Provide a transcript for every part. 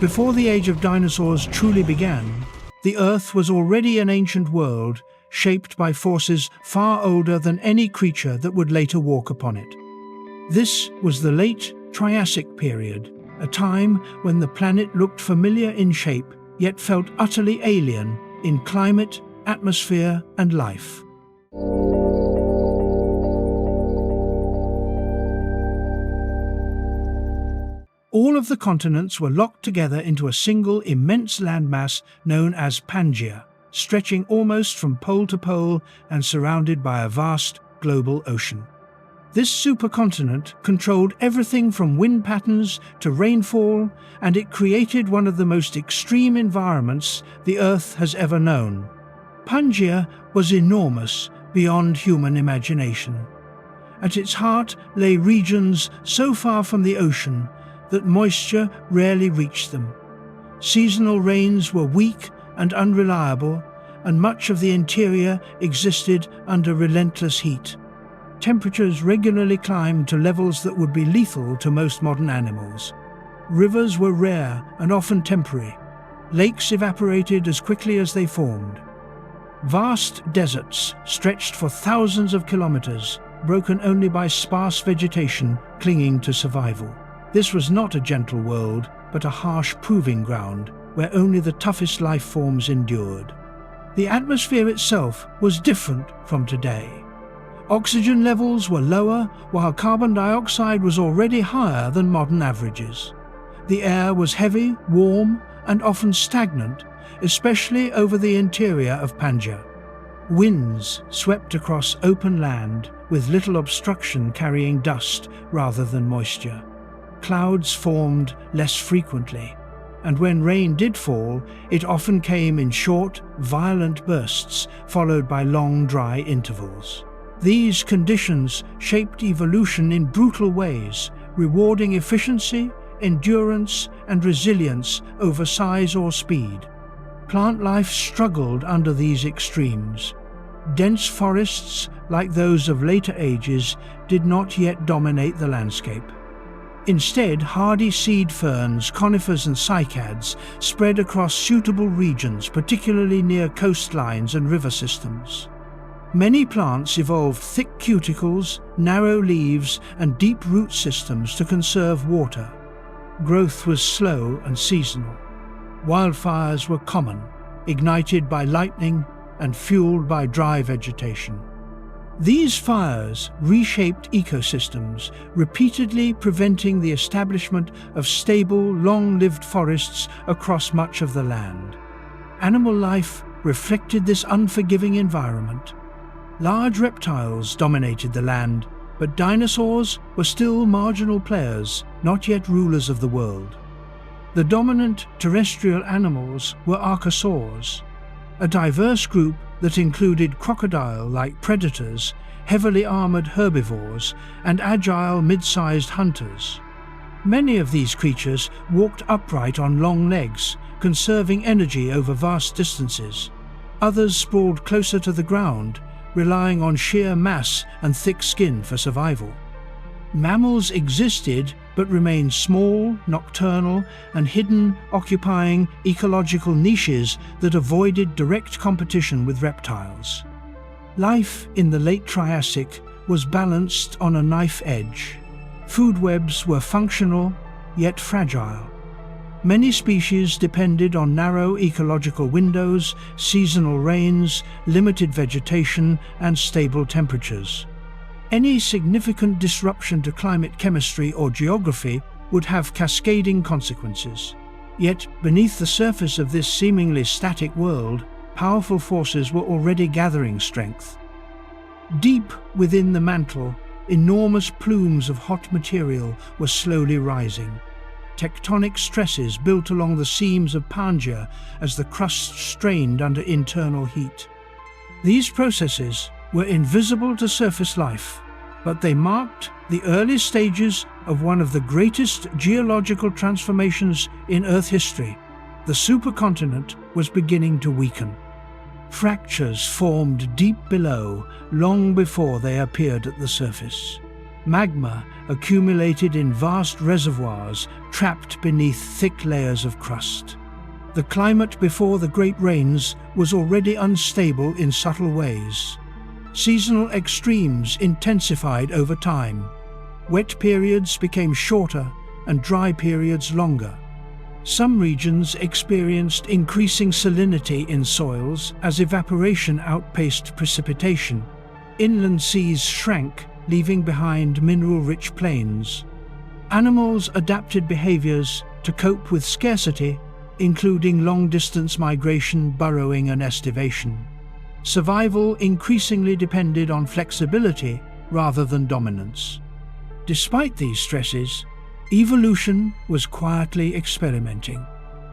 Before the age of dinosaurs truly began, the Earth was already an ancient world shaped by forces far older than any creature that would later walk upon it. This was the late Triassic period, a time when the planet looked familiar in shape yet felt utterly alien in climate, atmosphere, and life. All of the continents were locked together into a single immense landmass known as Pangea, stretching almost from pole to pole and surrounded by a vast global ocean. This supercontinent controlled everything from wind patterns to rainfall, and it created one of the most extreme environments the Earth has ever known. Pangea was enormous beyond human imagination. At its heart lay regions so far from the ocean that moisture rarely reached them. Seasonal rains were weak and unreliable, and much of the interior existed under relentless heat. Temperatures regularly climbed to levels that would be lethal to most modern animals. Rivers were rare and often temporary. Lakes evaporated as quickly as they formed. Vast deserts stretched for thousands of kilometers, broken only by sparse vegetation clinging to survival. This was not a gentle world, but a harsh proving ground where only the toughest life forms endured. The atmosphere itself was different from today. Oxygen levels were lower, while carbon dioxide was already higher than modern averages. The air was heavy, warm, and often stagnant, especially over the interior of Pangea. Winds swept across open land, with little obstruction carrying dust rather than moisture. Clouds formed less frequently, and when rain did fall, it often came in short, violent bursts, followed by long, dry intervals. These conditions shaped evolution in brutal ways, rewarding efficiency, endurance, and resilience over size or speed. Plant life struggled under these extremes. Dense forests, like those of later ages, did not yet dominate the landscape. Instead, hardy seed ferns, conifers and cycads spread across suitable regions, particularly near coastlines and river systems. Many plants evolved thick cuticles, narrow leaves, and deep root systems to conserve water. Growth was slow and seasonal. Wildfires were common, ignited by lightning and fueled by dry vegetation. These fires reshaped ecosystems, repeatedly preventing the establishment of stable, long-lived forests across much of the land. Animal life reflected this unforgiving environment. Large reptiles dominated the land, but dinosaurs were still marginal players, not yet rulers of the world. The dominant terrestrial animals were archosaurs, a diverse group that included crocodile-like predators, heavily armored herbivores, and agile mid-sized hunters. Many of these creatures walked upright on long legs, conserving energy over vast distances. Others sprawled closer to the ground, relying on sheer mass and thick skin for survival. Mammals existed but remained small, nocturnal, and hidden, occupying ecological niches that avoided direct competition with reptiles. Life in the late Triassic was balanced on a knife edge. Food webs were functional, yet fragile. Many species depended on narrow ecological windows, seasonal rains, limited vegetation, and stable temperatures. Any significant disruption to climate chemistry or geography would have cascading consequences. Yet, beneath the surface of this seemingly static world, powerful forces were already gathering strength. Deep within the mantle, enormous plumes of hot material were slowly rising. Tectonic stresses built along the seams of Pangea as the crust strained under internal heat. These processes were invisible to surface life, but they marked the early stages of one of the greatest geological transformations in Earth history. The supercontinent was beginning to weaken. Fractures formed deep below, long before they appeared at the surface. Magma accumulated in vast reservoirs trapped beneath thick layers of crust. The climate before the Great Rains was already unstable in subtle ways. Seasonal extremes intensified over time. Wet periods became shorter and dry periods longer. Some regions experienced increasing salinity in soils as evaporation outpaced precipitation. Inland seas shrank, leaving behind mineral-rich plains. Animals adapted behaviors to cope with scarcity, including long-distance migration, burrowing, and estivation. Survival increasingly depended on flexibility rather than dominance. Despite these stresses, evolution was quietly experimenting.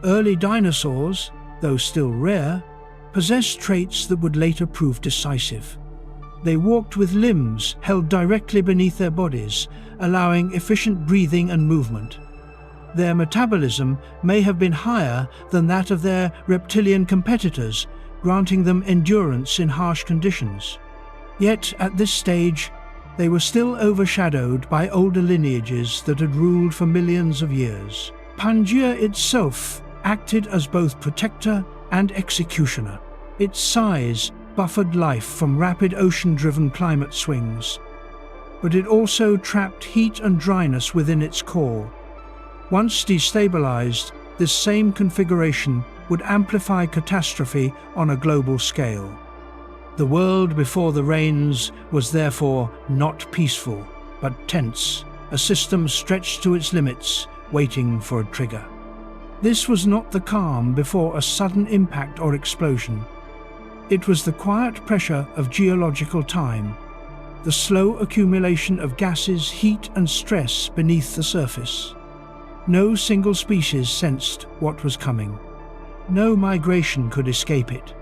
Early dinosaurs, though still rare, possessed traits that would later prove decisive. They walked with limbs held directly beneath their bodies, allowing efficient breathing and movement. Their metabolism may have been higher than that of their reptilian competitors, granting them endurance in harsh conditions. Yet, at this stage, they were still overshadowed by older lineages that had ruled for millions of years. Pangea itself acted as both protector and executioner. Its size buffered life from rapid ocean-driven climate swings, but it also trapped heat and dryness within its core. Once destabilized, this same configuration would amplify catastrophe on a global scale. The world before the rains was therefore not peaceful, but tense, a system stretched to its limits, waiting for a trigger. This was not the calm before a sudden impact or explosion. It was the quiet pressure of geological time, the slow accumulation of gases, heat, and stress beneath the surface. No single species sensed what was coming. No migration could escape it.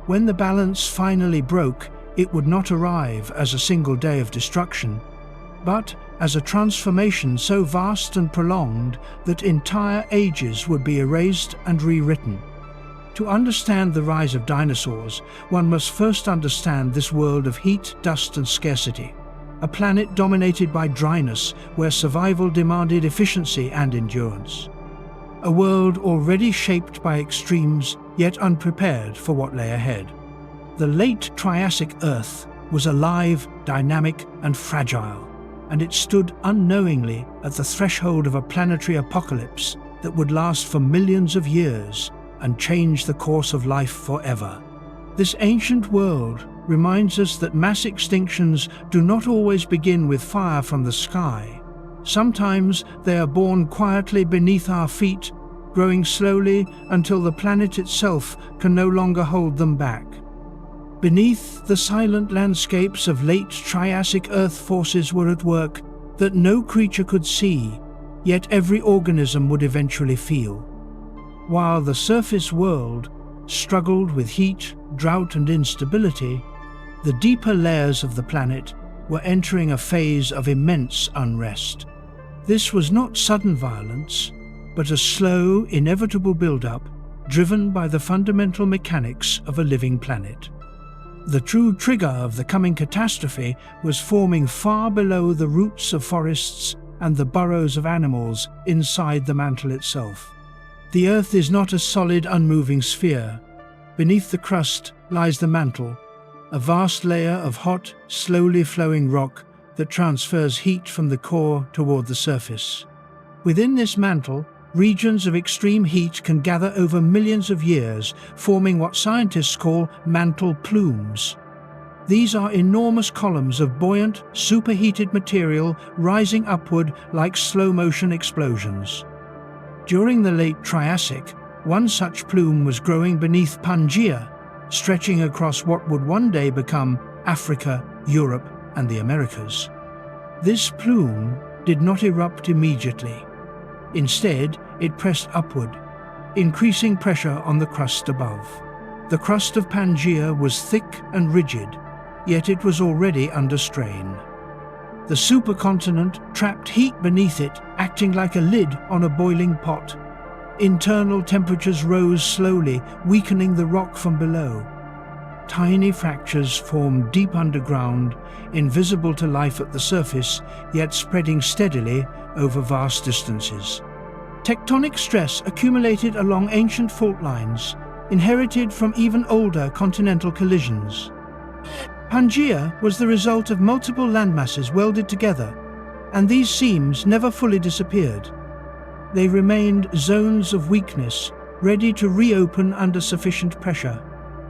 When the balance finally broke, it would not arrive as a single day of destruction, but as a transformation so vast and prolonged that entire ages would be erased and rewritten. To understand the rise of dinosaurs, one must first understand this world of heat, dust, and scarcity. A planet dominated by dryness, where survival demanded efficiency and endurance. A world already shaped by extremes, yet unprepared for what lay ahead. The late Triassic Earth was alive, dynamic, and fragile, and it stood unknowingly at the threshold of a planetary apocalypse that would last for millions of years and change the course of life forever. This ancient world reminds us that mass extinctions do not always begin with fire from the sky. Sometimes they are born quietly beneath our feet, growing slowly until the planet itself can no longer hold them back. Beneath the silent landscapes of late Triassic Earth, forces were at work that no creature could see, yet every organism would eventually feel. While the surface world struggled with heat, drought, and instability, the deeper layers of the planet were entering a phase of immense unrest. This was not sudden violence, but a slow, inevitable build-up driven by the fundamental mechanics of a living planet. The true trigger of the coming catastrophe was forming far below the roots of forests and the burrows of animals inside the mantle itself. The Earth is not a solid, unmoving sphere. Beneath the crust lies the mantle, a vast layer of hot, slowly flowing rock that transfers heat from the core toward the surface. Within this mantle, regions of extreme heat can gather over millions of years, forming what scientists call mantle plumes. These are enormous columns of buoyant, superheated material rising upward like slow-motion explosions. During the late Triassic, one such plume was growing beneath Pangea, stretching across what would one day become Africa, Europe, and the Americas. This plume did not erupt immediately. Instead, it pressed upward, increasing pressure on the crust above. The crust of Pangea was thick and rigid, yet it was already under strain. The supercontinent trapped heat beneath it, acting like a lid on a boiling pot. Internal temperatures rose slowly, weakening the rock from below. Tiny fractures formed deep underground, invisible to life at the surface, yet spreading steadily over vast distances. Tectonic stress accumulated along ancient fault lines, inherited from even older continental collisions. Pangea was the result of multiple landmasses welded together, and these seams never fully disappeared. They remained zones of weakness, ready to reopen under sufficient pressure.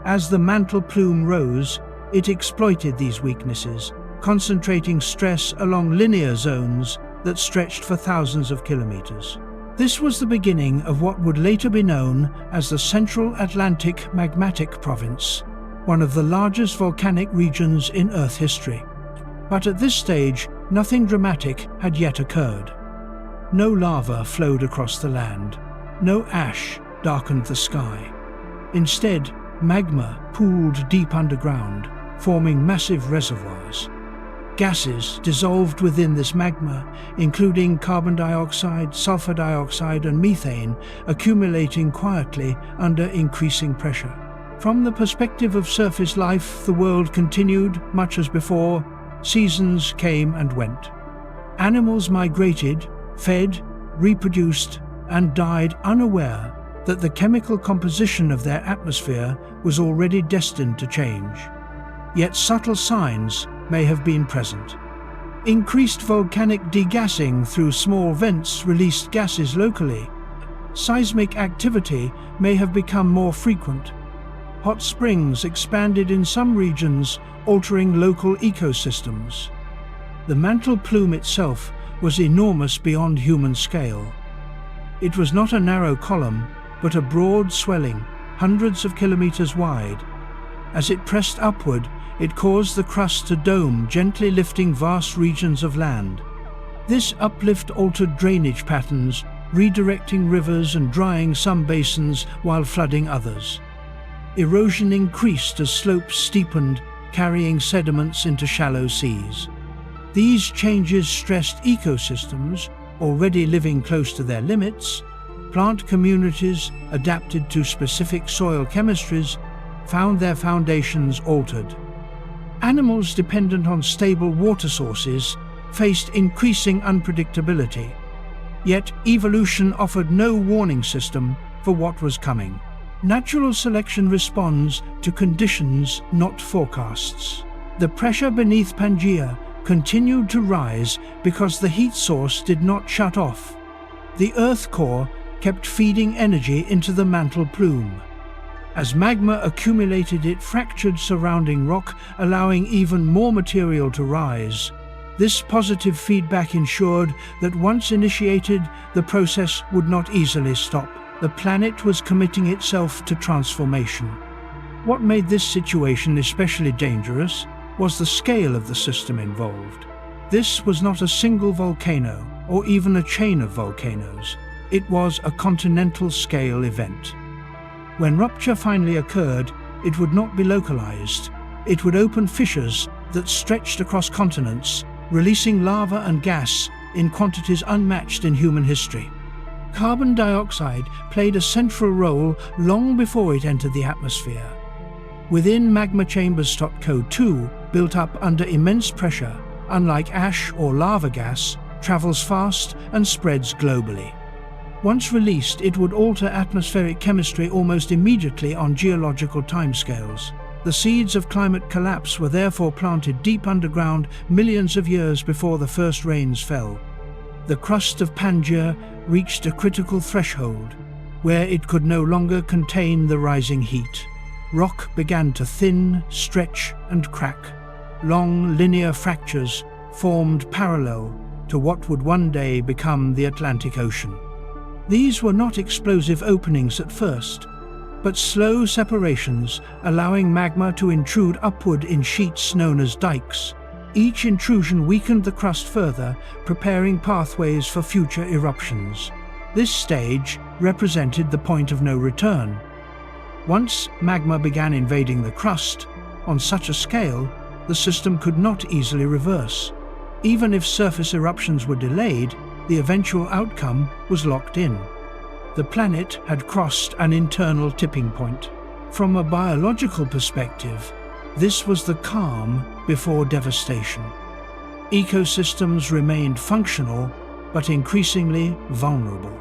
As the mantle plume rose, it exploited these weaknesses, concentrating stress along linear zones that stretched for thousands of kilometers. This was the beginning of what would later be known as the Central Atlantic Magmatic Province, one of the largest volcanic regions in Earth history. But at this stage, nothing dramatic had yet occurred. No lava flowed across the land. No ash darkened the sky. Instead, magma pooled deep underground, forming massive reservoirs. Gases dissolved within this magma, including carbon dioxide, sulfur dioxide, and methane, accumulating quietly under increasing pressure. From the perspective of surface life, the world continued much as before. Seasons came and went. Animals migrated, fed, reproduced, and died unaware that the chemical composition of their atmosphere was already destined to change. Yet subtle signs may have been present. Increased volcanic degassing through small vents released gases locally. Seismic activity may have become more frequent. Hot springs expanded in some regions, altering local ecosystems. The mantle plume itself was enormous beyond human scale. It was not a narrow column, but a broad swelling, hundreds of kilometers wide. As it pressed upward, it caused the crust to dome, gently lifting vast regions of land. This uplift altered drainage patterns, redirecting rivers and drying some basins while flooding others. Erosion increased as slopes steepened, carrying sediments into shallow seas. These changes stressed ecosystems, already living close to their limits. Plant communities, adapted to specific soil chemistries, found their foundations altered. Animals dependent on stable water sources faced increasing unpredictability. Yet evolution offered no warning system for what was coming. Natural selection responds to conditions, not forecasts. The pressure beneath Pangea continued to rise because the heat source did not shut off. The Earth core kept feeding energy into the mantle plume. As magma accumulated, it fractured surrounding rock, allowing even more material to rise. This positive feedback ensured that once initiated, the process would not easily stop. The planet was committing itself to transformation. What made this situation especially dangerous was the scale of the system involved. This was not a single volcano or even a chain of volcanoes. It was a continental-scale event. When rupture finally occurred, it would not be localized. It would open fissures that stretched across continents, releasing lava and gas in quantities unmatched in human history. Carbon dioxide played a central role long before it entered the atmosphere. Within magma chambers, CO2, built up under immense pressure, unlike ash or lava gas, travels fast and spreads globally. Once released, it would alter atmospheric chemistry almost immediately on geological timescales. The seeds of climate collapse were therefore planted deep underground millions of years before the first rains fell. The crust of Pangea reached a critical threshold, where it could no longer contain the rising heat. Rock began to thin, stretch, and crack. Long, linear fractures formed parallel to what would one day become the Atlantic Ocean. These were not explosive openings at first, but slow separations, allowing magma to intrude upward in sheets known as dikes. Each intrusion weakened the crust further, preparing pathways for future eruptions. This stage represented the point of no return. Once magma began invading the crust, on such a scale, the system could not easily reverse. Even if surface eruptions were delayed, the eventual outcome was locked in. The planet had crossed an internal tipping point. From a biological perspective, this was the calm before devastation. Ecosystems remained functional, but increasingly vulnerable.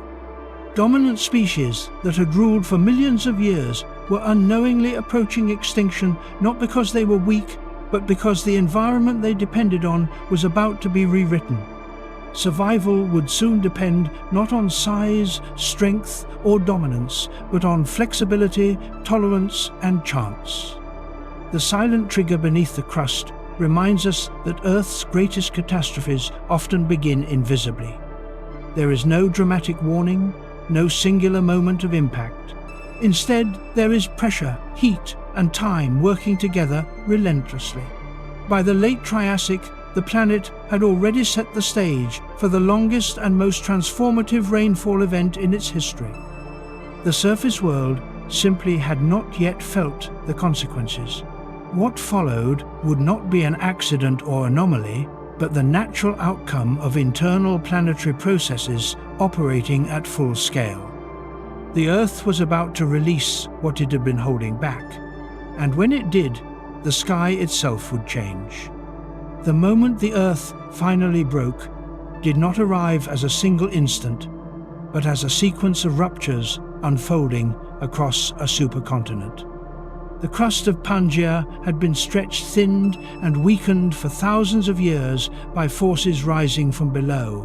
Dominant species that had ruled for millions of years were unknowingly approaching extinction, not because they were weak, but because the environment they depended on was about to be rewritten. Survival would soon depend not on size, strength, or dominance, but on flexibility, tolerance, and chance. The silent trigger beneath the crust reminds us that Earth's greatest catastrophes often begin invisibly. There is no dramatic warning, no singular moment of impact. Instead, there is pressure, heat, and time working together relentlessly. By the late Triassic, the planet had already set the stage for the longest and most transformative rainfall event in its history. The surface world simply had not yet felt the consequences. What followed would not be an accident or anomaly, but the natural outcome of internal planetary processes operating at full scale. The Earth was about to release what it had been holding back, and when it did, the sky itself would change. The moment the Earth finally broke did not arrive as a single instant, but as a sequence of ruptures unfolding across a supercontinent. The crust of Pangea had been stretched, thinned, and weakened for thousands of years by forces rising from below.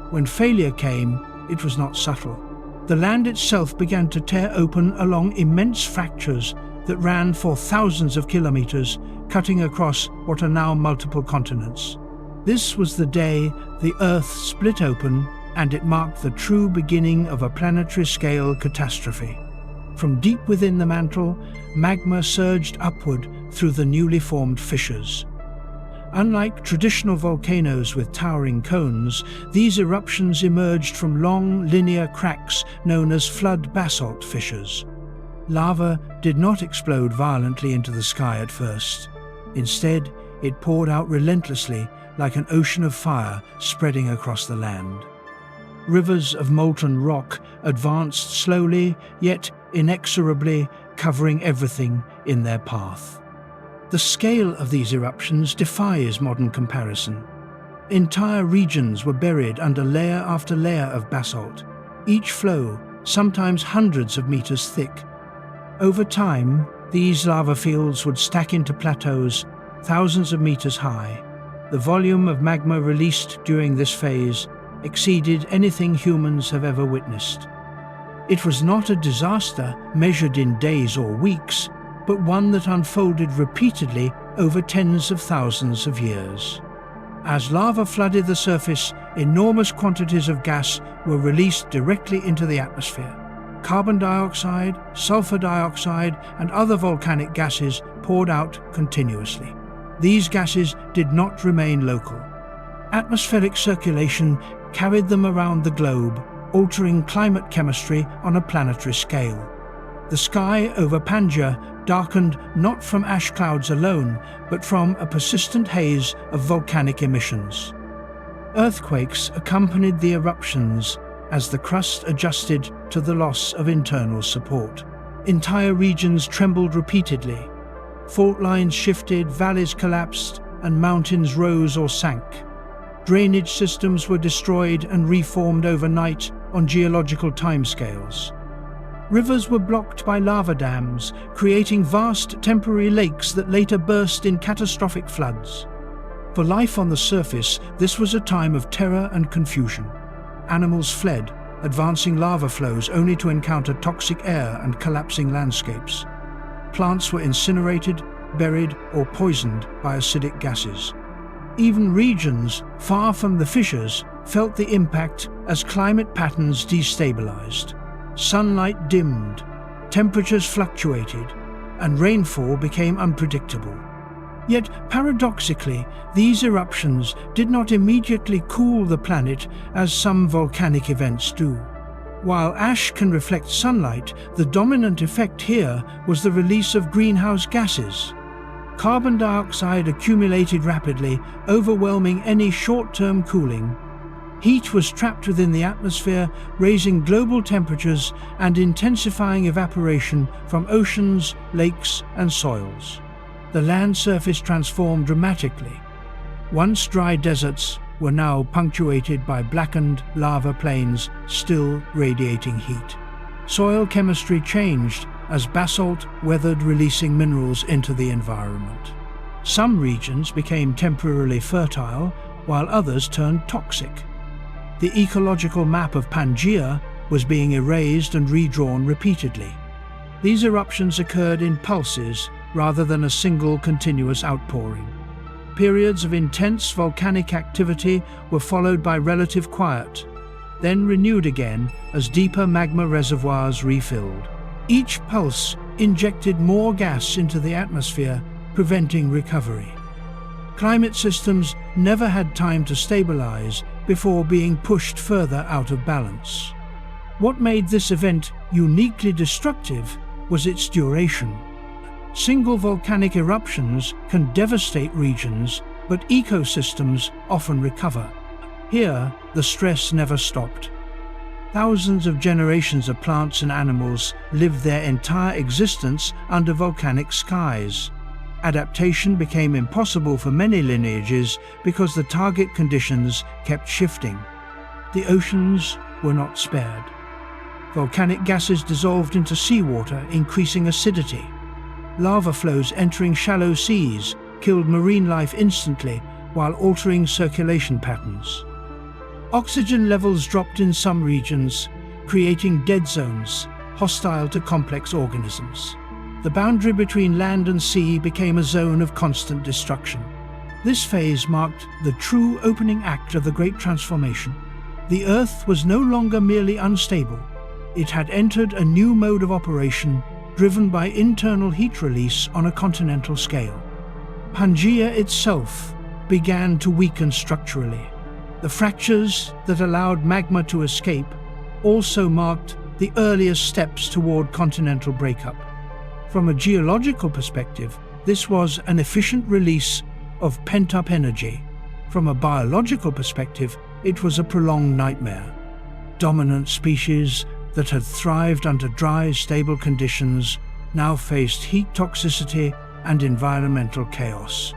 When failure came, it was not subtle. The land itself began to tear open along immense fractures that ran for thousands of kilometers, cutting across what are now multiple continents. This was the day the Earth split open, and it marked the true beginning of a planetary-scale catastrophe. From deep within the mantle, magma surged upward through the newly formed fissures. Unlike traditional volcanoes with towering cones, these eruptions emerged from long, linear cracks known as flood basalt fissures. Lava did not explode violently into the sky at first. Instead, it poured out relentlessly like an ocean of fire spreading across the land. Rivers of molten rock advanced slowly, yet inexorably, covering everything in their path. The scale of these eruptions defies modern comparison. Entire regions were buried under layer after layer of basalt, each flow sometimes hundreds of meters thick. Over time, these lava fields would stack into plateaus thousands of meters high. The volume of magma released during this phase exceeded anything humans have ever witnessed. It was not a disaster measured in days or weeks, but one that unfolded repeatedly over tens of thousands of years. As lava flooded the surface, enormous quantities of gas were released directly into the atmosphere. Carbon dioxide, sulfur dioxide, and other volcanic gases poured out continuously. These gases did not remain local. Atmospheric circulation carried them around the globe, altering climate chemistry on a planetary scale. The sky over Pangea darkened not from ash clouds alone, but from a persistent haze of volcanic emissions. Earthquakes accompanied the eruptions as the crust adjusted to the loss of internal support. Entire regions trembled repeatedly. Fault lines shifted, valleys collapsed, and mountains rose or sank. Drainage systems were destroyed and reformed overnight on geological timescales. Rivers were blocked by lava dams, creating vast temporary lakes that later burst in catastrophic floods. For life on the surface, this was a time of terror and confusion. Animals fled, advancing lava flows only to encounter toxic air and collapsing landscapes. Plants were incinerated, buried, or poisoned by acidic gases. Even regions far from the fissures felt the impact as climate patterns destabilized. Sunlight dimmed, temperatures fluctuated, and rainfall became unpredictable. Yet, paradoxically, these eruptions did not immediately cool the planet as some volcanic events do. While ash can reflect sunlight, the dominant effect here was the release of greenhouse gases. Carbon dioxide accumulated rapidly, overwhelming any short-term cooling. Heat was trapped within the atmosphere, raising global temperatures and intensifying evaporation from oceans, lakes, and soils. The land surface transformed dramatically. Once dry deserts were now punctuated by blackened lava plains still radiating heat. Soil chemistry changed as basalt weathered, releasing minerals into the environment. Some regions became temporarily fertile, while others turned toxic. The ecological map of Pangea was being erased and redrawn repeatedly. These eruptions occurred in pulses rather than a single continuous outpouring. Periods of intense volcanic activity were followed by relative quiet, then renewed again as deeper magma reservoirs refilled. Each pulse injected more gas into the atmosphere, preventing recovery. Climate systems never had time to stabilize before being pushed further out of balance. What made this event uniquely destructive was its duration. Single volcanic eruptions can devastate regions, but ecosystems often recover. Here, the stress never stopped. Thousands of generations of plants and animals lived their entire existence under volcanic skies. Adaptation became impossible for many lineages because the target conditions kept shifting. The oceans were not spared. Volcanic gases dissolved into seawater, increasing acidity. Lava flows entering shallow seas killed marine life instantly while altering circulation patterns. Oxygen levels dropped in some regions, creating dead zones hostile to complex organisms. The boundary between land and sea became a zone of constant destruction. This phase marked the true opening act of the Great Transformation. The Earth was no longer merely unstable. It had entered a new mode of operation, driven by internal heat release on a continental scale. Pangea itself began to weaken structurally. The fractures that allowed magma to escape also marked the earliest steps toward continental breakup. From a geological perspective, this was an efficient release of pent-up energy. From a biological perspective, it was a prolonged nightmare. Dominant species that had thrived under dry, stable conditions now faced heat toxicity and environmental chaos.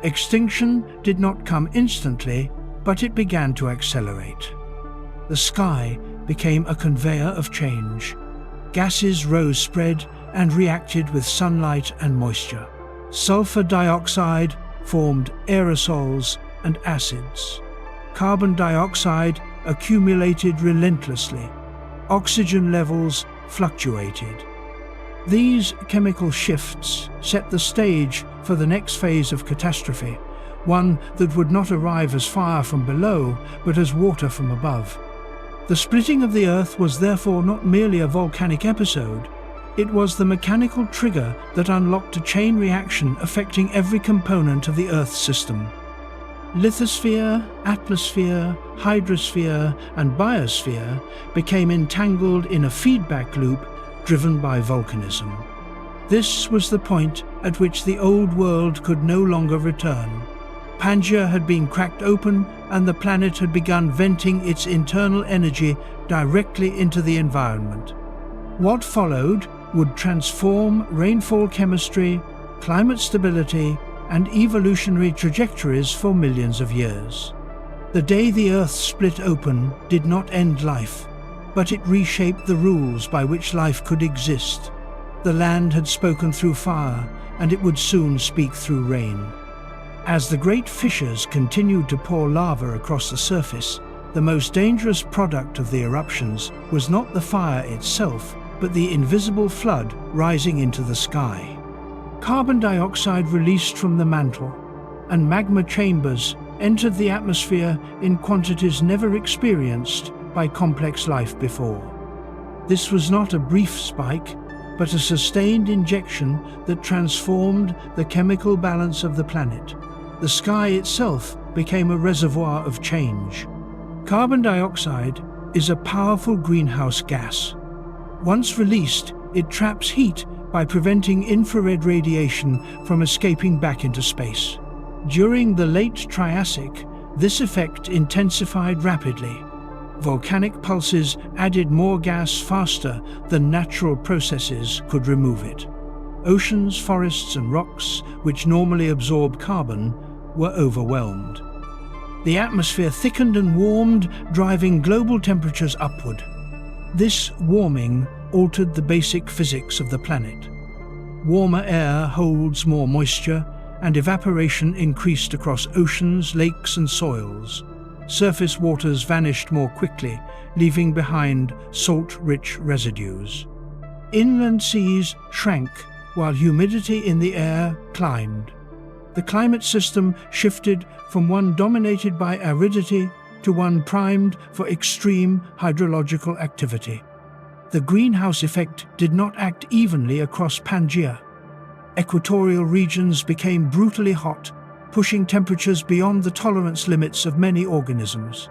Extinction did not come instantly, but it began to accelerate. The sky became a conveyor of change. Gases rose, spread, and reacted with sunlight and moisture. Sulfur dioxide formed aerosols and acids. Carbon dioxide accumulated relentlessly. Oxygen levels fluctuated. These chemical shifts set the stage for the next phase of catastrophe, one that would not arrive as fire from below, but as water from above. The splitting of the Earth was therefore not merely a volcanic episode. It was the mechanical trigger that unlocked a chain reaction affecting every component of the Earth's system. Lithosphere, atmosphere, hydrosphere, and biosphere became entangled in a feedback loop driven by volcanism. This was the point at which the old world could no longer return. Pangea had been cracked open, and the planet had begun venting its internal energy directly into the environment. What followed would transform rainfall chemistry, climate stability, and evolutionary trajectories for millions of years. The day the Earth split open did not end life, but it reshaped the rules by which life could exist. The land had spoken through fire, and it would soon speak through rain. As the great fissures continued to pour lava across the surface, the most dangerous product of the eruptions was not the fire itself, but the invisible flood rising into the sky. Carbon dioxide released from the mantle, and magma chambers entered the atmosphere in quantities never experienced by complex life before. This was not a brief spike, but a sustained injection that transformed the chemical balance of the planet. The sky itself became a reservoir of change. Carbon dioxide is a powerful greenhouse gas. Once released, it traps heat by preventing infrared radiation from escaping back into space. During the late Triassic, This effect intensified rapidly. Volcanic pulses added more gas faster than natural processes could remove it. Oceans, forests, and rocks, which normally absorb carbon, were overwhelmed. The atmosphere thickened and warmed, driving global temperatures upward. This warming altered the basic physics of the planet. Warmer air holds more moisture, and evaporation increased across oceans, lakes, and soils. Surface waters vanished more quickly, leaving behind salt-rich residues. Inland seas shrank, while humidity in the air climbed. The climate system shifted from one dominated by aridity to one primed for extreme hydrological activity. The greenhouse effect did not act evenly across Pangea. Equatorial regions became brutally hot, pushing temperatures beyond the tolerance limits of many organisms.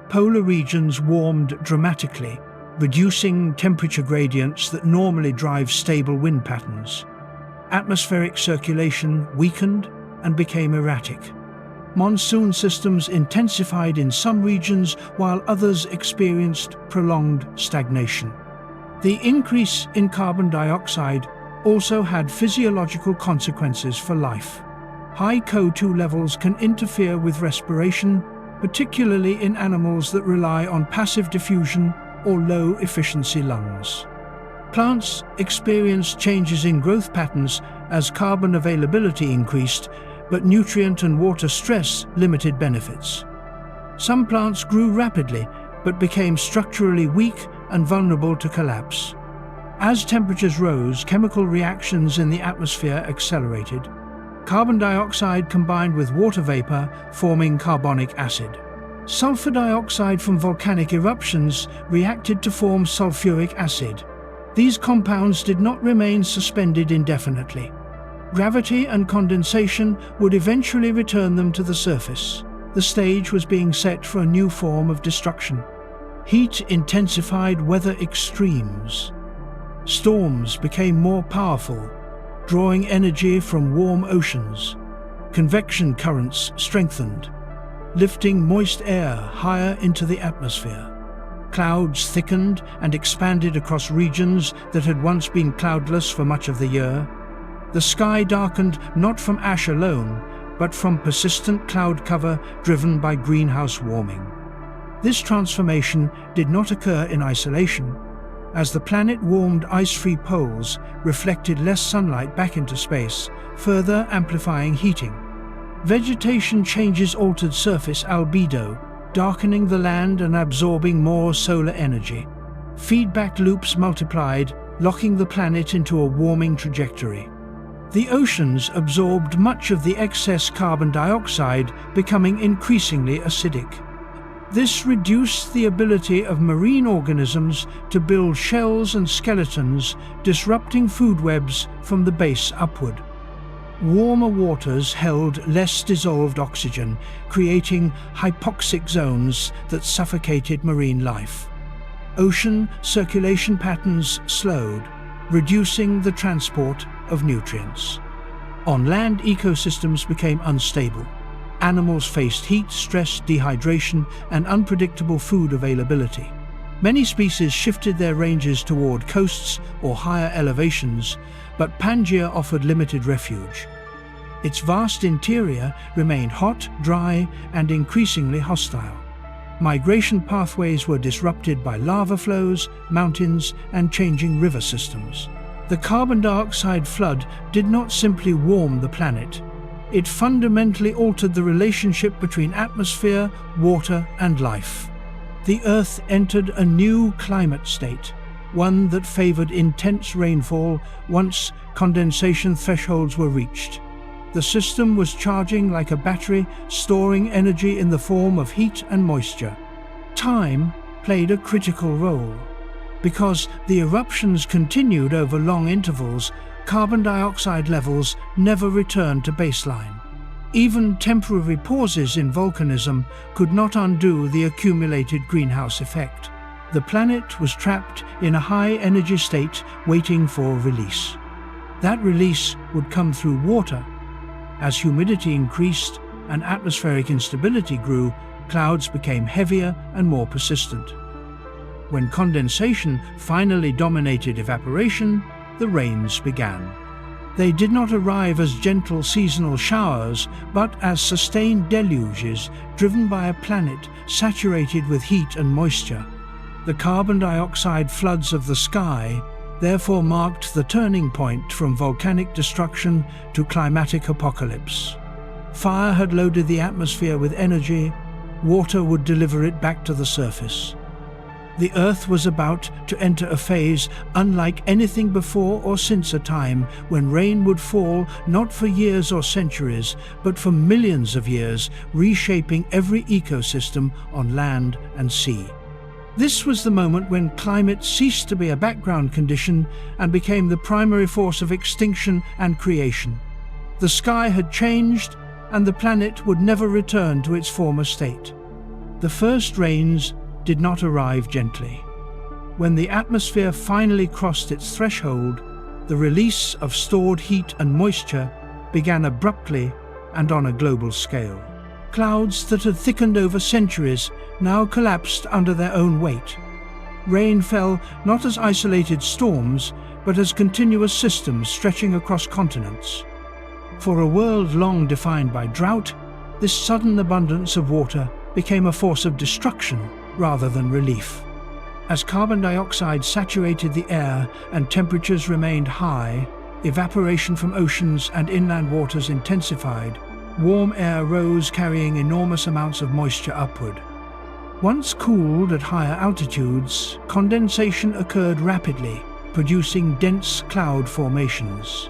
Polar regions warmed dramatically, reducing temperature gradients that normally drive stable wind patterns. Atmospheric circulation weakened and became erratic. Monsoon systems intensified in some regions while others experienced prolonged stagnation. The increase in carbon dioxide also had physiological consequences for life. High CO2 levels can interfere with respiration, particularly in animals that rely on passive diffusion or low-efficiency lungs. Plants experienced changes in growth patterns as carbon availability increased, but nutrient and water stress limited benefits. Some plants grew rapidly, but became structurally weak and vulnerable to collapse. As temperatures rose, chemical reactions in the atmosphere accelerated. Carbon dioxide combined with water vapor, forming carbonic acid. Sulfur dioxide from volcanic eruptions reacted to form sulfuric acid. These compounds did not remain suspended indefinitely. Gravity and condensation would eventually return them to the surface. The stage was being set for a new form of destruction. Heat intensified weather extremes. Storms became more powerful, drawing energy from warm oceans. Convection currents strengthened, lifting moist air higher into the atmosphere. Clouds thickened and expanded across regions that had once been cloudless for much of the year. The sky darkened not from ash alone, but from persistent cloud cover driven by greenhouse warming. This transformation did not occur in isolation. As the planet warmed, ice-free poles reflected less sunlight back into space, further amplifying heating. Vegetation changes altered surface albedo, darkening the land and absorbing more solar energy. Feedback loops multiplied, locking the planet into a warming trajectory. The oceans absorbed much of the excess carbon dioxide, becoming increasingly acidic. This reduced the ability of marine organisms to build shells and skeletons, disrupting food webs from the base upward. Warmer waters held less dissolved oxygen, creating hypoxic zones that suffocated marine life. Ocean circulation patterns slowed, reducing the transport of nutrients. On land, ecosystems became unstable. Animals faced heat, stress, dehydration, and unpredictable food availability. Many species shifted their ranges toward coasts or higher elevations, but Pangea offered limited refuge. Its vast interior remained hot, dry, and increasingly hostile. Migration pathways were disrupted by lava flows, mountains, and changing river systems. The carbon dioxide flood did not simply warm the planet. It fundamentally altered the relationship between atmosphere, water, and life. The Earth entered a new climate state, one that favored intense rainfall once condensation thresholds were reached. The system was charging like a battery, storing energy in the form of heat and moisture. Time played a critical role. Because the eruptions continued over long intervals, carbon dioxide levels never returned to baseline. Even temporary pauses in volcanism could not undo the accumulated greenhouse effect. The planet was trapped in a high-energy state waiting for release. That release would come through water. As humidity increased, and atmospheric instability grew, clouds became heavier and more persistent. When condensation finally dominated evaporation, the rains began. They did not arrive as gentle seasonal showers, but as sustained deluges driven by a planet saturated with heat and moisture. The carbon dioxide floods of the sky therefore marked the turning point from volcanic destruction to climatic apocalypse. Fire had loaded the atmosphere with energy, water would deliver it back to the surface. The Earth was about to enter a phase unlike anything before or since, a time when rain would fall not for years or centuries, but for millions of years, reshaping every ecosystem on land and sea. This was the moment when climate ceased to be a background condition and became the primary force of extinction and creation. The sky had changed, and the planet would never return to its former state. The first rains did not arrive gently. When the atmosphere finally crossed its threshold, the release of stored heat and moisture began abruptly and on a global scale. Clouds that had thickened over centuries now collapsed under their own weight. Rain fell not as isolated storms, but as continuous systems stretching across continents. For a world long defined by drought, this sudden abundance of water became a force of destruction rather than relief. As carbon dioxide saturated the air and temperatures remained high, evaporation from oceans and inland waters intensified. Warm air rose, carrying enormous amounts of moisture upward. Once cooled at higher altitudes, condensation occurred rapidly, producing dense cloud formations.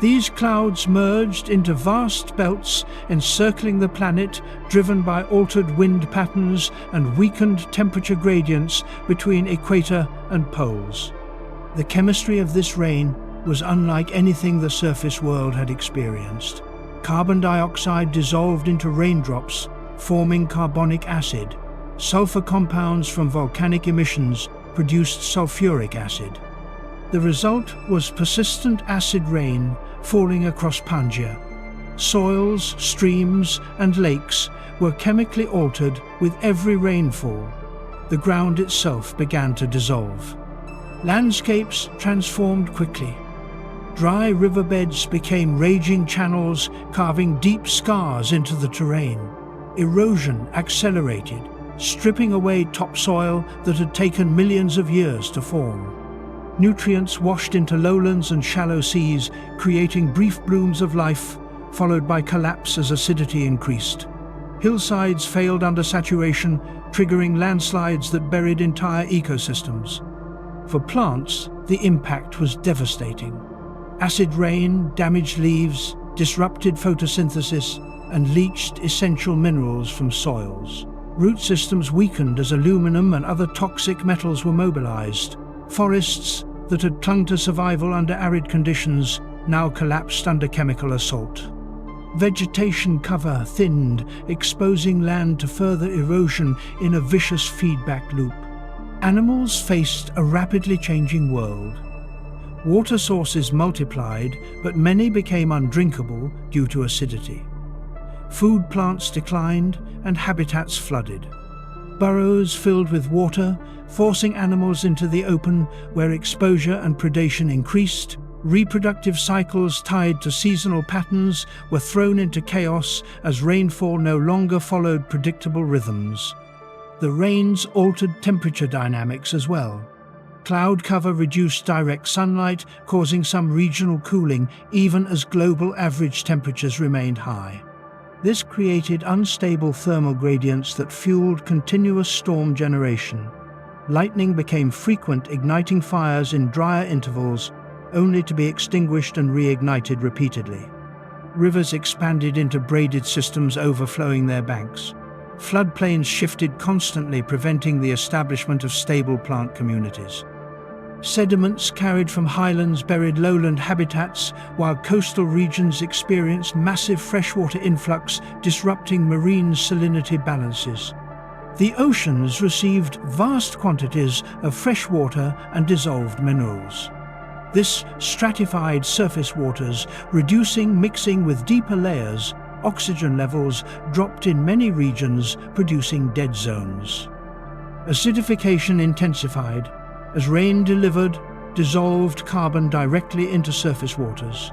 These clouds merged into vast belts encircling the planet, driven by altered wind patterns and weakened temperature gradients between equator and poles. The chemistry of this rain was unlike anything the surface world had experienced. Carbon dioxide dissolved into raindrops, forming carbonic acid. Sulfur compounds from volcanic emissions produced sulfuric acid. The result was persistent acid rain falling across Pangea. Soils, streams, and lakes were chemically altered with every rainfall. The ground itself began to dissolve. Landscapes transformed quickly. Dry riverbeds became raging channels, carving deep scars into the terrain. Erosion accelerated, stripping away topsoil that had taken millions of years to form. Nutrients washed into lowlands and shallow seas, creating brief blooms of life, followed by collapse as acidity increased. Hillsides failed under saturation, triggering landslides that buried entire ecosystems. For plants, the impact was devastating. Acid rain damaged leaves, disrupted photosynthesis, and leached essential minerals from soils. Root systems weakened as aluminum and other toxic metals were mobilized. Forests that had clung to survival under arid conditions now collapsed under chemical assault. Vegetation cover thinned, exposing land to further erosion in a vicious feedback loop. Animals faced a rapidly changing world. Water sources multiplied, but many became undrinkable due to acidity. Food plants declined and habitats flooded. Burrows filled with water, forcing animals into the open where exposure and predation increased. Reproductive cycles tied to seasonal patterns were thrown into chaos as rainfall no longer followed predictable rhythms. The rains altered temperature dynamics as well. Cloud cover reduced direct sunlight, causing some regional cooling even as global average temperatures remained high. This created unstable thermal gradients that fueled continuous storm generation. Lightning became frequent, igniting fires in drier intervals, only to be extinguished and reignited repeatedly. Rivers expanded into braided systems, overflowing their banks. Floodplains shifted constantly, preventing the establishment of stable plant communities. Sediments carried from highlands buried lowland habitats, while coastal regions experienced massive freshwater influx, disrupting marine salinity balances. The oceans received vast quantities of freshwater and dissolved minerals. This stratified surface waters, mixing with deeper layers, oxygen levels dropped in many regions, producing dead zones. Acidification intensified as rain dissolved carbon directly into surface waters.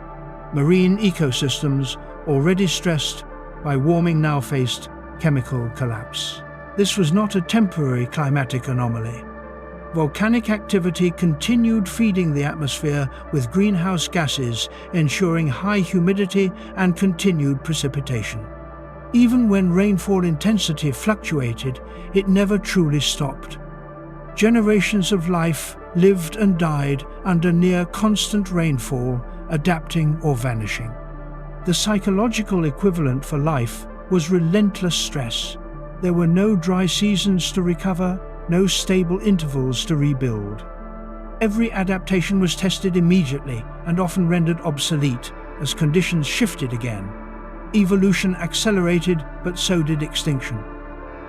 Marine ecosystems, already stressed by warming, now faced chemical collapse. This was not a temporary climatic anomaly. Volcanic activity continued feeding the atmosphere with greenhouse gases, ensuring high humidity and continued precipitation. Even when rainfall intensity fluctuated, it never truly stopped. Generations of life lived and died under near constant rainfall, adapting or vanishing. The psychological equivalent for life was relentless stress. There were no dry seasons to recover, no stable intervals to rebuild. Every adaptation was tested immediately and often rendered obsolete as conditions shifted again. Evolution accelerated, but so did extinction.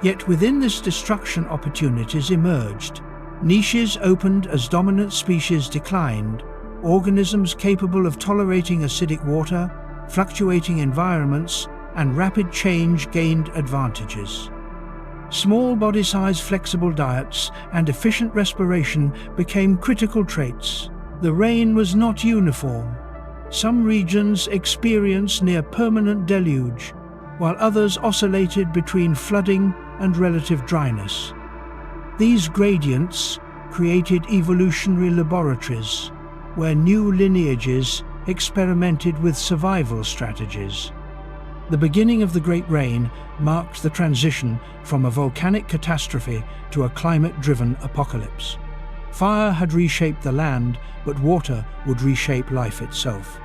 Yet within this destruction, opportunities emerged. Niches opened as dominant species declined. Organisms capable of tolerating acidic water, fluctuating environments, and rapid change gained advantages. Small body size, flexible diets, and efficient respiration became critical traits. The rain was not uniform. Some regions experienced near permanent deluge, while others oscillated between flooding and relative dryness. These gradients created evolutionary laboratories, where new lineages experimented with survival strategies. The beginning of the Great Rain marked the transition from a volcanic catastrophe to a climate-driven apocalypse. Fire had reshaped the land, but water would reshape life itself.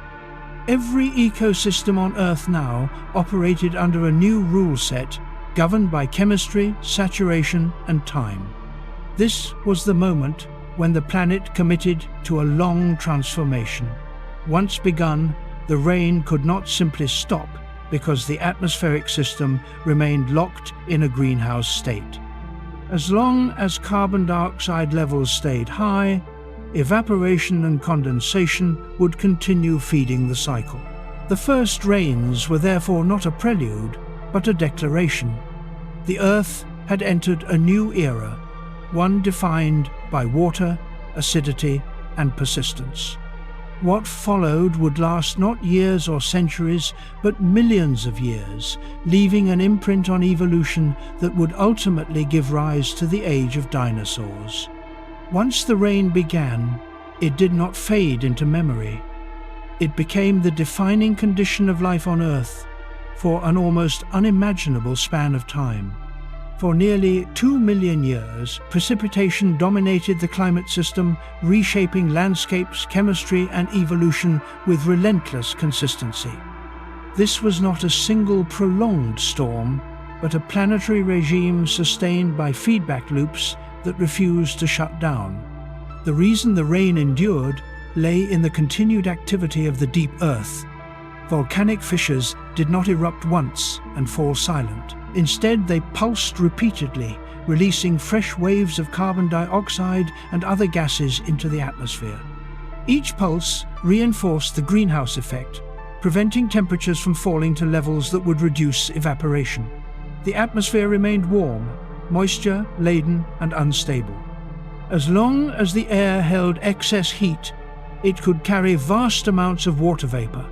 Every ecosystem on Earth now operated under a new rule set, governed by chemistry, saturation, and time. This was the moment when the planet committed to a long transformation. Once begun, the rain could not simply stop, because the atmospheric system remained locked in a greenhouse state. As long as carbon dioxide levels stayed high, evaporation and condensation would continue feeding the cycle. The first rains were therefore not a prelude, but a declaration. The Earth had entered a new era, one defined by water, acidity, and persistence. What followed would last not years or centuries, but millions of years, leaving an imprint on evolution that would ultimately give rise to the age of dinosaurs. Once the rain began, it did not fade into memory. It became the defining condition of life on Earth for an almost unimaginable span of time. For nearly 2 million years, precipitation dominated the climate system, reshaping landscapes, chemistry, and evolution with relentless consistency. This was not a single prolonged storm, but a planetary regime sustained by feedback loops that refused to shut down. The reason the rain endured lay in the continued activity of the deep Earth. Volcanic fissures did not erupt once and fall silent. Instead, they pulsed repeatedly, releasing fresh waves of carbon dioxide and other gases into the atmosphere. Each pulse reinforced the greenhouse effect, preventing temperatures from falling to levels that would reduce evaporation. The atmosphere remained warm, moisture-laden, and unstable. As long as the air held excess heat, it could carry vast amounts of water vapor.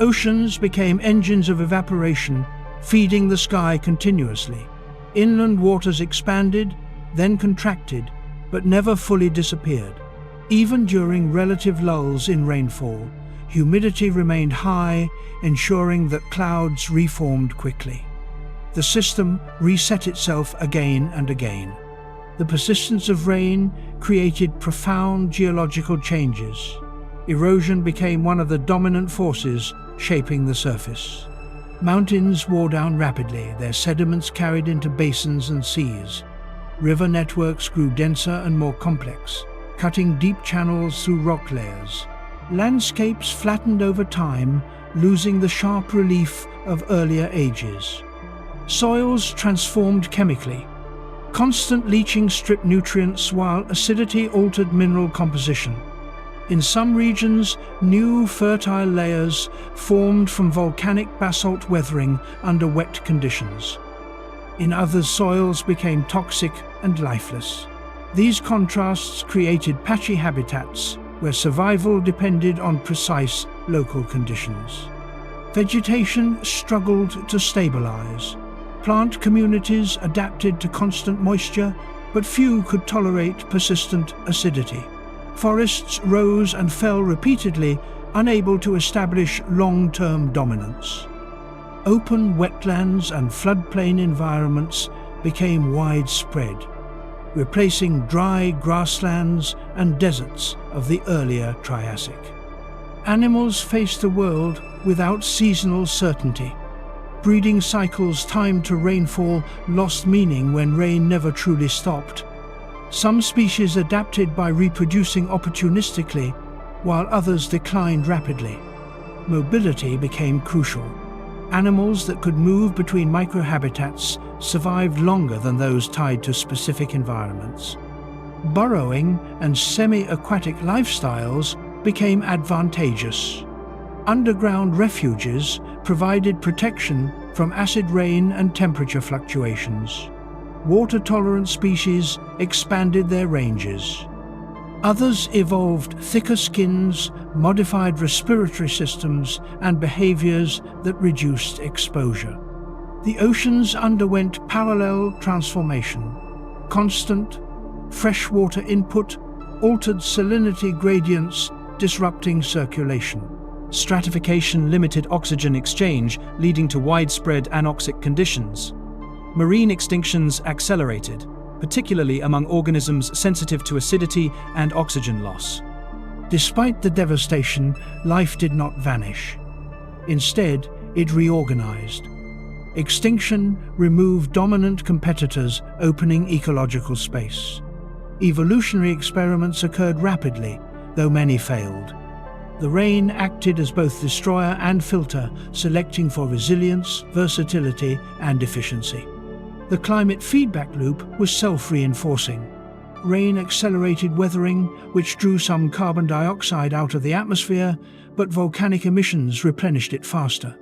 Oceans became engines of evaporation, feeding the sky continuously. Inland waters expanded, then contracted, but never fully disappeared. Even during relative lulls in rainfall, humidity remained high, ensuring that clouds reformed quickly. The system reset itself again and again. The persistence of rain created profound geological changes. Erosion became one of the dominant forces shaping the surface. Mountains wore down rapidly, their sediments carried into basins and seas. River networks grew denser and more complex, cutting deep channels through rock layers. Landscapes flattened over time, losing the sharp relief of earlier ages. Soils transformed chemically. Constant leaching stripped nutrients while acidity altered mineral composition. In some regions, new fertile layers formed from volcanic basalt weathering under wet conditions. In others, soils became toxic and lifeless. These contrasts created patchy habitats where survival depended on precise local conditions. Vegetation struggled to stabilize. Plant communities adapted to constant moisture, but few could tolerate persistent acidity. Forests rose and fell repeatedly, unable to establish long-term dominance. Open wetlands and floodplain environments became widespread, replacing dry grasslands and deserts of the earlier Triassic. Animals faced a world without seasonal certainty. Breeding cycles timed to rainfall lost meaning when rain never truly stopped. Some species adapted by reproducing opportunistically, while others declined rapidly. Mobility became crucial. Animals that could move between microhabitats survived longer than those tied to specific environments. Burrowing and semi-aquatic lifestyles became advantageous. Underground refuges provided protection from acid rain and temperature fluctuations. Water-tolerant species expanded their ranges. Others evolved thicker skins, modified respiratory systems, and behaviors that reduced exposure. The oceans underwent parallel transformation. Constant, freshwater input altered salinity gradients, disrupting circulation. Stratification limited oxygen exchange, leading to widespread anoxic conditions. Marine extinctions accelerated, particularly among organisms sensitive to acidity and oxygen loss. Despite the devastation, life did not vanish. Instead, it reorganized. Extinction removed dominant competitors, opening ecological space. Evolutionary experiments occurred rapidly, though many failed. The rain acted as both destroyer and filter, selecting for resilience, versatility, and efficiency. The climate feedback loop was self-reinforcing. Rain accelerated weathering, which drew some carbon dioxide out of the atmosphere, but volcanic emissions replenished it faster.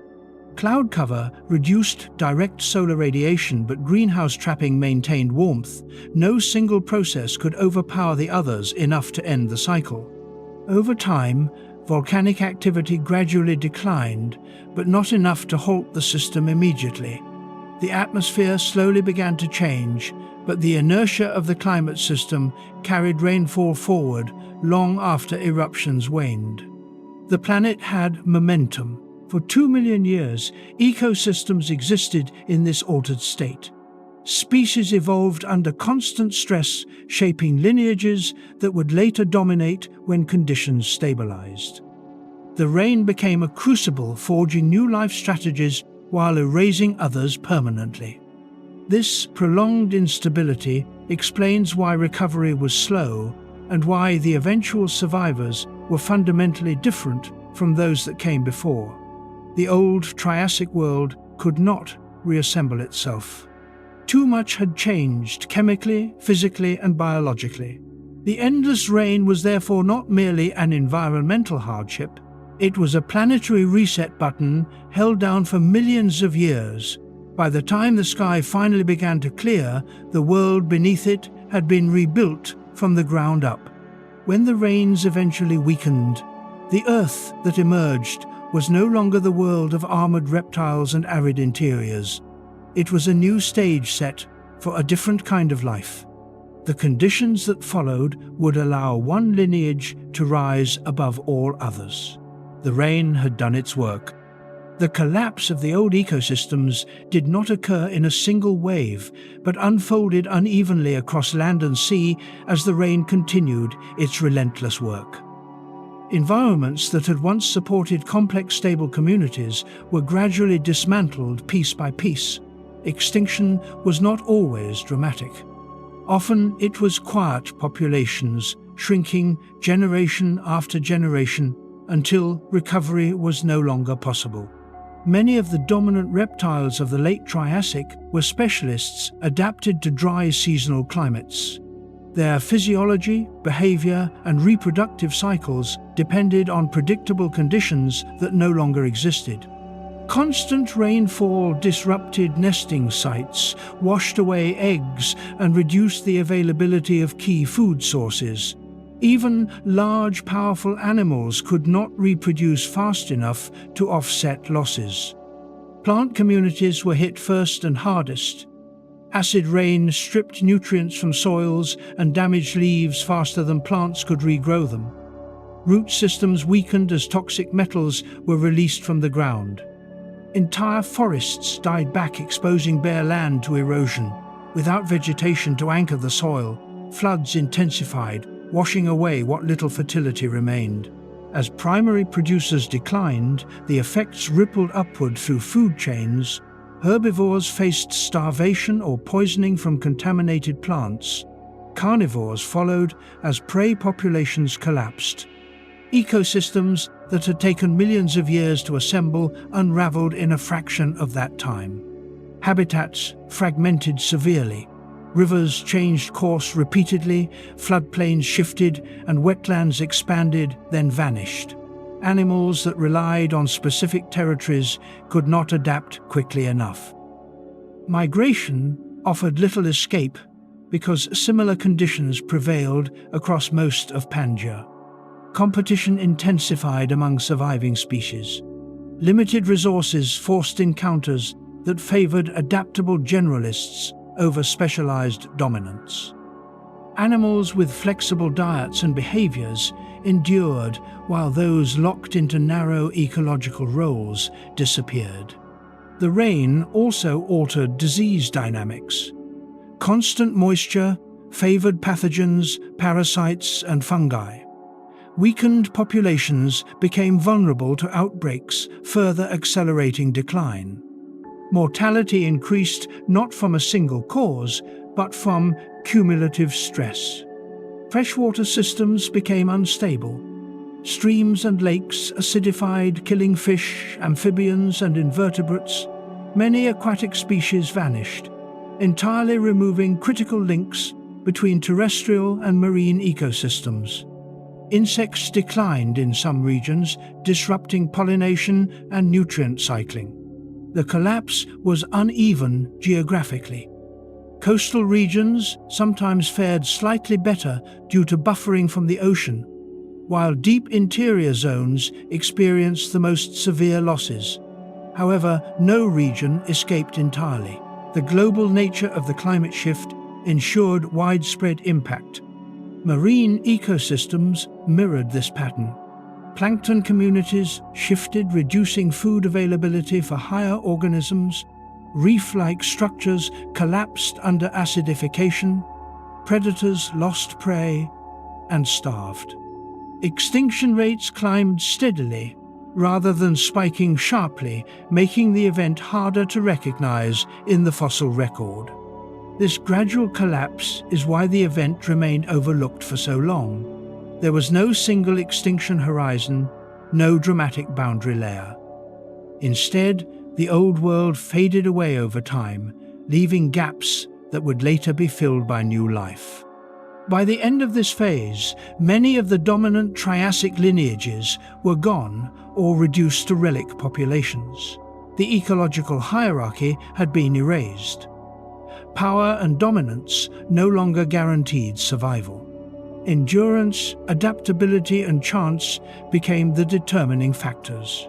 Cloud cover reduced direct solar radiation, but greenhouse trapping maintained warmth. No single process could overpower the others enough to end the cycle. Over time, volcanic activity gradually declined, but not enough to halt the system immediately. The atmosphere slowly began to change, but the inertia of the climate system carried rainfall forward long after eruptions waned. The planet had momentum. For 2 million years, ecosystems existed in this altered state. Species evolved under constant stress, shaping lineages that would later dominate when conditions stabilized. The rain became a crucible, forging new life strategies while erasing others permanently. This prolonged instability explains why recovery was slow and why the eventual survivors were fundamentally different from those that came before. The old Triassic world could not reassemble itself. Too much had changed chemically, physically, and biologically. The endless rain was therefore not merely an environmental hardship, it was a planetary reset button held down for millions of years. By the time the sky finally began to clear, the world beneath it had been rebuilt from the ground up. When the rains eventually weakened, the Earth that emerged was no longer the world of armored reptiles and arid interiors. It was a new stage set for a different kind of life. The conditions that followed would allow one lineage to rise above all others. The rain had done its work. The collapse of the old ecosystems did not occur in a single wave, but unfolded unevenly across land and sea as the rain continued its relentless work. Environments that had once supported complex, stable communities were gradually dismantled piece by piece. Extinction was not always dramatic. Often it was quiet populations, shrinking generation after generation until recovery was no longer possible. Many of the dominant reptiles of the late Triassic were specialists adapted to dry seasonal climates. Their physiology, behavior, and reproductive cycles depended on predictable conditions that no longer existed. Constant rainfall disrupted nesting sites, washed away eggs, and reduced the availability of key food sources. Even large, powerful animals could not reproduce fast enough to offset losses. Plant communities were hit first and hardest. Acid rain stripped nutrients from soils and damaged leaves faster than plants could regrow them. Root systems weakened as toxic metals were released from the ground. Entire forests died back, exposing bare land to erosion. Without vegetation to anchor the soil, floods intensified, washing away what little fertility remained. As primary producers declined, the effects rippled upward through food chains. Herbivores faced starvation or poisoning from contaminated plants. Carnivores followed as prey populations collapsed. Ecosystems that had taken millions of years to assemble unraveled in a fraction of that time. Habitats fragmented severely. Rivers changed course repeatedly, floodplains shifted, and wetlands expanded, then vanished. Animals that relied on specific territories could not adapt quickly enough. Migration offered little escape because similar conditions prevailed across most of Pangea. Competition intensified among surviving species. Limited resources forced encounters that favored adaptable generalists over specialized dominants. Animals with flexible diets and behaviors endured while those locked into narrow ecological roles disappeared. The rain also altered disease dynamics. Constant moisture favored pathogens, parasites, and fungi. Weakened populations became vulnerable to outbreaks, further accelerating decline. Mortality increased not from a single cause, but from cumulative stress. Freshwater systems became unstable. Streams and lakes acidified, killing fish, amphibians, and invertebrates. Many aquatic species vanished, entirely removing critical links between terrestrial and marine ecosystems. Insects declined in some regions, disrupting pollination and nutrient cycling. The collapse was uneven geographically. Coastal regions sometimes fared slightly better due to buffering from the ocean, while deep interior zones experienced the most severe losses. However, no region escaped entirely. The global nature of the climate shift ensured widespread impact. Marine ecosystems mirrored this pattern. Plankton communities shifted, reducing food availability for higher organisms. Reef-like structures collapsed under acidification. Predators lost prey and starved. Extinction rates climbed steadily, rather than spiking sharply, making the event harder to recognize in the fossil record. This gradual collapse is why the event remained overlooked for so long. There was no single extinction horizon, no dramatic boundary layer. Instead, the old world faded away over time, leaving gaps that would later be filled by new life. By the end of this phase, many of the dominant Triassic lineages were gone or reduced to relic populations. The ecological hierarchy had been erased. Power and dominance no longer guaranteed survival. Endurance, adaptability, and chance became the determining factors.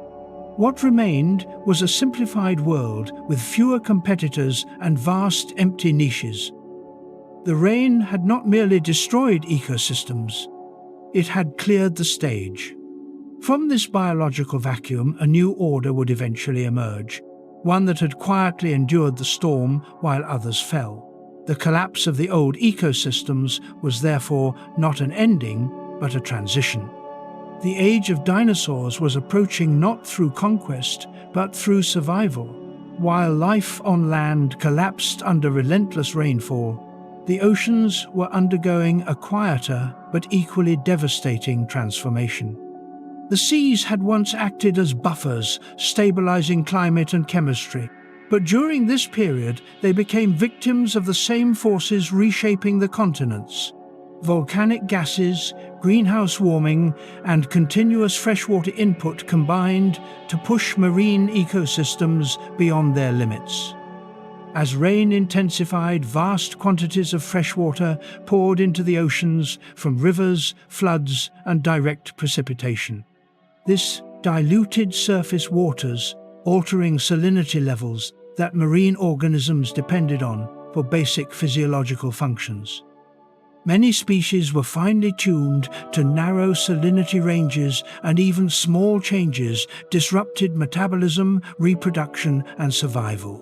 What remained was a simplified world with fewer competitors and vast empty niches. The rain had not merely destroyed ecosystems, it had cleared the stage. From this biological vacuum, a new order would eventually emerge, one that had quietly endured the storm while others fell. The collapse of the old ecosystems was therefore not an ending, but a transition. The age of dinosaurs was approaching not through conquest, but through survival. While life on land collapsed under relentless rainfall, the oceans were undergoing a quieter but equally devastating transformation. The seas had once acted as buffers, stabilizing climate and chemistry, but during this period they became victims of the same forces reshaping the continents. volcanic gases, greenhouse warming, and continuous freshwater input combined to push marine ecosystems beyond their limits. As rain intensified, vast quantities of freshwater poured into the oceans from rivers, floods, and direct precipitation. This diluted surface waters, altering salinity levels that marine organisms depended on for basic physiological functions. Many species were finely tuned to narrow salinity ranges, and even small changes disrupted metabolism, reproduction, and survival.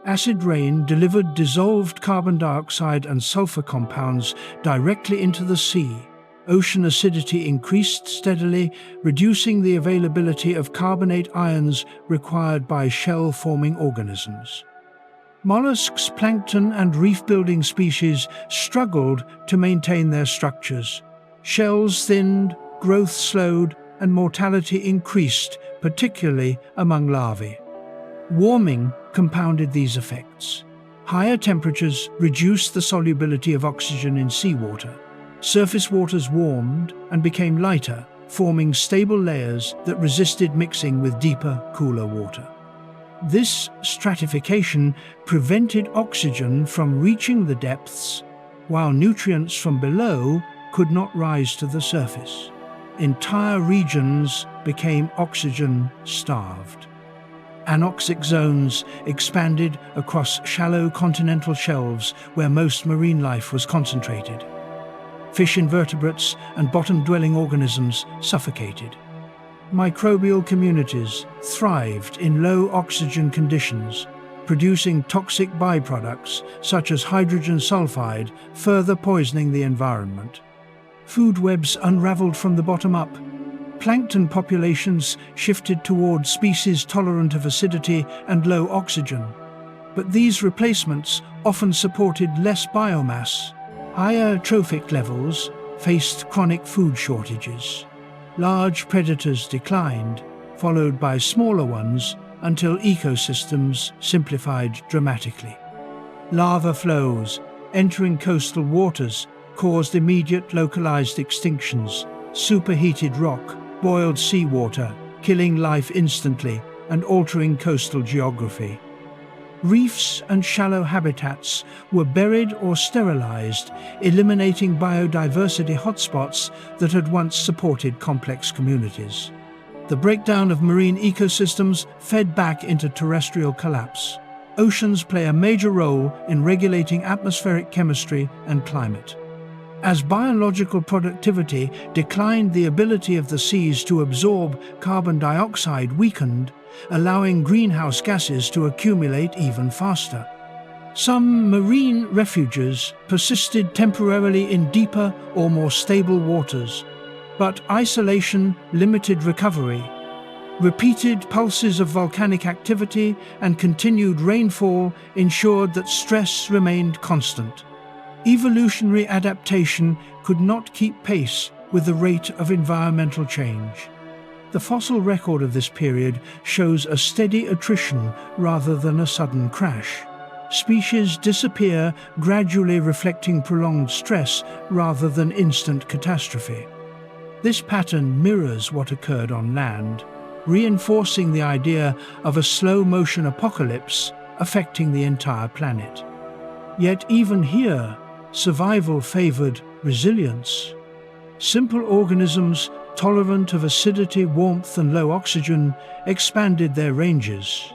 Acid rain delivered dissolved carbon dioxide and sulfur compounds directly into the sea. Ocean acidity increased steadily, reducing the availability of carbonate ions required by shell-forming organisms. Mollusks, plankton, and reef-building species struggled to maintain their structures. Shells thinned, growth slowed, and mortality increased, particularly among larvae. Warming compounded these effects. Higher temperatures reduced the solubility of oxygen in seawater. Surface waters warmed and became lighter, forming stable layers that resisted mixing with deeper, cooler water. This stratification prevented oxygen from reaching the depths, while nutrients from below could not rise to the surface. Entire regions became oxygen-starved. Anoxic zones expanded across shallow continental shelves where most marine life was concentrated. Fish invertebrates and bottom-dwelling organisms suffocated. Microbial communities thrived in low oxygen conditions, producing toxic byproducts such as hydrogen sulfide, further poisoning the environment. Food webs unraveled from the bottom up. Plankton populations shifted toward species tolerant of acidity and low oxygen. But these replacements often supported less biomass. Higher trophic levels faced chronic food shortages. Large predators declined, followed by smaller ones until ecosystems simplified dramatically. Lava flows entering coastal waters caused immediate localized extinctions. Superheated rock boiled seawater, killing life instantly and altering coastal geography. Reefs and shallow habitats were buried or sterilized, eliminating biodiversity hotspots that had once supported complex communities. The breakdown of marine ecosystems fed back into terrestrial collapse. Oceans play a major role in regulating atmospheric chemistry and climate. As biological productivity declined, the ability of the seas to absorb carbon dioxide weakened, allowing greenhouse gases to accumulate even faster. Some marine refuges persisted temporarily in deeper or more stable waters, but isolation limited recovery. Repeated pulses of volcanic activity and continued rainfall ensured that stress remained constant. Evolutionary adaptation could not keep pace with the rate of environmental change. The fossil record of this period shows a steady attrition rather than a sudden crash. Species disappear, gradually reflecting prolonged stress rather than instant catastrophe. This pattern mirrors what occurred on land, reinforcing the idea of a slow-motion apocalypse affecting the entire planet. Yet even here, survival favored resilience. Simple organisms tolerant of acidity, warmth, and low oxygen expanded their ranges.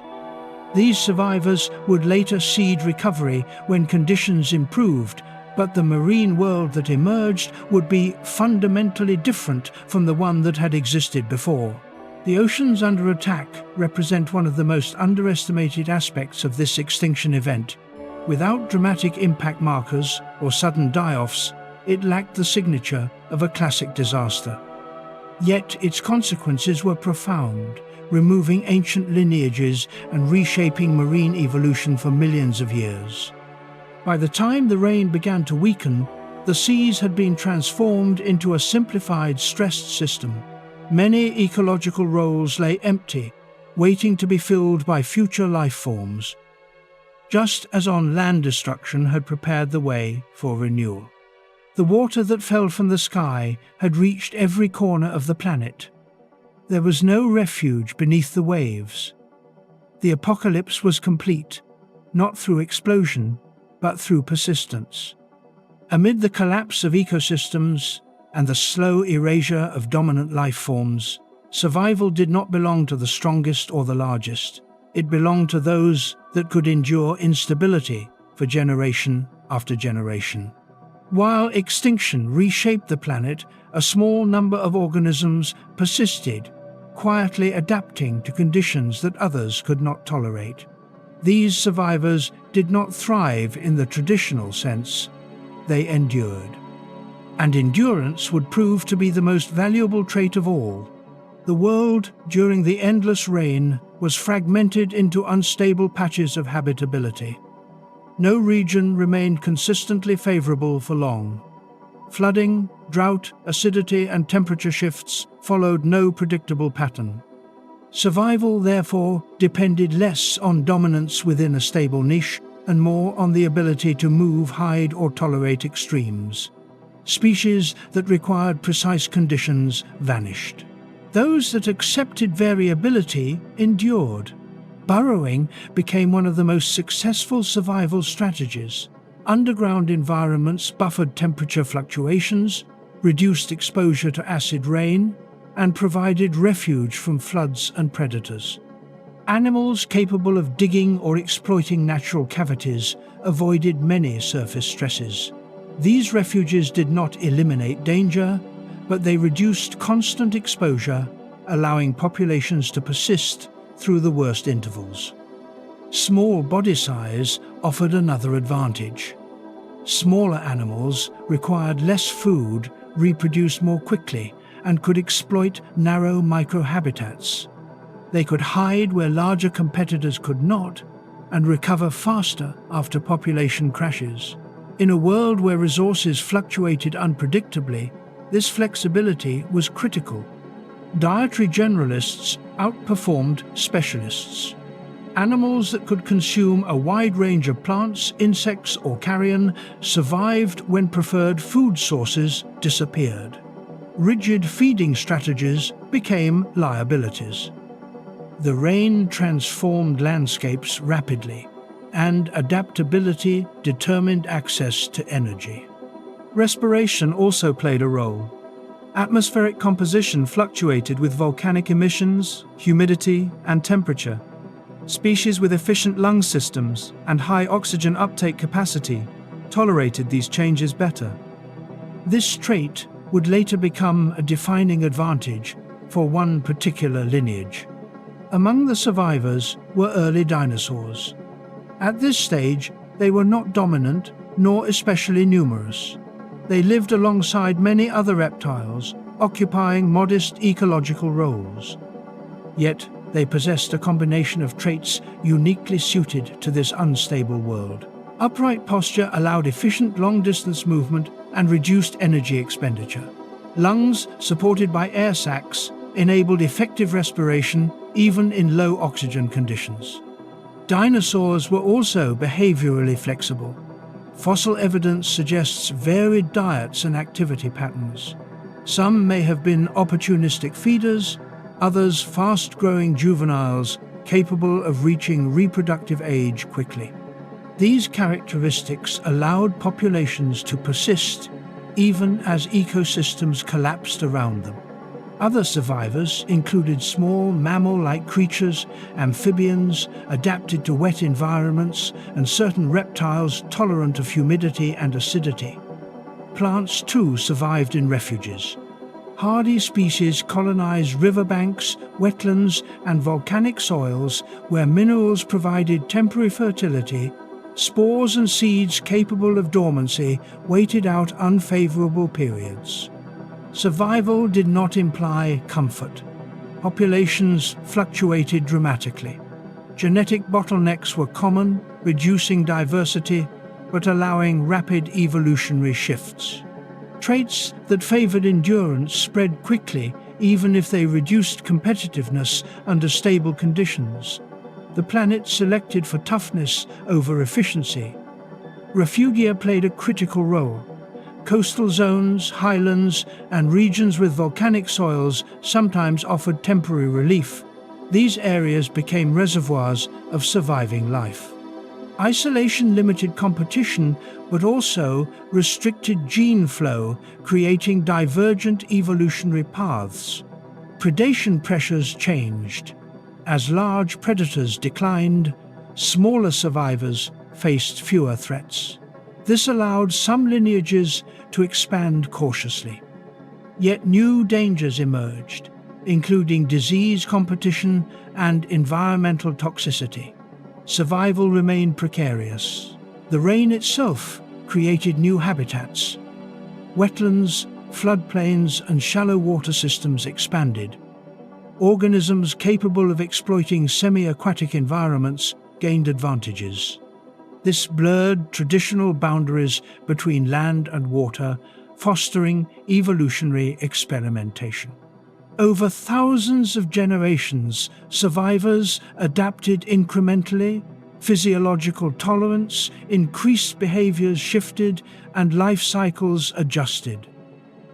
These survivors would later seed recovery when conditions improved, but the marine world that emerged would be fundamentally different from the one that had existed before. The oceans under attack represent one of the most underestimated aspects of this extinction event. Without dramatic impact markers or sudden die-offs, it lacked the signature of a classic disaster. Yet its consequences were profound, removing ancient lineages and reshaping marine evolution for millions of years. By the time the rain began to weaken, the seas had been transformed into a simplified, stressed system. Many ecological roles lay empty, waiting to be filled by future life forms, just as on-land destruction had prepared the way for renewal. The water that fell from the sky had reached every corner of the planet. There was no refuge beneath the waves. The apocalypse was complete, not through explosion, but through persistence. Amid the collapse of ecosystems and the slow erasure of dominant life forms, survival did not belong to the strongest or the largest. It belonged to those that could endure instability for generation after generation. While extinction reshaped the planet, a small number of organisms persisted, quietly adapting to conditions that others could not tolerate. These survivors did not thrive in the traditional sense, they endured. And endurance would prove to be the most valuable trait of all. The world, during the endless rain, was fragmented into unstable patches of habitability. No region remained consistently favorable for long. Flooding, drought, acidity, and temperature shifts followed no predictable pattern. Survival, therefore, depended less on dominance within a stable niche and more on the ability to move, hide, or tolerate extremes. Species that required precise conditions vanished. Those that accepted variability endured. Burrowing became one of the most successful survival strategies. Underground environments buffered temperature fluctuations, reduced exposure to acid rain, and provided refuge from floods and predators. Animals capable of digging or exploiting natural cavities avoided many surface stresses. These refuges did not eliminate danger, but they reduced constant exposure, allowing populations to persist through the worst intervals. Small body size offered another advantage. Smaller animals required less food, reproduced more quickly, and could exploit narrow microhabitats. They could hide where larger competitors could not, and recover faster after population crashes. In a world where resources fluctuated unpredictably, this flexibility was critical. Dietary generalists outperformed specialists. Animals that could consume a wide range of plants, insects, or carrion survived when preferred food sources disappeared. Rigid feeding strategies became liabilities. The rain transformed landscapes rapidly, and adaptability determined access to energy. Respiration also played a role. Atmospheric composition fluctuated with volcanic emissions, humidity, and temperature. Species with efficient lung systems and high oxygen uptake capacity tolerated these changes better. This trait would later become a defining advantage for one particular lineage. Among the survivors were early dinosaurs. At this stage, they were not dominant nor especially numerous. They lived alongside many other reptiles, occupying modest ecological roles. Yet, they possessed a combination of traits uniquely suited to this unstable world. Upright posture allowed efficient long-distance movement and reduced energy expenditure. Lungs, supported by air sacs, enabled effective respiration even in low oxygen conditions. Dinosaurs were also behaviorally flexible. Fossil evidence suggests varied diets and activity patterns. Some may have been opportunistic feeders, others fast-growing juveniles capable of reaching reproductive age quickly. These characteristics allowed populations to persist even as ecosystems collapsed around them. Other survivors included small mammal-like creatures, amphibians adapted to wet environments, and certain reptiles tolerant of humidity and acidity. Plants too survived in refuges. Hardy species colonized riverbanks, wetlands, and volcanic soils where minerals provided temporary fertility. Spores and seeds capable of dormancy waited out unfavorable periods. Survival did not imply comfort. Populations fluctuated dramatically. Genetic bottlenecks were common, reducing diversity but allowing rapid evolutionary shifts. Traits that favored endurance spread quickly even if they reduced competitiveness under stable conditions. The planet selected for toughness over efficiency. Refugia played a critical role. Coastal zones, highlands, and regions with volcanic soils sometimes offered temporary relief. These areas became reservoirs of surviving life. Isolation limited competition, but also restricted gene flow, creating divergent evolutionary paths. Predation pressures changed. As large predators declined, smaller survivors faced fewer threats. This allowed some lineages to expand cautiously. Yet new dangers emerged, including disease competition and environmental toxicity. Survival remained precarious. The rain itself created new habitats. Wetlands, floodplains, and shallow water systems expanded. Organisms capable of exploiting semi-aquatic environments gained advantages. This blurred traditional boundaries between land and water, fostering evolutionary experimentation. Over thousands of generations, survivors adapted incrementally, physiological tolerance increased, behaviors shifted, and life cycles adjusted.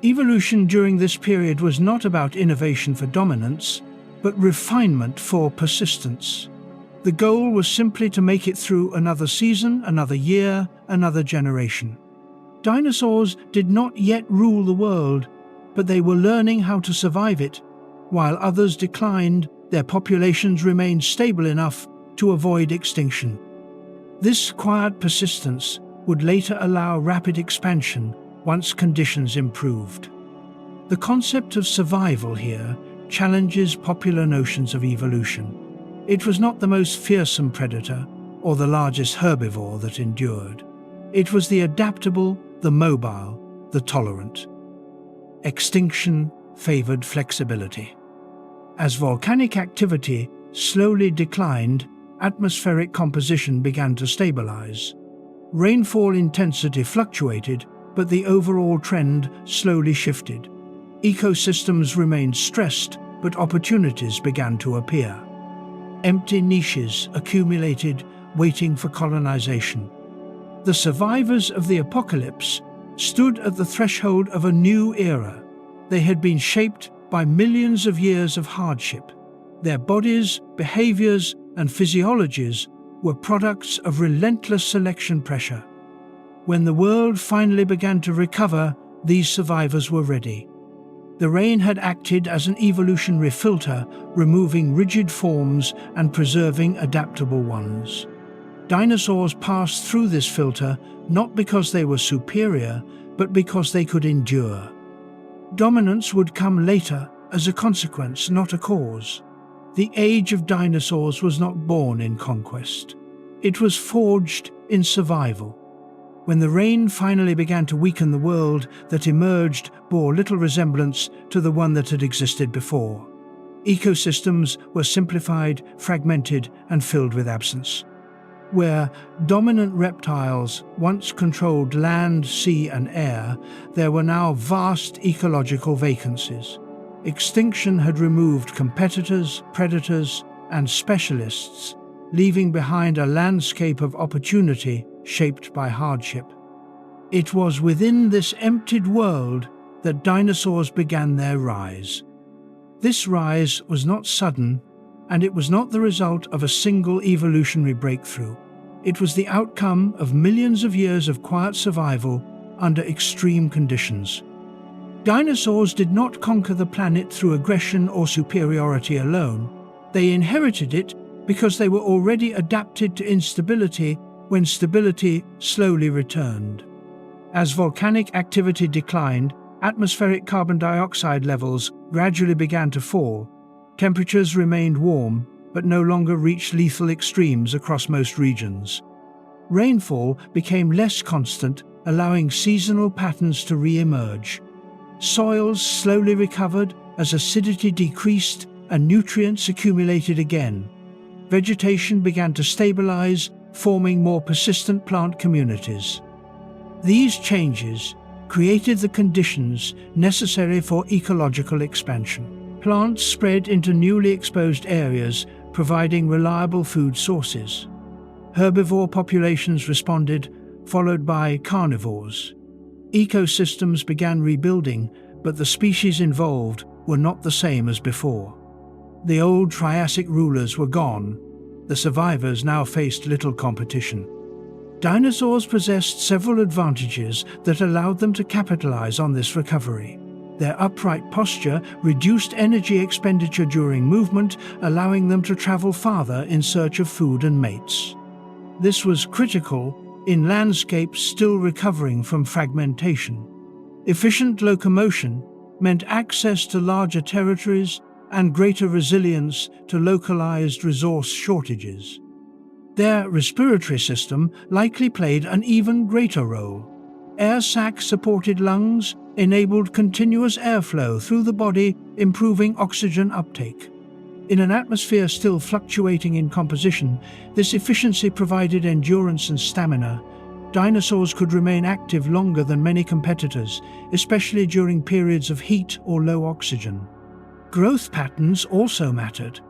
Evolution during this period was not about innovation for dominance, but refinement for persistence. The goal was simply to make it through another season, another year, another generation. Dinosaurs did not yet rule the world, but they were learning how to survive it. While others declined, their populations remained stable enough to avoid extinction. This quiet persistence would later allow rapid expansion once conditions improved. The concept of survival here challenges popular notions of evolution. It was not the most fearsome predator or the largest herbivore that endured. It was the adaptable, the mobile, the tolerant. Extinction favored flexibility. As volcanic activity slowly declined, atmospheric composition began to stabilize. Rainfall intensity fluctuated, but the overall trend slowly shifted. Ecosystems remained stressed, but opportunities began to appear. Empty niches accumulated, waiting for colonization. The survivors of the apocalypse stood at the threshold of a new era. They had been shaped by millions of years of hardship. Their bodies, behaviors, and physiologies were products of relentless selection pressure. When the world finally began to recover, these survivors were ready. The rain had acted as an evolutionary filter, removing rigid forms and preserving adaptable ones. Dinosaurs passed through this filter not because they were superior, but because they could endure. Dominance would come later as a consequence, not a cause. The age of dinosaurs was not born in conquest. It was forged in survival. When the rain finally began to weaken, the world that emerged bore little resemblance to the one that had existed before. Ecosystems were simplified, fragmented, and filled with absence. Where dominant reptiles once controlled land, sea, and air, there were now vast ecological vacancies. Extinction had removed competitors, predators, and specialists, leaving behind a landscape of opportunity shaped by hardship. It was within this emptied world that dinosaurs began their rise. This rise was not sudden, and it was not the result of a single evolutionary breakthrough. It was the outcome of millions of years of quiet survival under extreme conditions. Dinosaurs did not conquer the planet through aggression or superiority alone. They inherited it because they were already adapted to instability when stability slowly returned. As volcanic activity declined, atmospheric carbon dioxide levels gradually began to fall. Temperatures remained warm, but no longer reached lethal extremes across most regions. Rainfall became less constant, allowing seasonal patterns to re-emerge. Soils slowly recovered as acidity decreased and nutrients accumulated again. Vegetation began to stabilize, forming more persistent plant communities. These changes created the conditions necessary for ecological expansion. Plants spread into newly exposed areas, providing reliable food sources. Herbivore populations responded, followed by carnivores. Ecosystems began rebuilding, but the species involved were not the same as before. The old Triassic rulers were gone. The survivors now faced little competition. Dinosaurs possessed several advantages that allowed them to capitalize on this recovery. Their upright posture reduced energy expenditure during movement, allowing them to travel farther in search of food and mates. This was critical in landscapes still recovering from fragmentation. Efficient locomotion meant access to larger territories and greater resilience to localized resource shortages. Their respiratory system likely played an even greater role. Air sac-supported lungs enabled continuous airflow through the body, improving oxygen uptake. In an atmosphere still fluctuating in composition, this efficiency provided endurance and stamina. Dinosaurs could remain active longer than many competitors, especially during periods of heat or low oxygen. Growth patterns also mattered.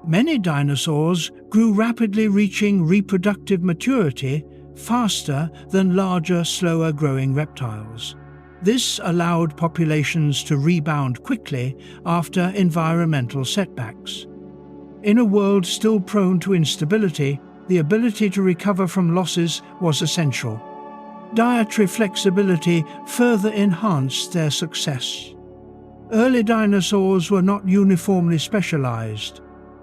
Many dinosaurs grew rapidly, reaching reproductive maturity faster than larger, slower-growing reptiles. This allowed populations to rebound quickly after environmental setbacks. In a world still prone to instability, the ability to recover from losses was essential. Dietary flexibility further enhanced their success. Early dinosaurs were not uniformly specialized.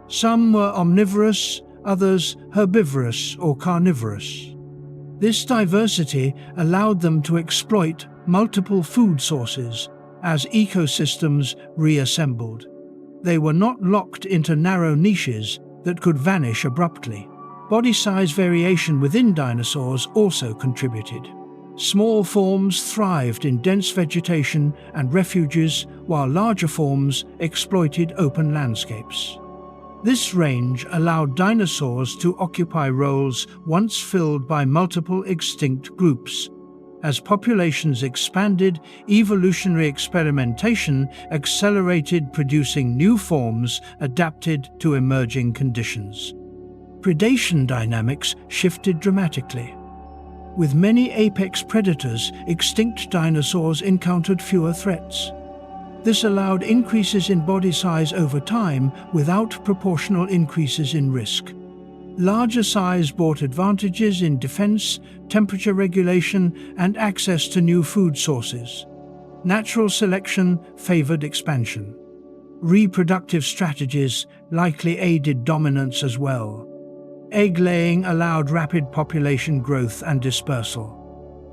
Some were omnivorous, others herbivorous or carnivorous. This diversity allowed them to exploit multiple food sources as ecosystems reassembled. They were not locked into narrow niches that could vanish abruptly. Body size variation within dinosaurs also contributed. Small forms thrived in dense vegetation and refuges, while larger forms exploited open landscapes. This range allowed dinosaurs to occupy roles once filled by multiple extinct groups. As populations expanded, evolutionary experimentation accelerated, producing new forms adapted to emerging conditions. Predation dynamics shifted dramatically. With many apex predators, extinct dinosaurs encountered fewer threats. This allowed increases in body size over time without proportional increases in risk. Larger size brought advantages in defense, temperature regulation, and access to new food sources. Natural selection favored expansion. Reproductive strategies likely aided dominance as well. Egg laying allowed rapid population growth and dispersal.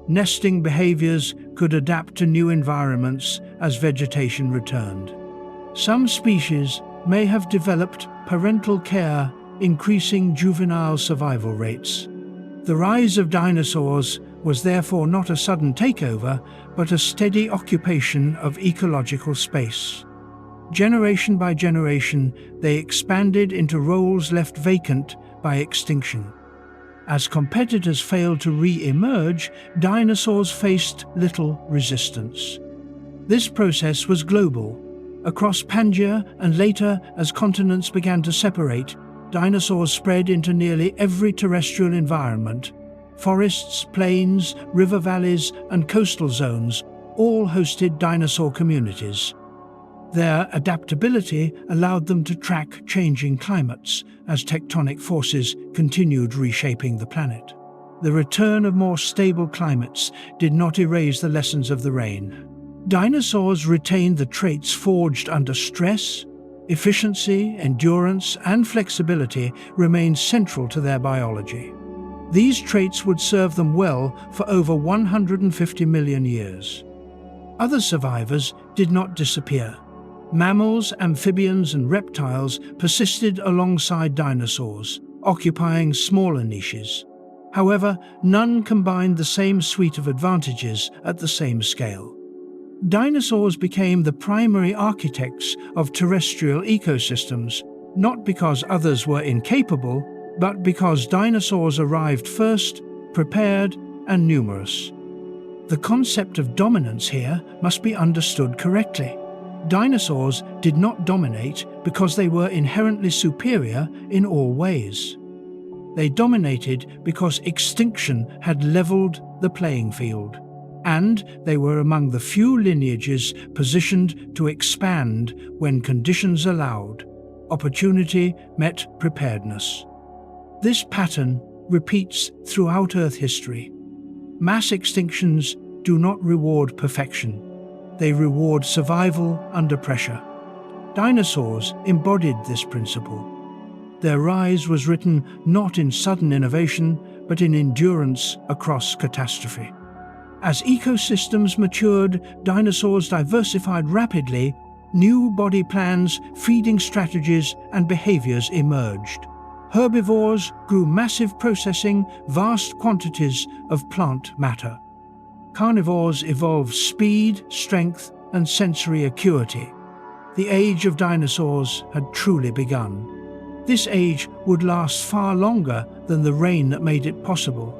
Nesting behaviors could adapt to new environments as vegetation returned. Some species may have developed parental care, increasing juvenile survival rates. The rise of dinosaurs was therefore not a sudden takeover, but a steady occupation of ecological space. Generation by generation, they expanded into roles left vacant by extinction. As competitors failed to re-emerge, dinosaurs faced little resistance. This process was global. Across Pangea and later, as continents began to separate, dinosaurs spread into nearly every terrestrial environment. Forests, plains, river valleys, and coastal zones all hosted dinosaur communities. Their adaptability allowed them to track changing climates as tectonic forces continued reshaping the planet. The return of more stable climates did not erase the lessons of the rain. Dinosaurs retained the traits forged under stress. Efficiency, endurance, and flexibility remained central to their biology. These traits would serve them well for over 150 million years. Other survivors did not disappear. Mammals, amphibians, and reptiles persisted alongside dinosaurs, occupying smaller niches. However, none combined the same suite of advantages at the same scale. Dinosaurs became the primary architects of terrestrial ecosystems, not because others were incapable, but because dinosaurs arrived first, prepared, and numerous. The concept of dominance here must be understood correctly. Dinosaurs did not dominate because they were inherently superior in all ways. They dominated because extinction had leveled the playing field. and they were among the few lineages positioned to expand when conditions allowed. Opportunity met preparedness. This pattern repeats throughout Earth history. Mass extinctions do not reward perfection. They reward survival under pressure. Dinosaurs embodied this principle. Their rise was written not in sudden innovation, but in endurance across catastrophe. As ecosystems matured, dinosaurs diversified rapidly. New body plans, feeding strategies, and behaviors emerged. Herbivores grew massive processing vast quantities of plant matter. Carnivores evolved speed, strength, and sensory acuity. The age of dinosaurs had truly begun. This age would last far longer than the rain that made it possible.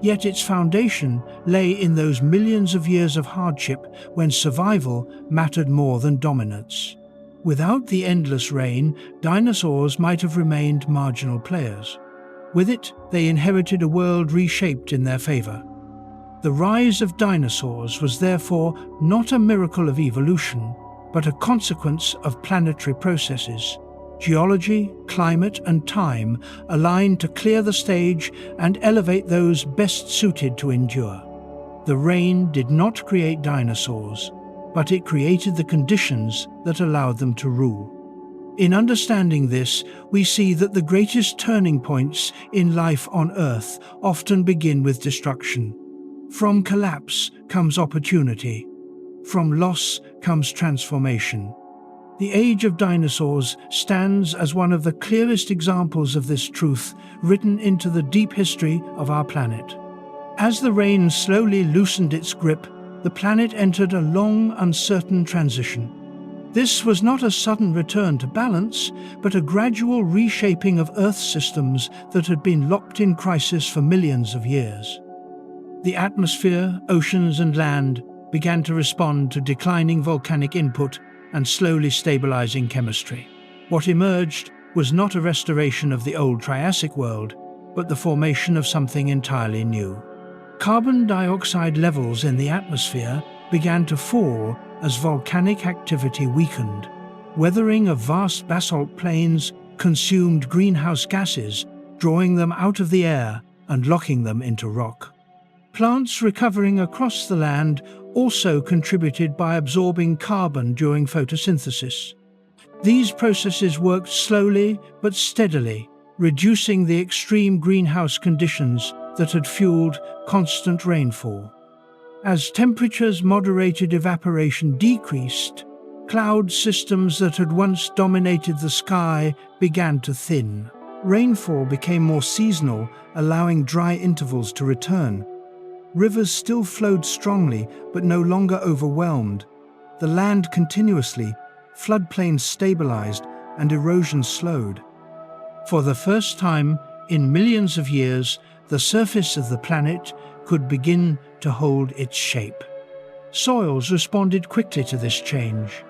Yet its foundation lay in those millions of years of hardship when survival mattered more than dominance. Without the endless rain, dinosaurs might have remained marginal players. With it, they inherited a world reshaped in their favor. The rise of dinosaurs was therefore not a miracle of evolution, but a consequence of planetary processes. Geology, climate, and time aligned to clear the stage and elevate those best suited to endure. The rain did not create dinosaurs, but it created the conditions that allowed them to rule. In understanding this, we see that the greatest turning points in life on Earth often begin with destruction. From collapse comes opportunity. From loss comes transformation. The age of dinosaurs stands as one of the clearest examples of this truth written into the deep history of our planet. As the rain slowly loosened its grip, the planet entered a long, uncertain transition. This was not a sudden return to balance, but a gradual reshaping of Earth's systems that had been locked in crisis for millions of years. The atmosphere, oceans, and land began to respond to declining volcanic input and slowly stabilizing chemistry. What emerged was not a restoration of the old Triassic world, but the formation of something entirely new. Carbon dioxide levels in the atmosphere began to fall as volcanic activity weakened. Weathering of vast basalt plains consumed greenhouse gases, drawing them out of the air and locking them into rock. Plants recovering across the land also contributed by absorbing carbon during photosynthesis. These processes worked slowly but steadily, reducing the extreme greenhouse conditions that had fueled constant rainfall. As temperatures moderated, evaporation decreased. Cloud systems that had once dominated the sky began to thin. Rainfall became more seasonal, allowing dry intervals to return. Rivers still flowed strongly, but no longer overwhelmed. The land continuously, floodplains stabilized, and erosion slowed. For the first time in millions of years, the surface of the planet could begin to hold its shape. Soils responded quickly to this change.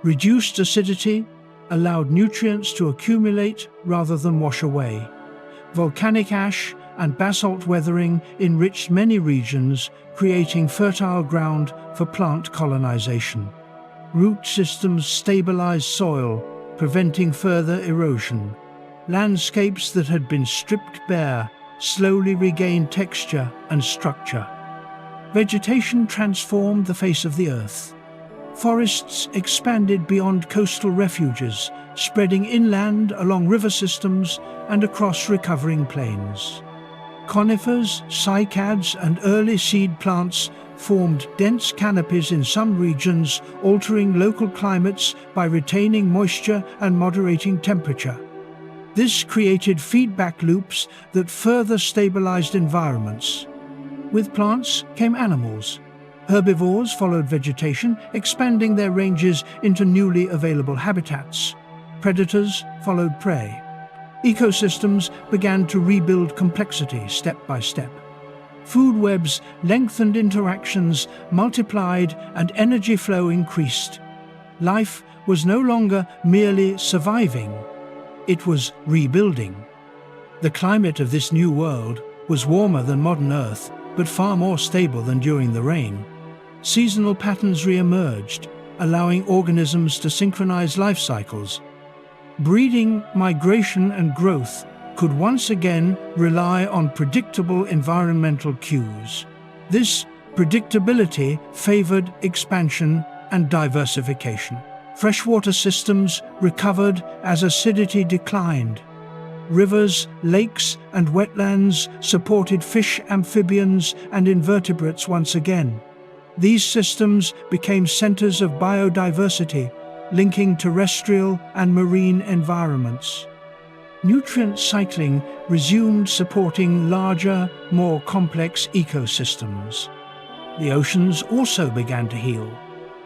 Reduced acidity allowed nutrients to accumulate rather than wash away. Volcanic ash and basalt weathering enriched many regions, creating fertile ground for plant colonization. Root systems stabilized soil, preventing further erosion. Landscapes that had been stripped bare slowly regained texture and structure. Vegetation transformed the face of the earth. Forests expanded beyond coastal refuges, spreading inland along river systems and across recovering plains. Conifers, cycads, and early seed plants formed dense canopies in some regions, altering local climates by retaining moisture and moderating temperature. This created feedback loops that further stabilized environments. With plants came animals. Herbivores followed vegetation, expanding their ranges into newly available habitats. Predators followed prey. Ecosystems began to rebuild complexity step by step. Food webs lengthened, interactions multiplied, and energy flow increased. Life was no longer merely surviving, it was rebuilding. The climate of this new world was warmer than modern Earth, but far more stable than during the rain. Seasonal patterns re-emerged, allowing organisms to synchronize life cycles. Breeding, migration, and growth could once again rely on predictable environmental cues. This predictability favored expansion and diversification. Freshwater systems recovered as acidity declined. Rivers, lakes, and wetlands supported fish, amphibians, and invertebrates once again. These systems became centers of biodiversity, linking terrestrial and marine environments. Nutrient cycling resumed, supporting larger, more complex ecosystems. The oceans also began to heal.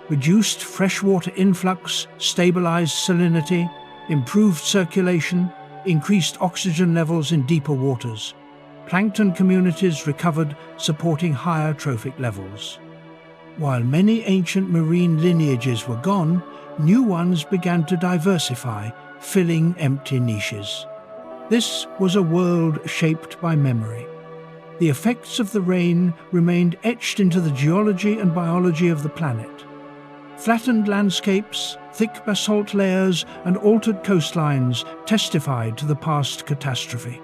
Reduced freshwater influx stabilized salinity, improved circulation, increased oxygen levels in deeper waters. Plankton communities recovered, supporting higher trophic levels. While many ancient marine lineages were gone, new ones began to diversify, filling empty niches. This was a world shaped by memory. The effects of the rain remained etched into the geology and biology of the planet. Flattened landscapes, thick basalt layers, and altered coastlines testified to the past catastrophe.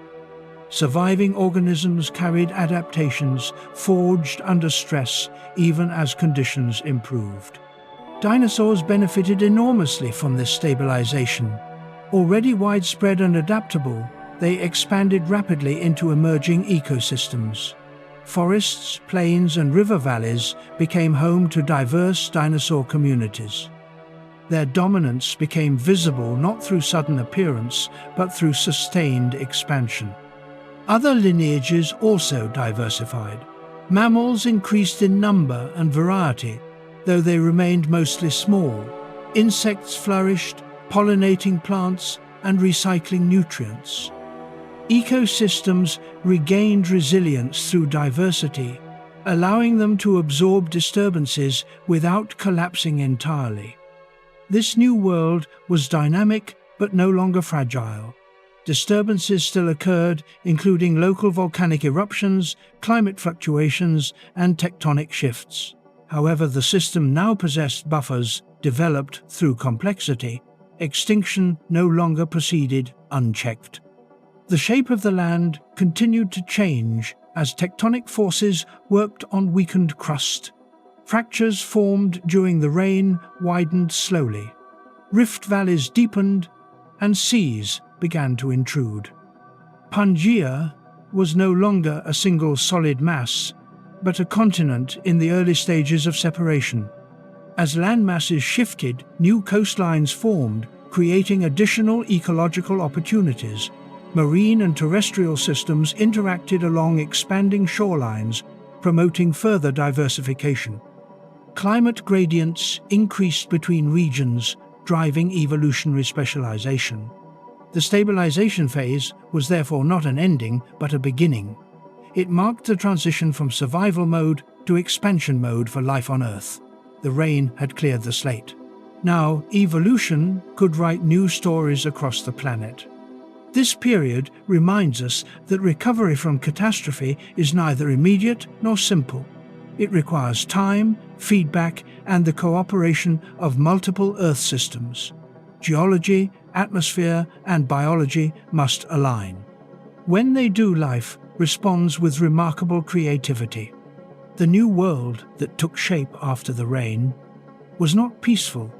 Surviving organisms carried adaptations forged under stress even as conditions improved. Dinosaurs benefited enormously from this stabilization. Already widespread and adaptable, they expanded rapidly into emerging ecosystems. Forests, plains, and river valleys became home to diverse dinosaur communities. Their dominance became visible not through sudden appearance, but through sustained expansion. Other lineages also diversified. Mammals increased in number and variety, though they remained mostly small. Insects flourished, pollinating plants and recycling nutrients. Ecosystems regained resilience through diversity, allowing them to absorb disturbances without collapsing entirely. This new world was dynamic but no longer fragile. Disturbances still occurred, including local volcanic eruptions, climate fluctuations, and tectonic shifts. However, the system now possessed buffers developed through complexity. Extinction no longer proceeded unchecked. The shape of the land continued to change as tectonic forces worked on weakened crust. Fractures formed during the rain widened slowly. Rift valleys deepened, and seas began to intrude. Pangea was no longer a single solid mass, but a continent in the early stages of separation. As land masses shifted, new coastlines formed, creating additional ecological opportunities. Marine and terrestrial systems interacted along expanding shorelines, promoting further diversification. Climate gradients increased between regions, driving evolutionary specialization. The stabilization phase was therefore not an ending, but a beginning. It marked the transition from survival mode to expansion mode for life on Earth. The rain had cleared the slate. Now, evolution could write new stories across the planet. This period reminds us that recovery from catastrophe is neither immediate nor simple. It requires time, feedback, and the cooperation of multiple Earth systems. Geology, atmosphere, and biology must align. When they do, life responds with remarkable creativity. The new world that took shape after the rain was not peaceful,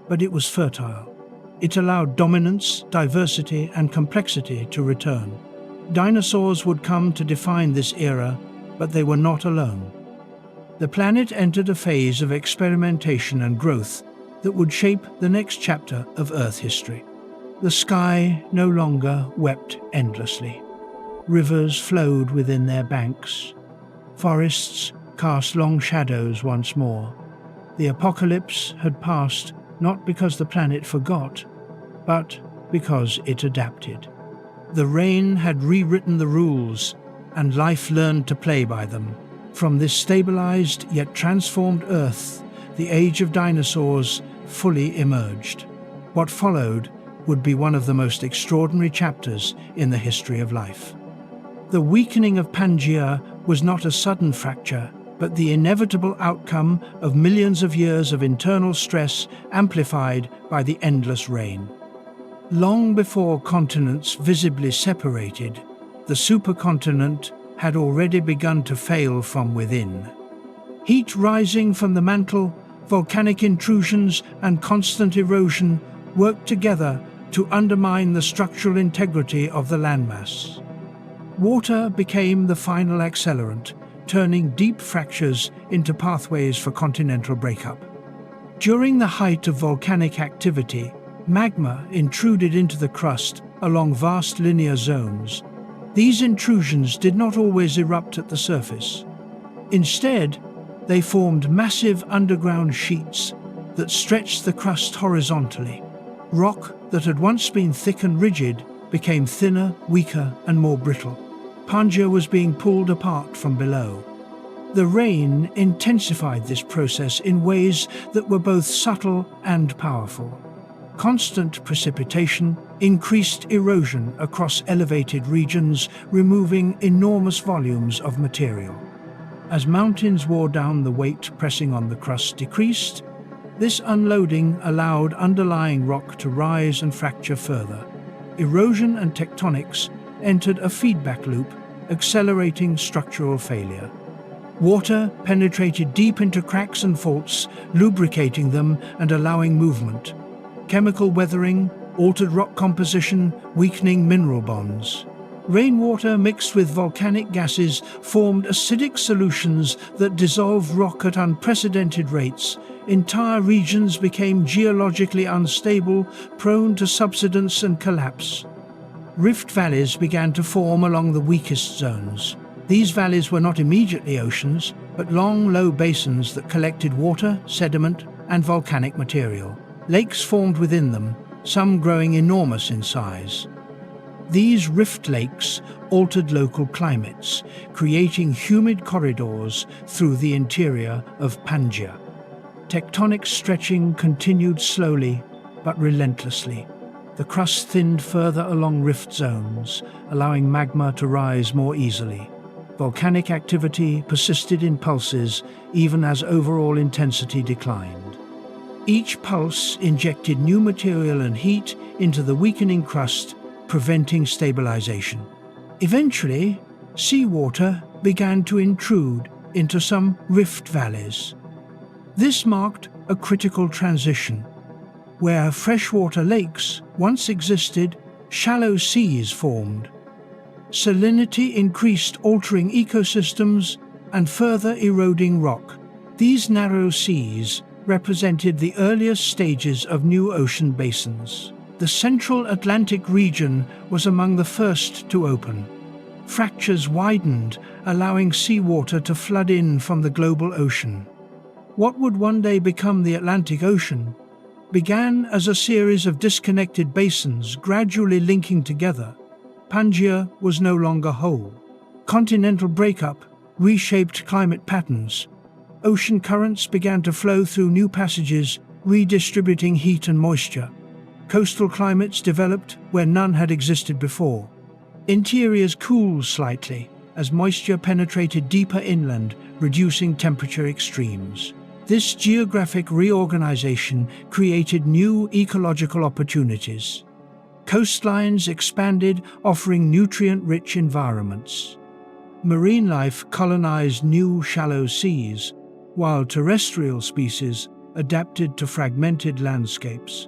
but it was fertile. It allowed dominance, diversity, and complexity to return. Dinosaurs would come to define this era, but they were not alone. The planet entered a phase of experimentation and growth that would shape the next chapter of Earth history. The sky no longer wept endlessly. Rivers flowed within their banks. Forests cast long shadows once more. The apocalypse had passed, not because the planet forgot, but because it adapted. The rain had rewritten the rules, and life learned to play by them. From this stabilized yet transformed Earth, the age of dinosaurs fully emerged. What followed would be one of the most extraordinary chapters in the history of life. The weakening of Pangea was not a sudden fracture, but the inevitable outcome of millions of years of internal stress amplified by the endless rain. Long before continents visibly separated, the supercontinent had already begun to fail from within. Heat rising from the mantle, volcanic intrusions, and constant erosion worked together to undermine the structural integrity of the landmass. Water became the final accelerant, turning deep fractures into pathways for continental breakup. During the height of volcanic activity, magma intruded into the crust along vast linear zones. These intrusions did not always erupt at the surface. Instead, they formed massive underground sheets that stretched the crust horizontally. Rock that had once been thick and rigid became thinner, weaker, and more brittle. Pangea was being pulled apart from below. The rain intensified this process in ways that were both subtle and powerful. Constant precipitation increased erosion across elevated regions, removing enormous volumes of material. As mountains wore down, the weight pressing on the crust decreased. This unloading allowed underlying rock to rise and fracture further. Erosion and tectonics entered a feedback loop, accelerating structural failure. Water penetrated deep into cracks and faults, lubricating them and allowing movement. Chemical weathering altered rock composition, weakening mineral bonds. Rainwater mixed with volcanic gases formed acidic solutions that dissolved rock at unprecedented rates. Entire regions became geologically unstable, prone to subsidence and collapse. Rift valleys began to form along the weakest zones. These valleys were not immediately oceans, but long, low basins that collected water, sediment, and volcanic material. Lakes formed within them, some growing enormous in size. These rift lakes altered local climates, creating humid corridors through the interior of Pangea. Tectonic stretching continued slowly but relentlessly. The crust thinned further along rift zones, allowing magma to rise more easily. Volcanic activity persisted in pulses even as overall intensity declined. Each pulse injected new material and heat into the weakening crust, preventing stabilization. Eventually, seawater began to intrude into some rift valleys. This marked a critical transition. Where freshwater lakes once existed, shallow seas formed. Salinity increased, altering ecosystems and further eroding rock. These narrow seas represented the earliest stages of new ocean basins. The central Atlantic region was among the first to open. Fractures widened, allowing seawater to flood in from the global ocean. What would one day become the Atlantic Ocean began as a series of disconnected basins gradually linking together. Pangea was no longer whole. Continental breakup reshaped climate patterns. Ocean currents began to flow through new passages, redistributing heat and moisture. Coastal climates developed where none had existed before. Interiors cooled slightly as moisture penetrated deeper inland, reducing temperature extremes. This geographic reorganization created new ecological opportunities. Coastlines expanded, offering nutrient-rich environments. Marine life colonized new shallow seas, while terrestrial species adapted to fragmented landscapes.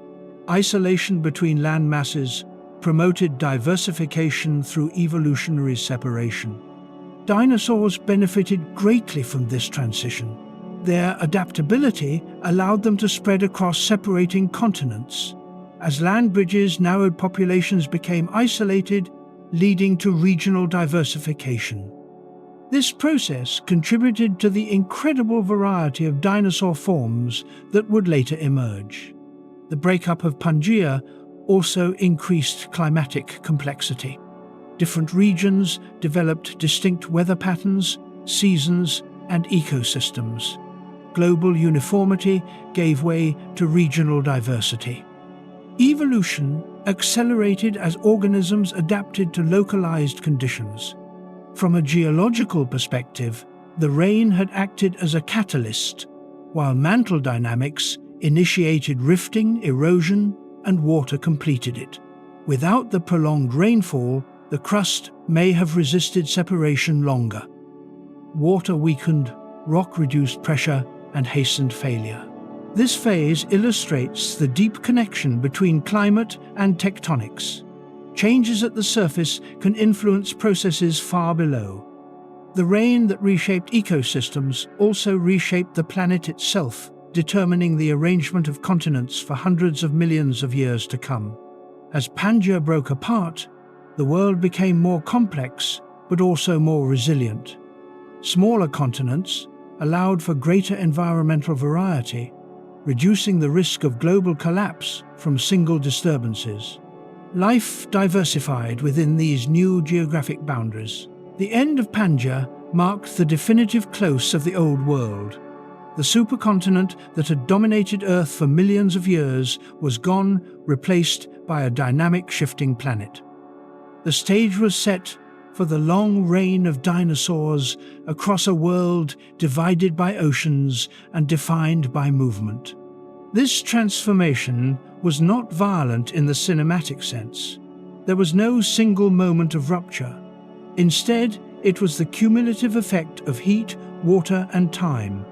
Isolation between land masses promoted diversification through evolutionary separation. Dinosaurs benefited greatly from this transition. Their adaptability allowed them to spread across separating continents. As land bridges narrowed, populations became isolated, leading to regional diversification. This process contributed to the incredible variety of dinosaur forms that would later emerge. The breakup of Pangea also increased climatic complexity. Different regions developed distinct weather patterns, seasons, and ecosystems. Global uniformity gave way to regional diversity. Evolution accelerated as organisms adapted to localized conditions. From a geological perspective, the rain had acted as a catalyst, while mantle dynamics initiated rifting, erosion, and water completed it. Without the prolonged rainfall, the crust may have resisted separation longer. Water weakened, rock reduced pressure, and hastened failure. This phase illustrates the deep connection between climate and tectonics. Changes at the surface can influence processes far below. The rain that reshaped ecosystems also reshaped the planet itself, determining the arrangement of continents for hundreds of millions of years to come. As Pangea broke apart, the world became more complex, but also more resilient. Smaller continents allowed for greater environmental variety, reducing the risk of global collapse from single disturbances. Life diversified within these new geographic boundaries. The end of Pangea marked the definitive close of the Old World. The supercontinent that had dominated Earth for millions of years was gone, replaced by a dynamic, shifting planet. The stage was set for the long reign of dinosaurs across a world divided by oceans and defined by movement. This transformation was not violent in the cinematic sense. There was no single moment of rupture. Instead, it was the cumulative effect of heat, water, and time.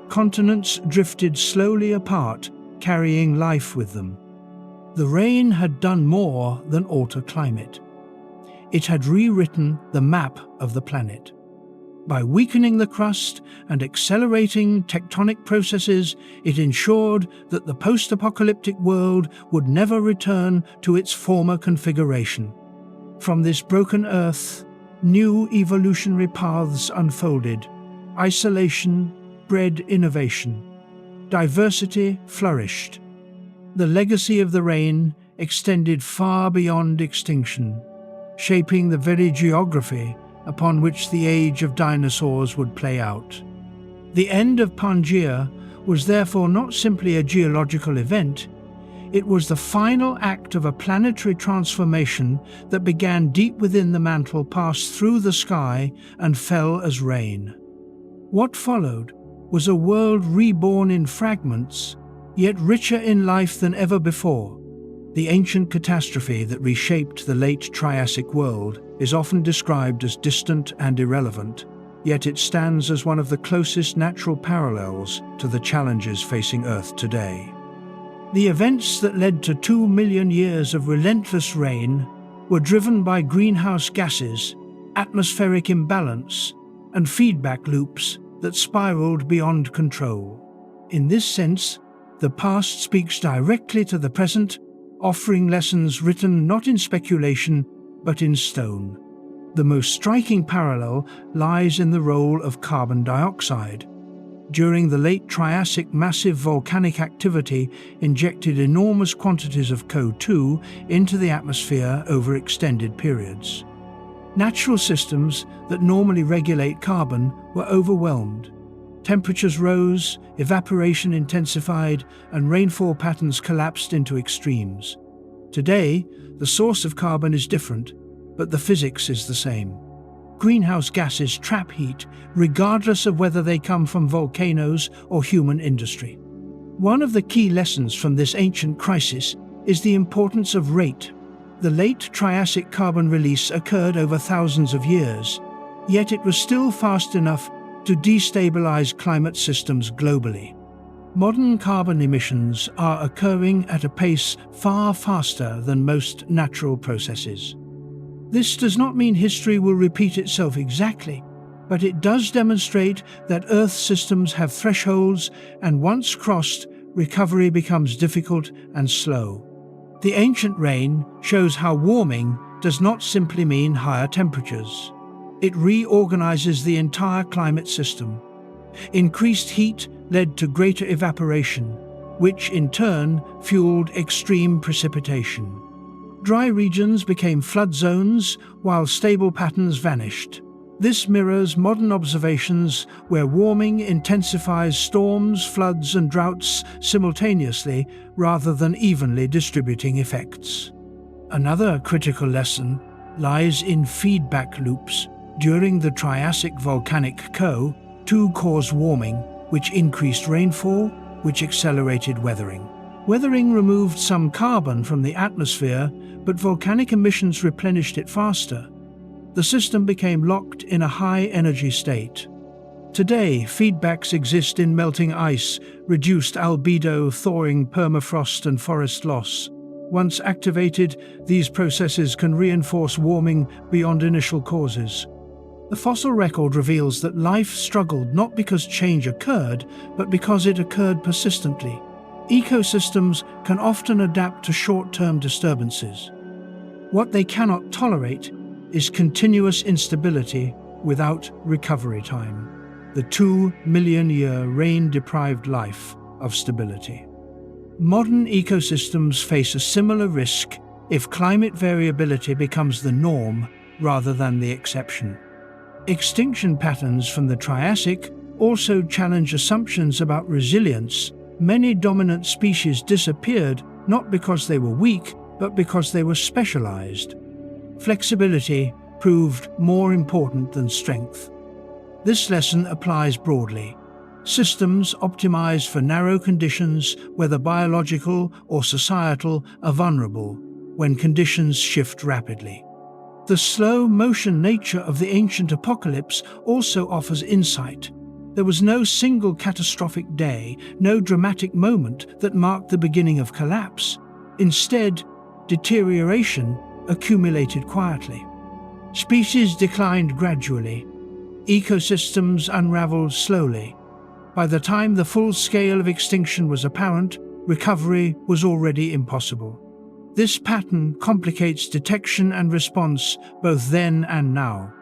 Continents drifted slowly apart, carrying life with them. The rain had done more than alter climate. It had rewritten the map of the planet. By weakening the crust and accelerating tectonic processes, it ensured that the post-apocalyptic world would never return to its former configuration. From this broken Earth, new evolutionary paths unfolded. Isolation bred innovation. Diversity flourished. The legacy of the rain extended far beyond extinction, shaping the very geography upon which the age of dinosaurs would play out. The end of Pangea was therefore not simply a geological event, it was the final act of a planetary transformation that began deep within the mantle, passed through the sky, and fell as rain. What followed was a world reborn in fragments, yet richer in life than ever before. The ancient catastrophe that reshaped the late Triassic world is often described as distant and irrelevant, yet it stands as one of the closest natural parallels to the challenges facing Earth today. The events that led to 2 million years of relentless rain were driven by greenhouse gases, atmospheric imbalance, and feedback loops that spiraled beyond control. In this sense, the past speaks directly to the present, offering lessons written not in speculation, but in stone. The most striking parallel lies in the role of carbon dioxide. During the late Triassic, massive volcanic activity injected enormous quantities of CO2 into the atmosphere over extended periods. Natural systems that normally regulate carbon were overwhelmed. Temperatures rose, evaporation intensified, and rainfall patterns collapsed into extremes. Today, the source of carbon is different, but the physics is the same. Greenhouse gases trap heat, regardless of whether they come from volcanoes or human industry. One of the key lessons from this ancient crisis is the importance of rate. The late Triassic carbon release occurred over thousands of years, yet it was still fast enough to destabilize climate systems globally. Modern carbon emissions are occurring at a pace far faster than most natural processes. This does not mean history will repeat itself exactly, but it does demonstrate that Earth systems have thresholds, and once crossed, recovery becomes difficult and slow. The ancient rain shows how warming does not simply mean higher temperatures. It reorganizes the entire climate system. Increased heat led to greater evaporation, which in turn fueled extreme precipitation. Dry regions became flood zones, while stable patterns vanished. This mirrors modern observations where warming intensifies storms, floods, and droughts simultaneously rather than evenly distributing effects. Another critical lesson lies in feedback loops. During the Triassic volcanic two caused warming, which increased rainfall, which accelerated weathering. Weathering removed some carbon from the atmosphere, but volcanic emissions replenished it faster. The system became locked in a high-energy state. Today, feedbacks exist in melting ice, reduced albedo, thawing permafrost, and forest loss. Once activated, these processes can reinforce warming beyond initial causes. The fossil record reveals that life struggled not because change occurred, but because it occurred persistently. Ecosystems can often adapt to short-term disturbances. What they cannot tolerate is continuous instability without recovery time. The 2-million-year rain-deprived life of stability. Modern ecosystems face a similar risk if climate variability becomes the norm rather than the exception. Extinction patterns from the Triassic also challenge assumptions about resilience. Many dominant species disappeared not because they were weak, but because they were specialized. Flexibility proved more important than strength. This lesson applies broadly. Systems optimized for narrow conditions, whether biological or societal, are vulnerable when conditions shift rapidly. The slow-motion nature of the ancient apocalypse also offers insight. There was no single catastrophic day, no dramatic moment that marked the beginning of collapse. Instead, deterioration accumulated quietly. Species declined gradually. Ecosystems unraveled slowly. By the time the full scale of extinction was apparent, recovery was already impossible. This pattern complicates detection and response both then and now.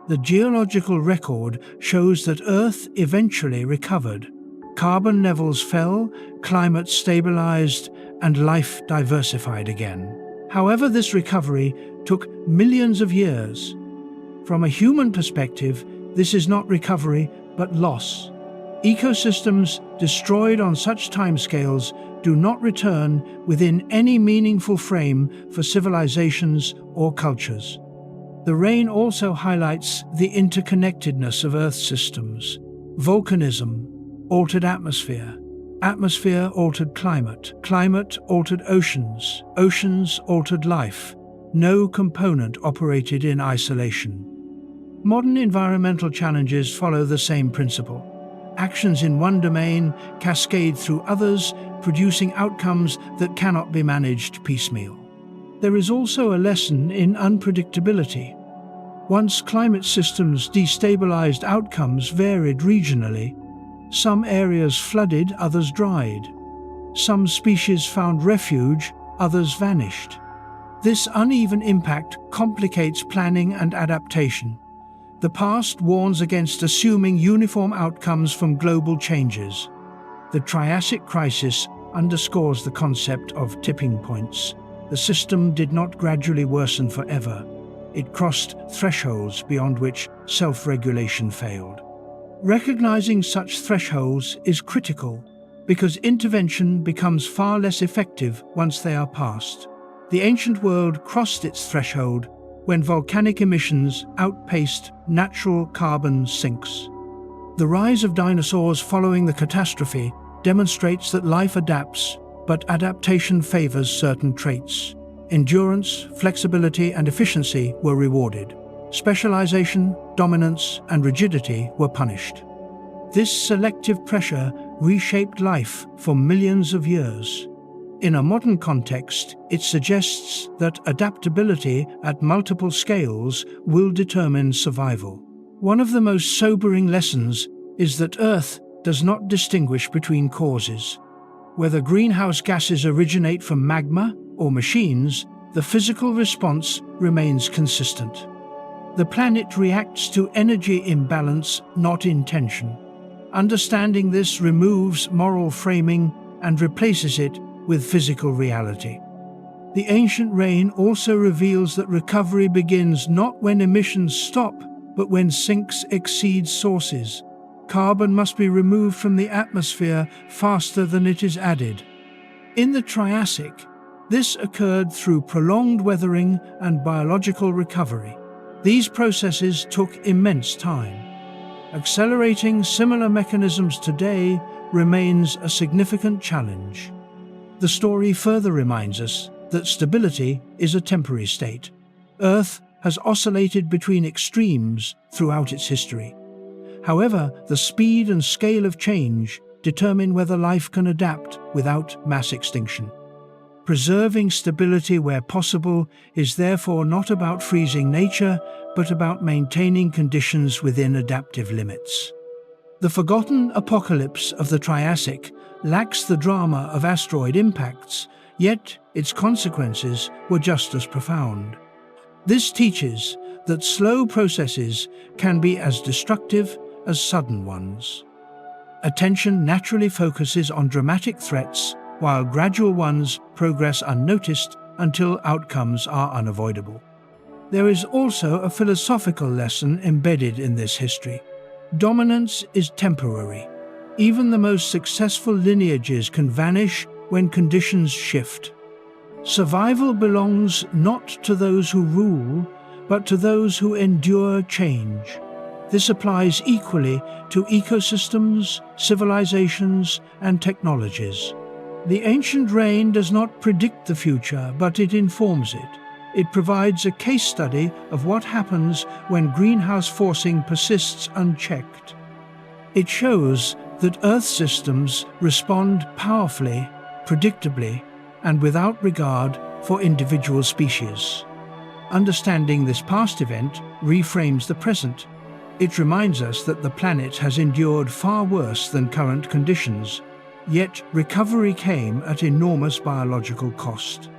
The geological record shows that Earth eventually recovered. Carbon levels fell, climate stabilized, and life diversified again. However, this recovery took millions of years. From a human perspective, this is not recovery, but loss. Ecosystems destroyed on such timescales do not return within any meaningful frame for civilizations or cultures. The rain also highlights the interconnectedness of Earth systems. Volcanism altered atmosphere. Atmosphere altered climate. Climate altered oceans. Oceans altered life. No component operated in isolation. Modern environmental challenges follow the same principle. Actions in one domain cascade through others, producing outcomes that cannot be managed piecemeal. There is also a lesson in unpredictability. Once climate systems destabilized, outcomes varied regionally. Some areas flooded, others dried. Some species found refuge, others vanished. This uneven impact complicates planning and adaptation. The past warns against assuming uniform outcomes from global changes. The Triassic crisis underscores the concept of tipping points. The system did not gradually worsen forever. It crossed thresholds beyond which self-regulation failed. Recognizing such thresholds is critical because intervention becomes far less effective once they are passed. The ancient world crossed its threshold when volcanic emissions outpaced natural carbon sinks. The rise of dinosaurs following the catastrophe demonstrates that life adapts, but adaptation favors certain traits. Endurance, flexibility, and efficiency were rewarded. Specialization, dominance, and rigidity were punished. This selective pressure reshaped life for millions of years. In a modern context, it suggests that adaptability at multiple scales will determine survival. One of the most sobering lessons is that Earth does not distinguish between causes. Whether greenhouse gases originate from magma or machines, the physical response remains consistent. The planet reacts to energy imbalance, not intention. Understanding this removes moral framing and replaces it with physical reality. The ancient rain also reveals that recovery begins not when emissions stop, but when sinks exceed sources. Carbon must be removed from the atmosphere faster than it is added. In the Triassic, this occurred through prolonged weathering and biological recovery. These processes took immense time. Accelerating similar mechanisms today remains a significant challenge. The story further reminds us that stability is a temporary state. Earth has oscillated between extremes throughout its history. However, the speed and scale of change determine whether life can adapt without mass extinction. Preserving stability where possible is therefore not about freezing nature, but about maintaining conditions within adaptive limits. The forgotten apocalypse of the Triassic lacks the drama of asteroid impacts, yet its consequences were just as profound. This teaches that slow processes can be as destructive as sudden ones. Attention naturally focuses on dramatic threats, while gradual ones progress unnoticed until outcomes are unavoidable. There is also a philosophical lesson embedded in this history. Dominance is temporary. Even the most successful lineages can vanish when conditions shift. Survival belongs not to those who rule, but to those who endure change. This applies equally to ecosystems, civilizations, and technologies. The ancient rain does not predict the future, but it informs it. It provides a case study of what happens when greenhouse forcing persists unchecked. It shows that Earth systems respond powerfully, predictably, and without regard for individual species. Understanding this past event reframes the present. It reminds us that the planet has endured far worse than current conditions, yet recovery came at enormous biological cost.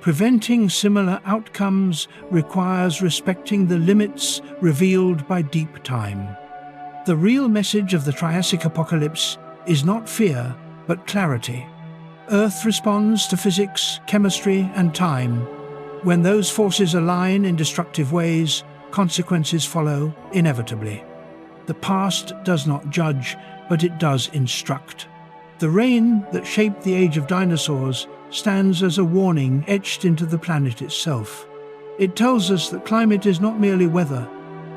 Preventing similar outcomes requires respecting the limits revealed by deep time. The real message of the Triassic apocalypse is not fear, but clarity. Earth responds to physics, chemistry, and time. When those forces align in destructive ways, consequences follow inevitably. The past does not judge, but it does instruct. The rain that shaped the age of dinosaurs stands as a warning etched into the planet itself. It tells us that climate is not merely weather,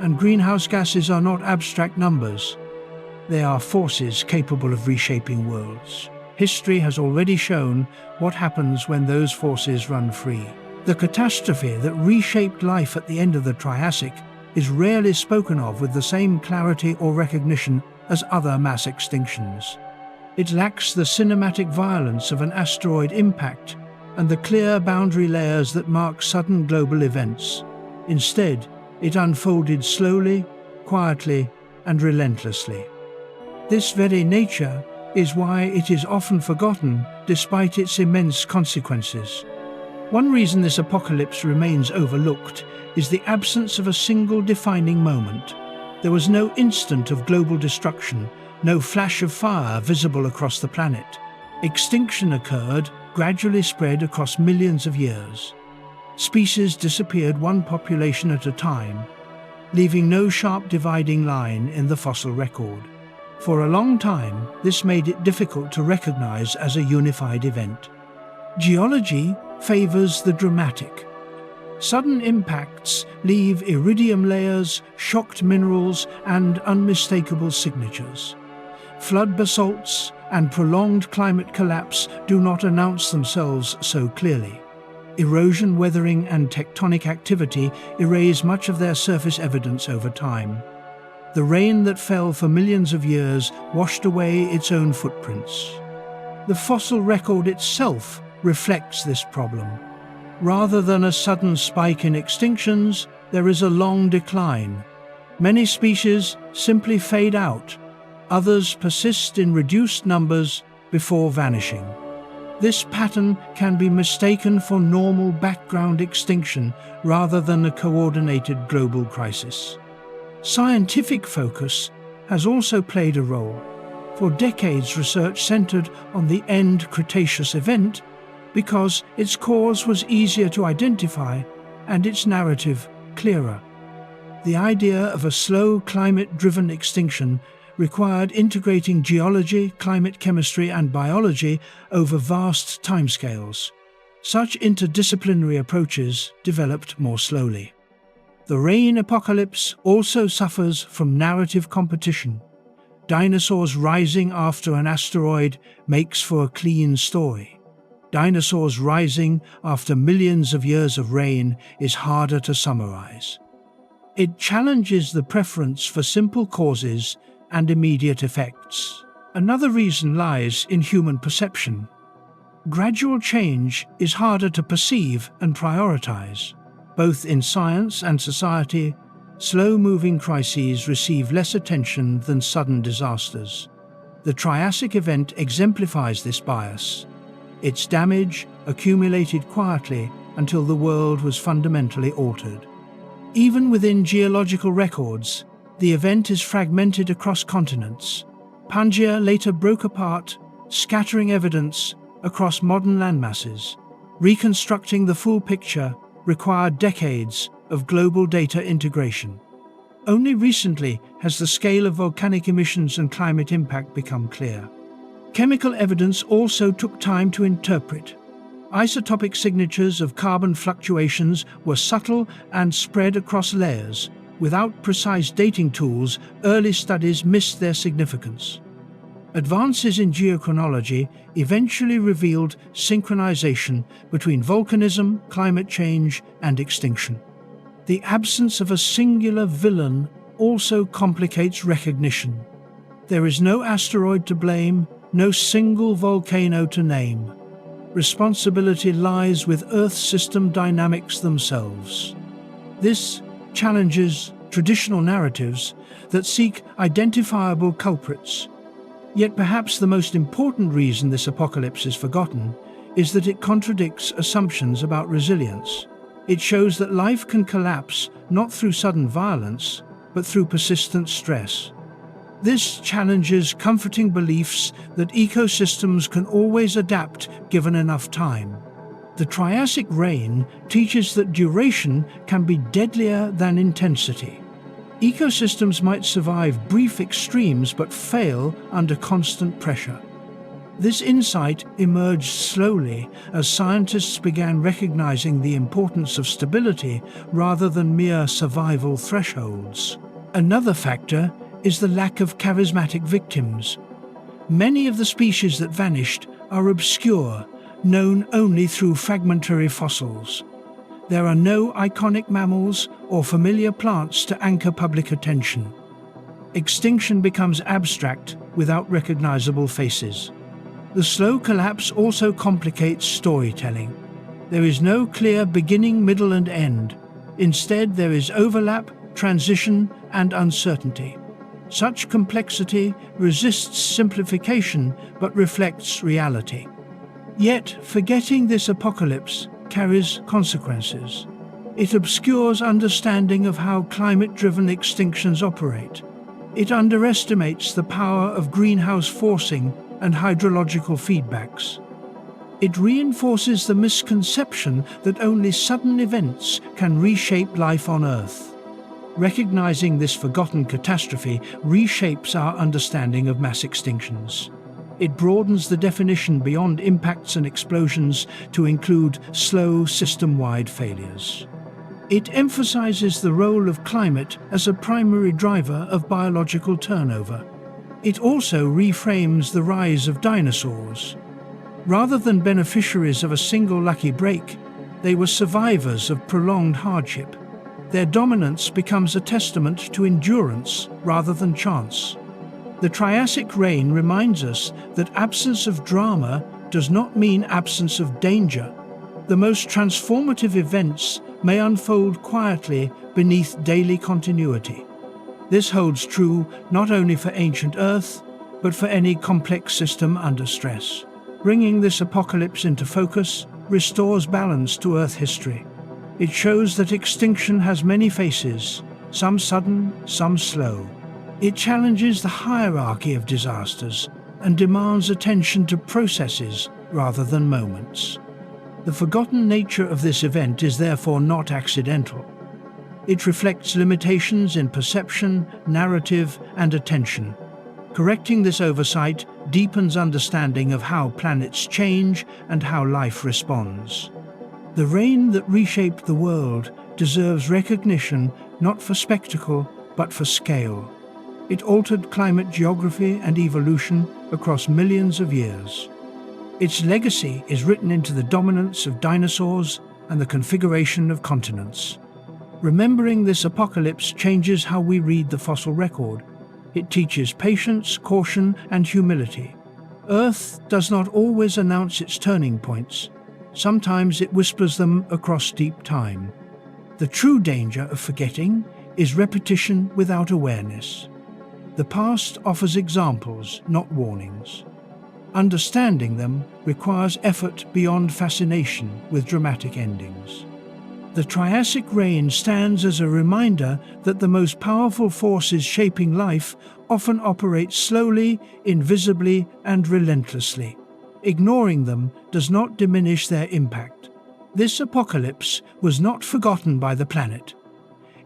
and greenhouse gases are not abstract numbers. They are forces capable of reshaping worlds. History has already shown what happens when those forces run free. The catastrophe that reshaped life at the end of the Triassic is rarely spoken of with the same clarity or recognition as other mass extinctions. It lacks the cinematic violence of an asteroid impact and the clear boundary layers that mark sudden global events. Instead, it unfolded slowly, quietly, and relentlessly. This very nature is why it is often forgotten despite its immense consequences. One reason this apocalypse remains overlooked is the absence of a single defining moment. There was no instant of global destruction, no flash of fire visible across the planet. Extinction occurred, gradually spread across millions of years. Species disappeared one population at a time, leaving no sharp dividing line in the fossil record. For a long time, this made it difficult to recognize as a unified event. Geology favors the dramatic. Sudden impacts leave iridium layers, shocked minerals, and unmistakable signatures. Flood basalts and prolonged climate collapse do not announce themselves so clearly. Erosion, weathering, and tectonic activity erase much of their surface evidence over time. The rain that fell for millions of years washed away its own footprints. The fossil record itself reflects this problem. Rather than a sudden spike in extinctions, there is a long decline. Many species simply fade out. Others persist in reduced numbers before vanishing. This pattern can be mistaken for normal background extinction rather than a coordinated global crisis. Scientific focus has also played a role. For decades, research centered on the end Cretaceous event because its cause was easier to identify and its narrative clearer. The idea of a slow climate-driven extinction required integrating geology, climate chemistry, and biology over vast timescales. Such interdisciplinary approaches developed more slowly. The rain apocalypse also suffers from narrative competition. Dinosaurs rising after an asteroid makes for a clean story. Dinosaurs rising after millions of years of rain is harder to summarize. It challenges the preference for simple causes and immediate effects. Another reason lies in human perception. Gradual change is harder to perceive and prioritize. Both in science and society, slow-moving crises receive less attention than sudden disasters. The Triassic event exemplifies this bias. Its damage accumulated quietly until the world was fundamentally altered. Even within geological records, the event is fragmented across continents. Pangea later broke apart, scattering evidence across modern landmasses. Reconstructing the full picture required decades of global data integration. Only recently has the scale of volcanic emissions and climate impact become clear. Chemical evidence also took time to interpret. Isotopic signatures of carbon fluctuations were subtle and spread across layers. Without precise dating tools, early studies missed their significance. Advances in geochronology eventually revealed synchronization between volcanism, climate change, and extinction. The absence of a singular villain also complicates recognition. There is no asteroid to blame, no single volcano to name. Responsibility lies with Earth system dynamics themselves. This challenges traditional narratives that seek identifiable culprits. Yet perhaps the most important reason this apocalypse is forgotten is that it contradicts assumptions about resilience. It shows that life can collapse not through sudden violence, but through persistent stress. This challenges comforting beliefs that ecosystems can always adapt given enough time. The Triassic rain teaches that duration can be deadlier than intensity. Ecosystems might survive brief extremes but fail under constant pressure. This insight emerged slowly as scientists began recognizing the importance of stability rather than mere survival thresholds. Another factor is the lack of charismatic victims. Many of the species that vanished are obscure, known only through fragmentary fossils. There are no iconic mammals or familiar plants to anchor public attention. Extinction becomes abstract without recognizable faces. The slow collapse also complicates storytelling. There is no clear beginning, middle, and end. Instead, there is overlap, transition, and uncertainty. Such complexity resists simplification but reflects reality. Yet, forgetting this apocalypse carries consequences. It obscures understanding of how climate-driven extinctions operate. It underestimates the power of greenhouse forcing and hydrological feedbacks. It reinforces the misconception that only sudden events can reshape life on Earth. Recognizing this forgotten catastrophe reshapes our understanding of mass extinctions. It broadens the definition beyond impacts and explosions to include slow, system-wide failures. It emphasizes the role of climate as a primary driver of biological turnover. It also reframes the rise of dinosaurs. Rather than beneficiaries of a single lucky break, they were survivors of prolonged hardship. Their dominance becomes a testament to endurance rather than chance. The Triassic rain reminds us that absence of drama does not mean absence of danger. The most transformative events may unfold quietly beneath daily continuity. This holds true not only for ancient Earth, but for any complex system under stress. Bringing this apocalypse into focus restores balance to Earth history. It shows that extinction has many faces, some sudden, some slow. It challenges the hierarchy of disasters and demands attention to processes rather than moments. The forgotten nature of this event is therefore not accidental. It reflects limitations in perception, narrative, and attention. Correcting this oversight deepens understanding of how planets change and how life responds. The rain that reshaped the world deserves recognition not for spectacle but for scale. It altered climate geography and evolution across millions of years. Its legacy is written into the dominance of dinosaurs and the configuration of continents. Remembering this apocalypse changes how we read the fossil record. It teaches patience, caution, and humility. Earth does not always announce its turning points. Sometimes it whispers them across deep time. The true danger of forgetting is repetition without awareness. The past offers examples, not warnings. Understanding them requires effort beyond fascination with dramatic endings. The Triassic rain stands as a reminder that the most powerful forces shaping life often operate slowly, invisibly, and relentlessly. Ignoring them does not diminish their impact. This apocalypse was not forgotten by the planet.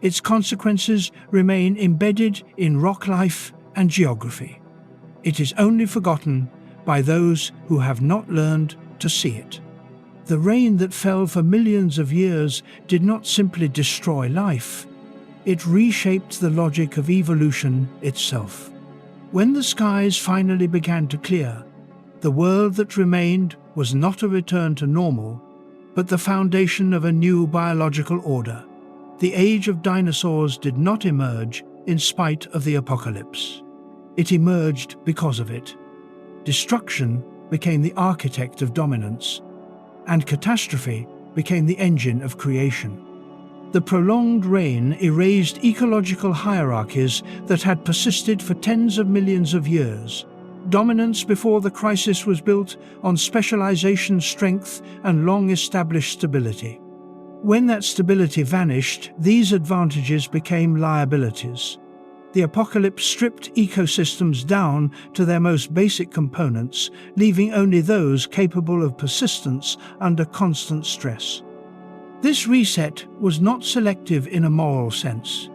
Its consequences remain embedded in rock life and geography. It is only forgotten by those who have not learned to see it. The rain that fell for millions of years did not simply destroy life. It reshaped the logic of evolution itself. When the skies finally began to clear, the world that remained was not a return to normal, but the foundation of a new biological order. The age of dinosaurs did not emerge in spite of the apocalypse. It emerged because of it. Destruction became the architect of dominance, and catastrophe became the engine of creation. The prolonged rain erased ecological hierarchies that had persisted for tens of millions of years. Dominance before the crisis was built on specialization, strength, and long-established stability. When that stability vanished, these advantages became liabilities. The apocalypse stripped ecosystems down to their most basic components, leaving only those capable of persistence under constant stress. This reset was not selective in a moral sense.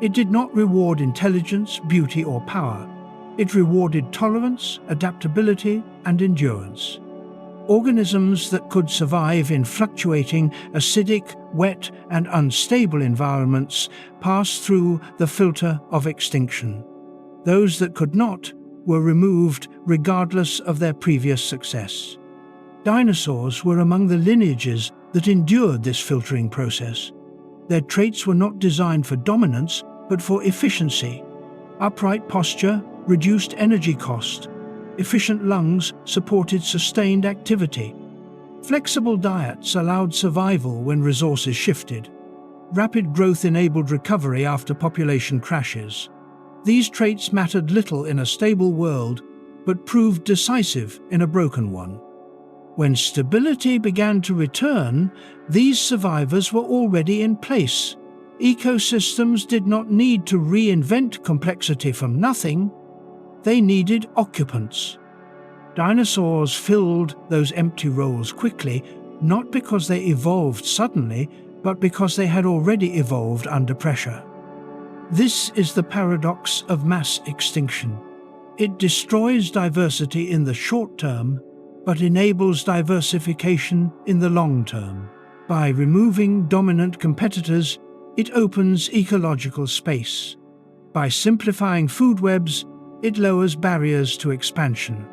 It did not reward intelligence, beauty, or power. It rewarded tolerance, adaptability, and endurance. Organisms that could survive in fluctuating, acidic, wet, and unstable environments passed through the filter of extinction. Those that could not were removed regardless of their previous success. Dinosaurs were among the lineages that endured this filtering process. Their traits were not designed for dominance, but for efficiency. Upright posture reduced energy cost. Efficient lungs supported sustained activity. Flexible diets allowed survival when resources shifted. Rapid growth enabled recovery after population crashes. These traits mattered little in a stable world, but proved decisive in a broken one. When stability began to return, these survivors were already in place. Ecosystems did not need to reinvent complexity from nothing. They needed occupants. Dinosaurs filled those empty roles quickly, not because they evolved suddenly, but because they had already evolved under pressure. This is the paradox of mass extinction. It destroys diversity in the short term, but enables diversification in the long term. By removing dominant competitors, it opens ecological space. By simplifying food webs, it lowers barriers to expansion.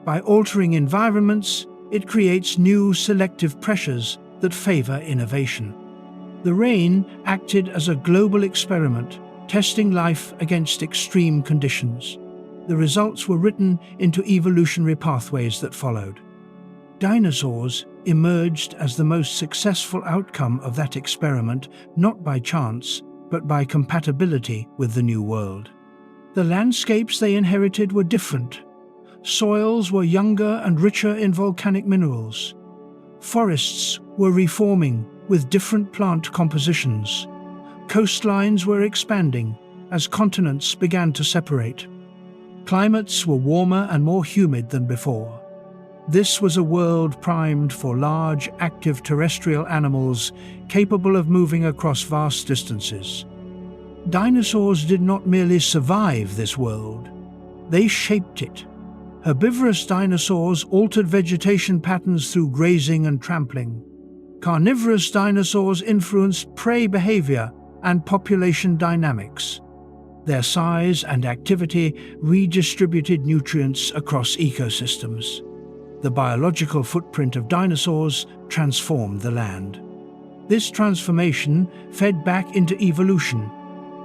By altering environments, it creates new selective pressures that favor innovation. The rain acted as a global experiment, testing life against extreme conditions. The results were written into evolutionary pathways that followed. Dinosaurs emerged as the most successful outcome of that experiment, not by chance, but by compatibility with the new world. The landscapes they inherited were different. Soils were younger and richer in volcanic minerals. Forests were reforming with different plant compositions. Coastlines were expanding as continents began to separate. Climates were warmer and more humid than before. This was a world primed for large, active terrestrial animals capable of moving across vast distances. Dinosaurs did not merely survive this world, they shaped it. Herbivorous dinosaurs altered vegetation patterns through grazing and trampling. Carnivorous dinosaurs influenced prey behavior and population dynamics. Their size and activity redistributed nutrients across ecosystems. The biological footprint of dinosaurs transformed the land. This transformation fed back into evolution.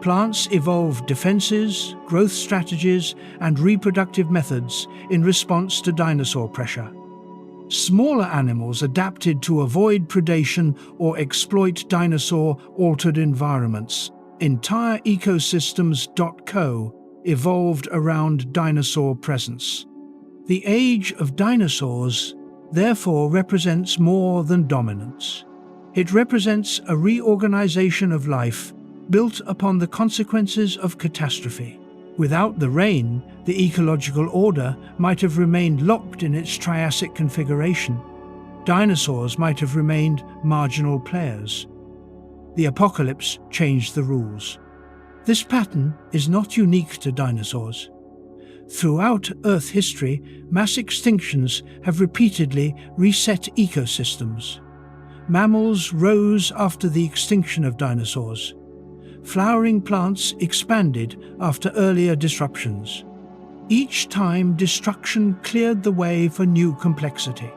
Plants evolved defenses, growth strategies, and reproductive methods in response to dinosaur pressure. Smaller animals adapted to avoid predation or exploit dinosaur-altered environments. Entire ecosystems evolved around dinosaur presence. The age of dinosaurs, therefore, represents more than dominance. It represents a reorganization of life built upon the consequences of catastrophe. Without the rain, the ecological order might have remained locked in its Triassic configuration. Dinosaurs might have remained marginal players. The apocalypse changed the rules. This pattern is not unique to dinosaurs. Throughout Earth history, mass extinctions have repeatedly reset ecosystems. Mammals rose after the extinction of dinosaurs. Flowering plants expanded after earlier disruptions. Each time, destruction cleared the way for new complexity.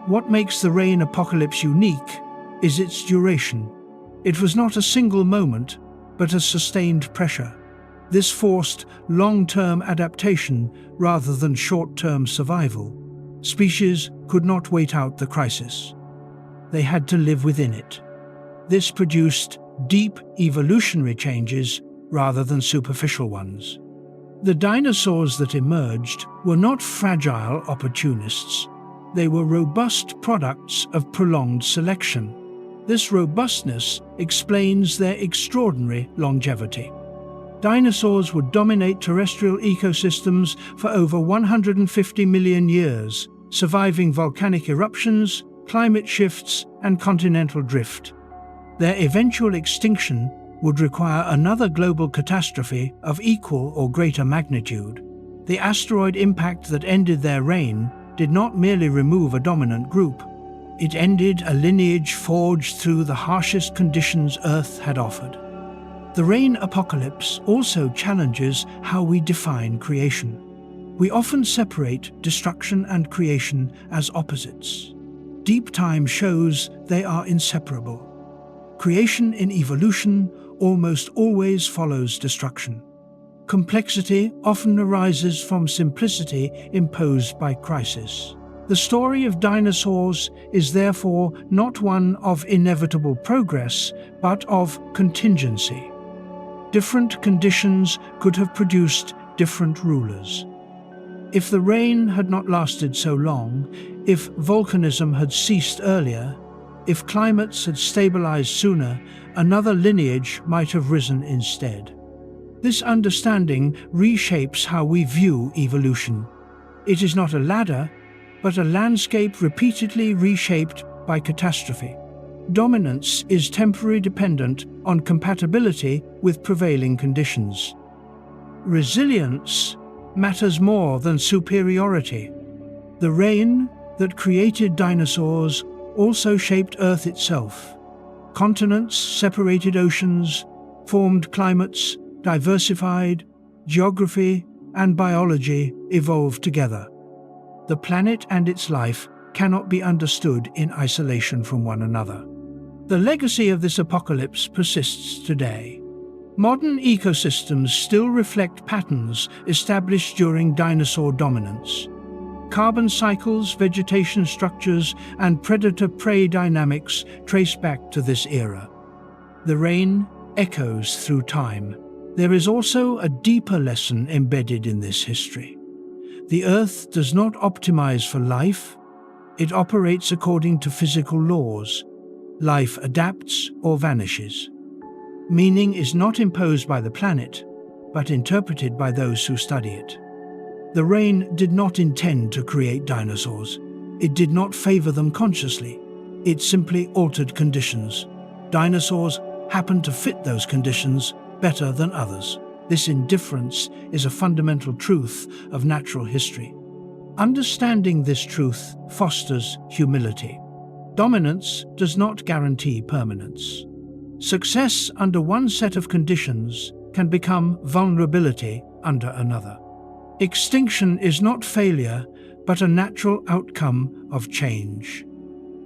What makes the rain apocalypse unique is its duration. It was not a single moment, but a sustained pressure. This forced long-term adaptation rather than short-term survival. Species could not wait out the crisis. They had to live within it. This produced deep evolutionary changes rather than superficial ones. The dinosaurs that emerged were not fragile opportunists. They were robust products of prolonged selection. This robustness explains their extraordinary longevity. Dinosaurs would dominate terrestrial ecosystems for over 150 million years, surviving volcanic eruptions, climate shifts, and continental drift. Their eventual extinction would require another global catastrophe of equal or greater magnitude. The asteroid impact that ended their reign did not merely remove a dominant group. It ended a lineage forged through the harshest conditions Earth had offered. The rain apocalypse also challenges how we define creation. We often separate destruction and creation as opposites. Deep time shows they are inseparable. Creation in evolution almost always follows destruction. Complexity often arises from simplicity imposed by crisis. The story of dinosaurs is therefore not one of inevitable progress, but of contingency. Different conditions could have produced different rulers. If the rain had not lasted so long, if volcanism had ceased earlier, if climates had stabilized sooner, another lineage might have risen instead. This understanding reshapes how we view evolution. It is not a ladder, but a landscape repeatedly reshaped by catastrophe. Dominance is temporarily dependent on compatibility with prevailing conditions. Resilience matters more than superiority. The rain that created dinosaurs also shaped Earth itself. Continents separated oceans, formed climates, diversified, geography and biology evolved together. The planet and its life cannot be understood in isolation from one another. The legacy of this apocalypse persists today. Modern ecosystems still reflect patterns established during dinosaur dominance. Carbon cycles, vegetation structures, and predator-prey dynamics trace back to this era. The rain echoes through time. There is also a deeper lesson embedded in this history. The Earth does not optimize for life. It operates according to physical laws. Life adapts or vanishes. Meaning is not imposed by the planet, but interpreted by those who study it. The rain did not intend to create dinosaurs. It did not favor them consciously. It simply altered conditions. Dinosaurs happened to fit those conditions better than others. This indifference is a fundamental truth of natural history. Understanding this truth fosters humility. Dominance does not guarantee permanence. Success under one set of conditions can become vulnerability under another. Extinction is not failure, but a natural outcome of change.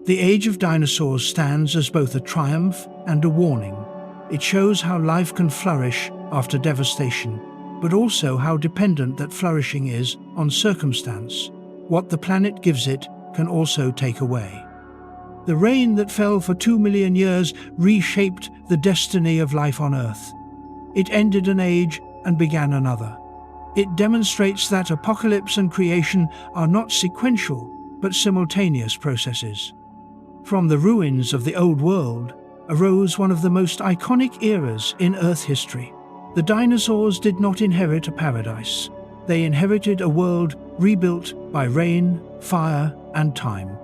The age of dinosaurs stands as both a triumph and a warning. It shows how life can flourish after devastation, but also how dependent that flourishing is on circumstance. What the planet gives it can also take away. The rain that fell for 2 million years reshaped the destiny of life on Earth. It ended an age and began another. It demonstrates that apocalypse and creation are not sequential, but simultaneous processes. From the ruins of the Old World arose one of the most iconic eras in Earth history. The dinosaurs did not inherit a paradise. They inherited a world rebuilt by rain, fire, and time.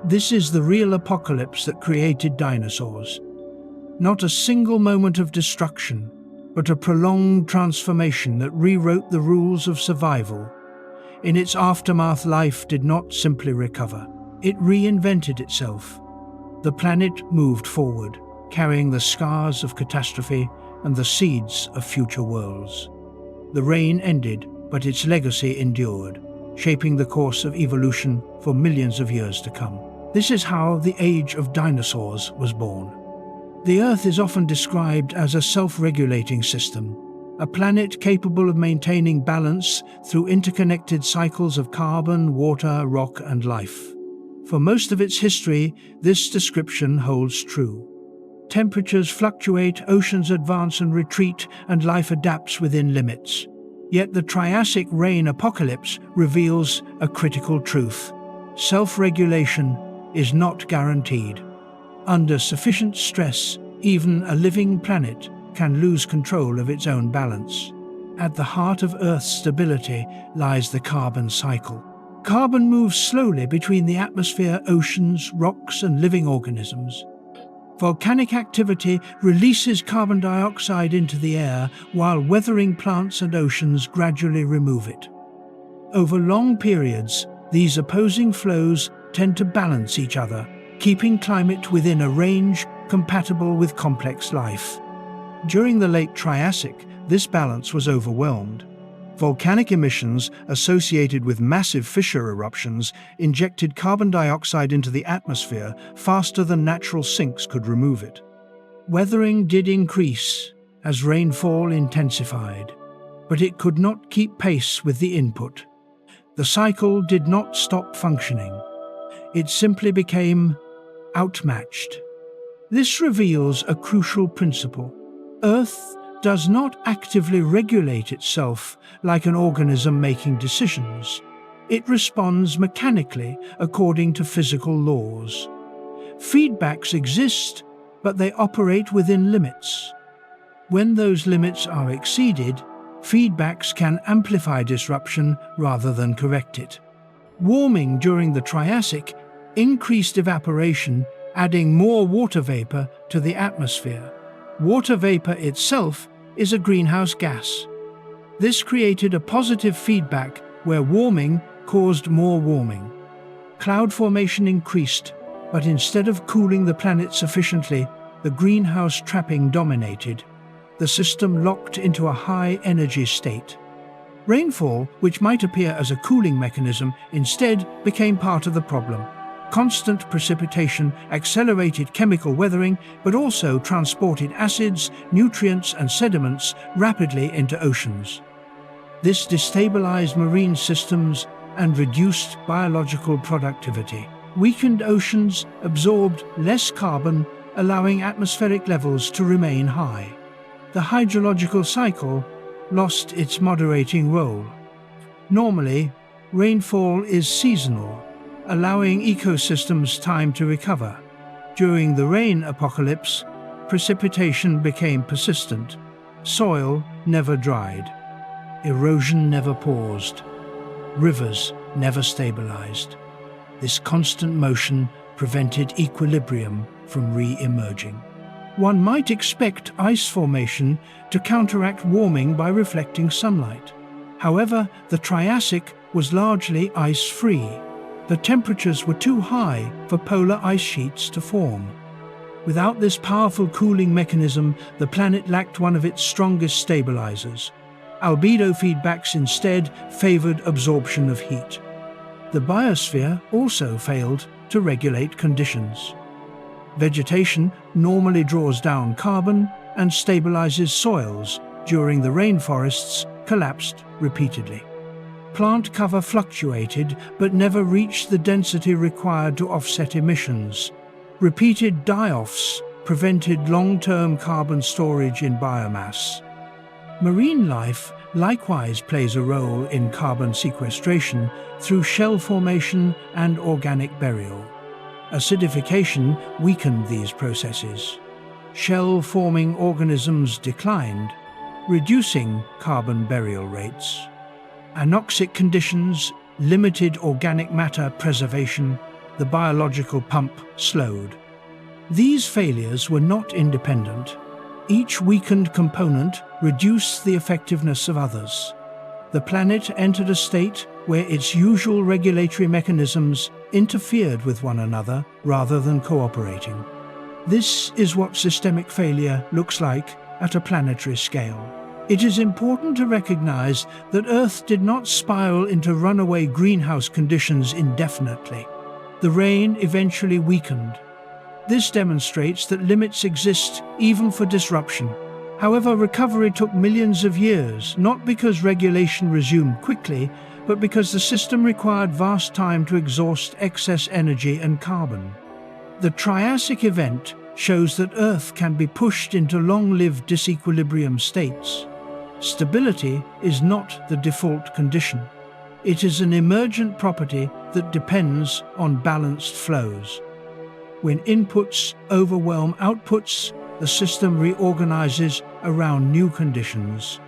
This is the real apocalypse that created dinosaurs. Not a single moment of destruction, but a prolonged transformation that rewrote the rules of survival. In its aftermath, life did not simply recover. It reinvented itself. The planet moved forward, carrying the scars of catastrophe and the seeds of future worlds. The rain ended, but its legacy endured, shaping the course of evolution for millions of years to come. This is how the age of dinosaurs was born. The Earth is often described as a self-regulating system, a planet capable of maintaining balance through interconnected cycles of carbon, water, rock, and life. For most of its history, this description holds true. Temperatures fluctuate, oceans advance and retreat, and life adapts within limits. Yet the Triassic rain apocalypse reveals a critical truth. Self-regulation is not guaranteed. Under sufficient stress, even a living planet can lose control of its own balance. At the heart of Earth's stability lies the carbon cycle. Carbon moves slowly between the atmosphere, oceans, rocks, and living organisms. Volcanic activity releases carbon dioxide into the air, while weathering plants and oceans gradually remove it. Over long periods, these opposing flows tend to balance each other, keeping climate within a range compatible with complex life. During the late Triassic, this balance was overwhelmed. Volcanic emissions associated with massive fissure eruptions injected carbon dioxide into the atmosphere faster than natural sinks could remove it. Weathering did increase as rainfall intensified, but it could not keep pace with the input. The cycle did not stop functioning. It simply became outmatched. This reveals a crucial principle. Earth does not actively regulate itself like an organism making decisions. It responds mechanically according to physical laws. Feedbacks exist, but they operate within limits. When those limits are exceeded, feedbacks can amplify disruption rather than correct it. Warming during the Triassic increased evaporation, adding more water vapor to the atmosphere. Water vapor itself is a greenhouse gas. This created a positive feedback where warming caused more warming. Cloud formation increased, but instead of cooling the planet sufficiently, the greenhouse trapping dominated. The system locked into a high-energy state. Rainfall, which might appear as a cooling mechanism, instead became part of the problem. Constant precipitation accelerated chemical weathering, but also transported acids, nutrients, and sediments rapidly into oceans. This destabilized marine systems and reduced biological productivity. Weakened oceans absorbed less carbon, allowing atmospheric levels to remain high. The hydrological cycle lost its moderating role. Normally, rainfall is seasonal, allowing ecosystems time to recover. During the rain apocalypse, precipitation became persistent. Soil never dried. Erosion never paused. Rivers never stabilized. This constant motion prevented equilibrium from re-emerging. One might expect ice formation to counteract warming by reflecting sunlight. However, the Triassic was largely ice-free. The temperatures were too high for polar ice sheets to form. Without this powerful cooling mechanism, the planet lacked one of its strongest stabilizers. Albedo feedbacks instead favored absorption of heat. The biosphere also failed to regulate conditions. Vegetation normally draws down carbon and stabilizes soils during the rainforests collapsed repeatedly. Plant cover fluctuated but never reached the density required to offset emissions. Repeated die-offs prevented long-term carbon storage in biomass. Marine life likewise plays a role in carbon sequestration through shell formation and organic burial. Acidification weakened these processes. Shell-forming organisms declined, reducing carbon burial rates. Anoxic conditions limited organic matter preservation. The biological pump slowed. These failures were not independent. Each weakened component reduced the effectiveness of others. The planet entered a state where its usual regulatory mechanisms interfered with one another rather than cooperating. This is what systemic failure looks like at a planetary scale. It is important to recognize that Earth did not spiral into runaway greenhouse conditions indefinitely. The rain eventually weakened. This demonstrates that limits exist even for disruption. However, recovery took millions of years, not because regulation resumed quickly, but because the system required vast time to exhaust excess energy and carbon. The Triassic event shows that Earth can be pushed into long-lived disequilibrium states. Stability is not the default condition. It is an emergent property that depends on balanced flows. When inputs overwhelm outputs, the system reorganizes around new conditions.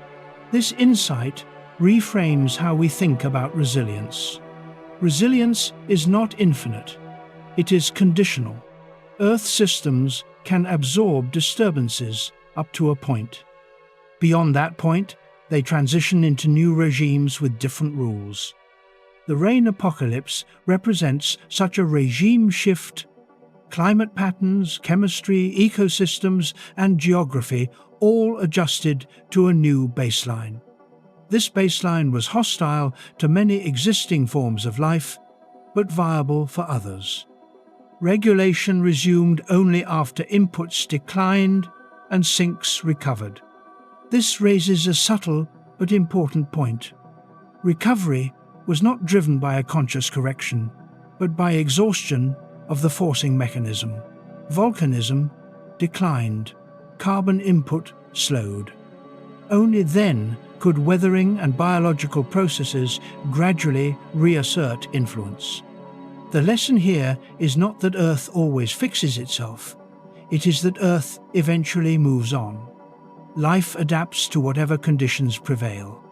This insight reframes how we think about resilience. Resilience is not infinite. It is conditional. Earth systems can absorb disturbances up to a point. Beyond that point, they transition into new regimes with different rules. The rain apocalypse represents such a regime shift. Climate patterns, chemistry, ecosystems, and geography all adjusted to a new baseline. This baseline was hostile to many existing forms of life, but viable for others. Regulation resumed only after inputs declined and sinks recovered. This raises a subtle but important point. Recovery was not driven by a conscious correction, but by exhaustion of the forcing mechanism. Volcanism declined, carbon input slowed. Only then could weathering and biological processes gradually reassert influence. The lesson here is not that Earth always fixes itself. It is that Earth eventually moves on. Life adapts to whatever conditions prevail.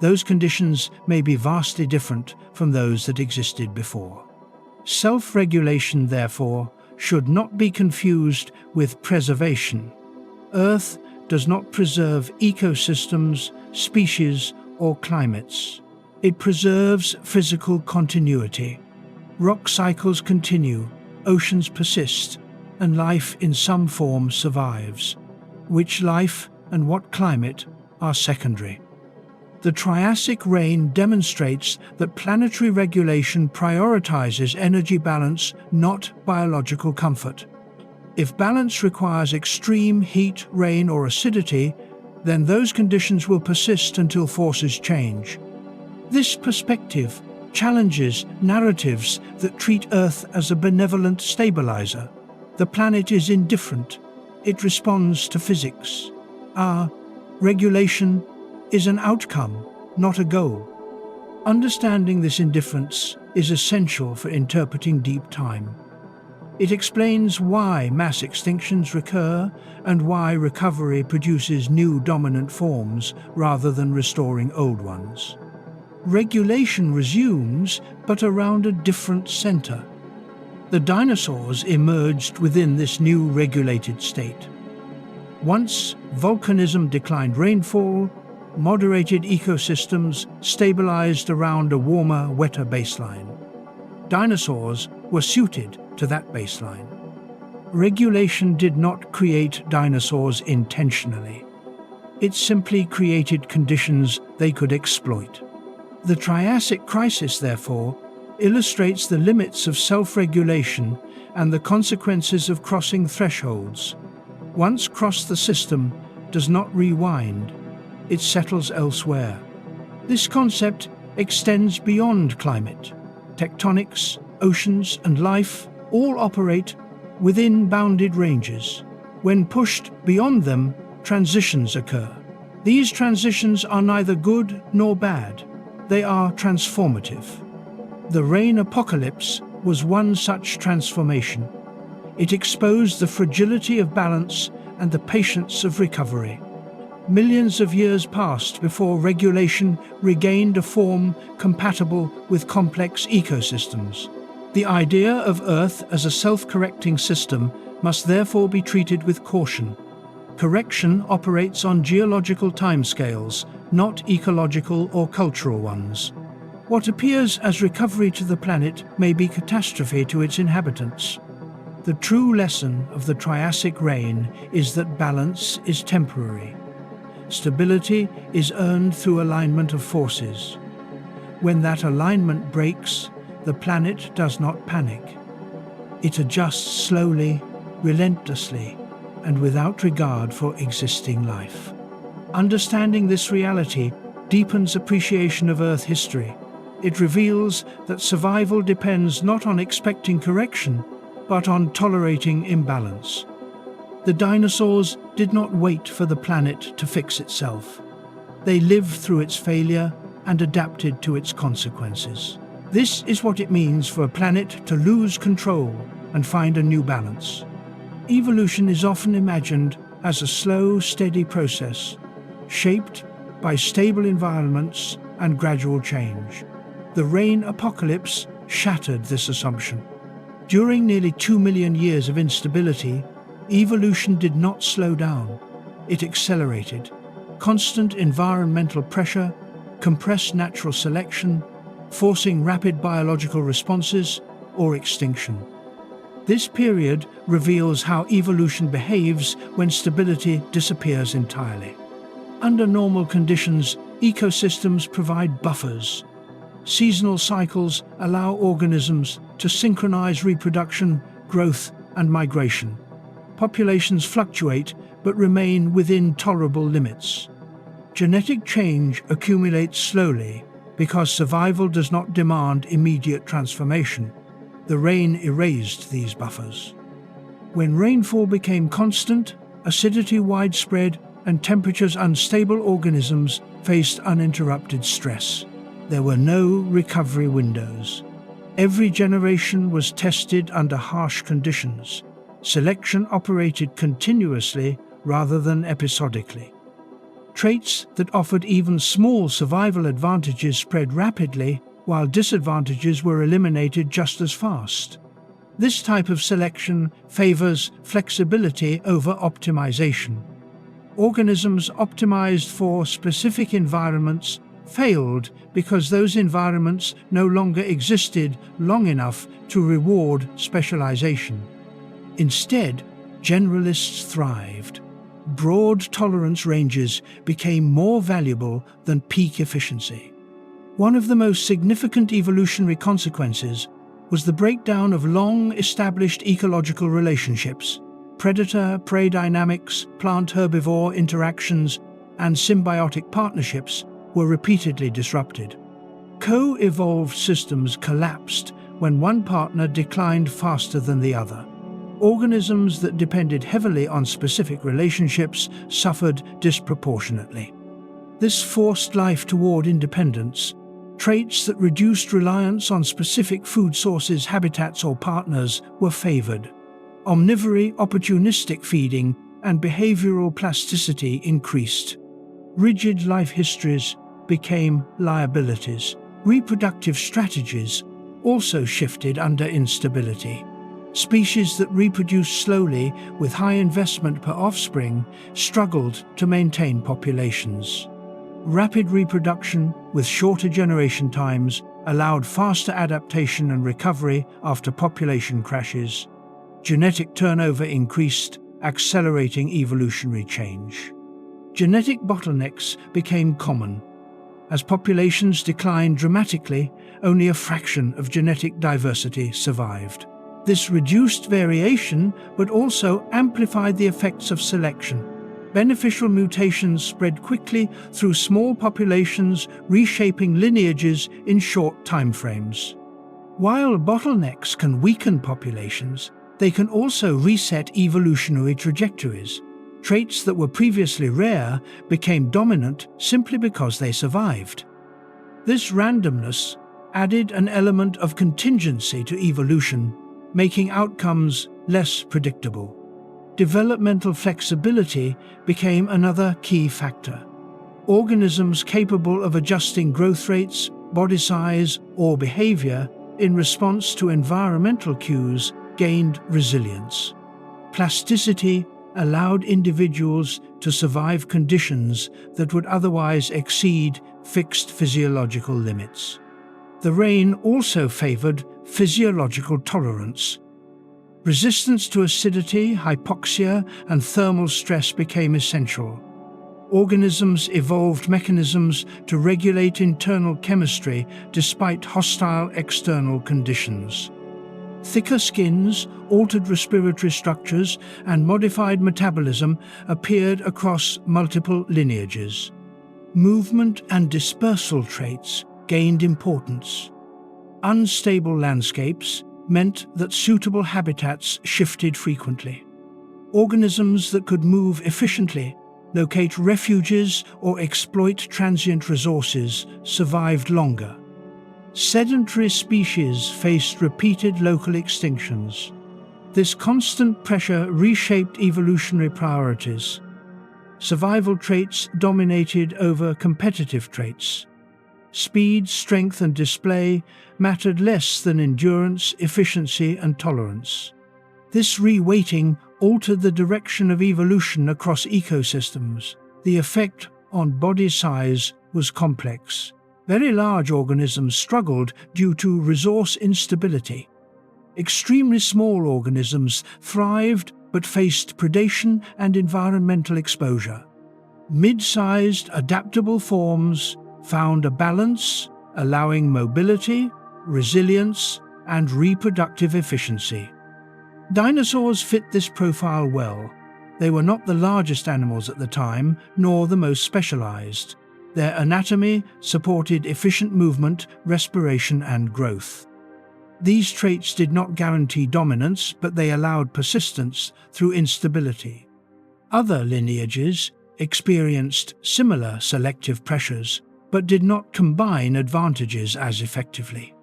Those conditions may be vastly different from those that existed before. Self-regulation, therefore, should not be confused with preservation. Earth does not preserve ecosystems, species, or climates. It preserves physical continuity. Rock cycles continue, oceans persist, and life in some form survives. Which life and what climate are secondary. The Triassic rain demonstrates that planetary regulation prioritizes energy balance, not biological comfort. If balance requires extreme heat, rain, or acidity, then those conditions will persist until forces change. This perspective challenges narratives that treat Earth as a benevolent stabilizer. The planet is indifferent. It responds to physics. Our regulation is an outcome, not a goal. Understanding this indifference is essential for interpreting deep time. It explains why mass extinctions recur and why recovery produces new dominant forms rather than restoring old ones. Regulation resumes, but around a different center. The dinosaurs emerged within this new regulated state. Once volcanism declined rainfall, moderated ecosystems stabilized around a warmer, wetter baseline. dinosaurs were suited to that baseline. Regulation did not create dinosaurs intentionally. It simply created conditions they could exploit. The Triassic crisis, therefore, illustrates the limits of self-regulation and the consequences of crossing thresholds. Once crossed, the system does not rewind, it settles elsewhere. This concept extends beyond climate. Tectonics, oceans, and life all operate within bounded ranges. When pushed beyond them, transitions occur. These transitions are neither good nor bad. They are transformative. The rain apocalypse was one such transformation. It exposed the fragility of balance and the patience of recovery. Millions of years passed before regulation regained a form compatible with complex ecosystems. The idea of Earth as a self-correcting system must therefore be treated with caution. Correction operates on geological timescales, not ecological or cultural ones. What appears as recovery to the planet may be catastrophe to its inhabitants. The true lesson of the Triassic rain is that balance is temporary. Stability is earned through alignment of forces. When that alignment breaks, the planet does not panic. It adjusts slowly, relentlessly, and without regard for existing life. Understanding this reality deepens appreciation of Earth history. It reveals that survival depends not on expecting correction, but on tolerating imbalance. The dinosaurs did not wait for the planet to fix itself. They lived through its failure and adapted to its consequences. This is what it means for a planet to lose control and find a new balance. Evolution is often imagined as a slow, steady process, shaped by stable environments and gradual change. The rain apocalypse shattered this assumption. During nearly 2 million years of instability, evolution did not slow down. It accelerated. Constant environmental pressure compressed natural selection, forcing rapid biological responses or extinction. This period reveals how evolution behaves when stability disappears entirely. Under normal conditions, ecosystems provide buffers. Seasonal cycles allow organisms to synchronize reproduction, growth, and migration. Populations fluctuate but remain within tolerable limits. Genetic change accumulates slowly because survival does not demand immediate transformation. The rain erased these buffers. When rainfall became constant, acidity widespread, and temperatures unstable, organisms faced uninterrupted stress. There were no recovery windows. Every generation was tested under harsh conditions. Selection operated continuously rather than episodically. Traits that offered even small survival advantages spread rapidly, while disadvantages were eliminated just as fast. This type of selection favors flexibility over optimization. Organisms optimized for specific environments failed because those environments no longer existed long enough to reward specialization. Instead, generalists thrived. Broad tolerance ranges became more valuable than peak efficiency. One of the most significant evolutionary consequences was the breakdown of long-established ecological relationships. Predator-prey dynamics, plant-herbivore interactions, and symbiotic partnerships were repeatedly disrupted. Co-evolved systems collapsed when one partner declined faster than the other. Organisms that depended heavily on specific relationships suffered disproportionately. This forced life toward independence. Traits that reduced reliance on specific food sources, habitats, or partners were favored. Omnivory, opportunistic feeding, and behavioral plasticity increased. Rigid life histories became liabilities. Reproductive strategies also shifted under instability. Species that reproduced slowly with high investment per offspring struggled to maintain populations. Rapid reproduction with shorter generation times allowed faster adaptation and recovery after population crashes. Genetic turnover increased, accelerating evolutionary change. Genetic bottlenecks became common. As populations declined dramatically, only a fraction of genetic diversity survived. This reduced variation, but also amplified the effects of selection. Beneficial mutations spread quickly through small populations, reshaping lineages in short timeframes. While bottlenecks can weaken populations, they can also reset evolutionary trajectories. Traits that were previously rare became dominant simply because they survived. This randomness added an element of contingency to evolution, making outcomes less predictable. Developmental flexibility became another key factor. Organisms capable of adjusting growth rates, body size, or behavior in response to environmental cues gained resilience. Plasticity allowed individuals to survive conditions that would otherwise exceed fixed physiological limits. The rain also favored physiological tolerance. Resistance to acidity, hypoxia, and thermal stress became essential. Organisms evolved mechanisms to regulate internal chemistry despite hostile external conditions. Thicker skins, altered respiratory structures, and modified metabolism appeared across multiple lineages. Movement and dispersal traits gained importance. Unstable landscapes meant that suitable habitats shifted frequently. Organisms that could move efficiently, locate refuges, or exploit transient resources survived longer. Sedentary species faced repeated local extinctions. This constant pressure reshaped evolutionary priorities. Survival traits dominated over competitive traits. Speed, strength, and display mattered less than endurance, efficiency, and tolerance. This reweighting altered the direction of evolution across ecosystems. The effect on body size was complex. Very large organisms struggled due to resource instability. Extremely small organisms thrived but faced predation and environmental exposure. Mid-sized, adaptable forms found a balance, allowing mobility, resilience, and reproductive efficiency. Dinosaurs fit this profile well. They were not the largest animals at the time, nor the most specialized. Their anatomy supported efficient movement, respiration, and growth. These traits did not guarantee dominance, but they allowed persistence through instability. Other lineages experienced similar selective pressures, but did not combine advantages as effectively.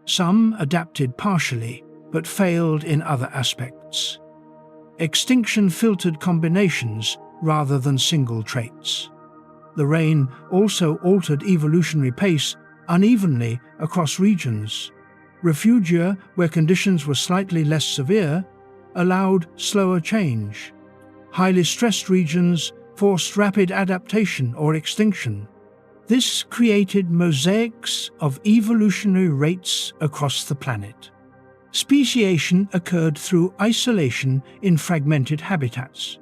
Some adapted partially, but failed in other aspects. Extinction filtered combinations rather than single traits. The rain also altered evolutionary pace unevenly across regions. Refugia, where conditions were slightly less severe, allowed slower change. Highly stressed regions forced rapid adaptation or extinction. This created mosaics of evolutionary rates across the planet. Speciation occurred through isolation in fragmented habitats.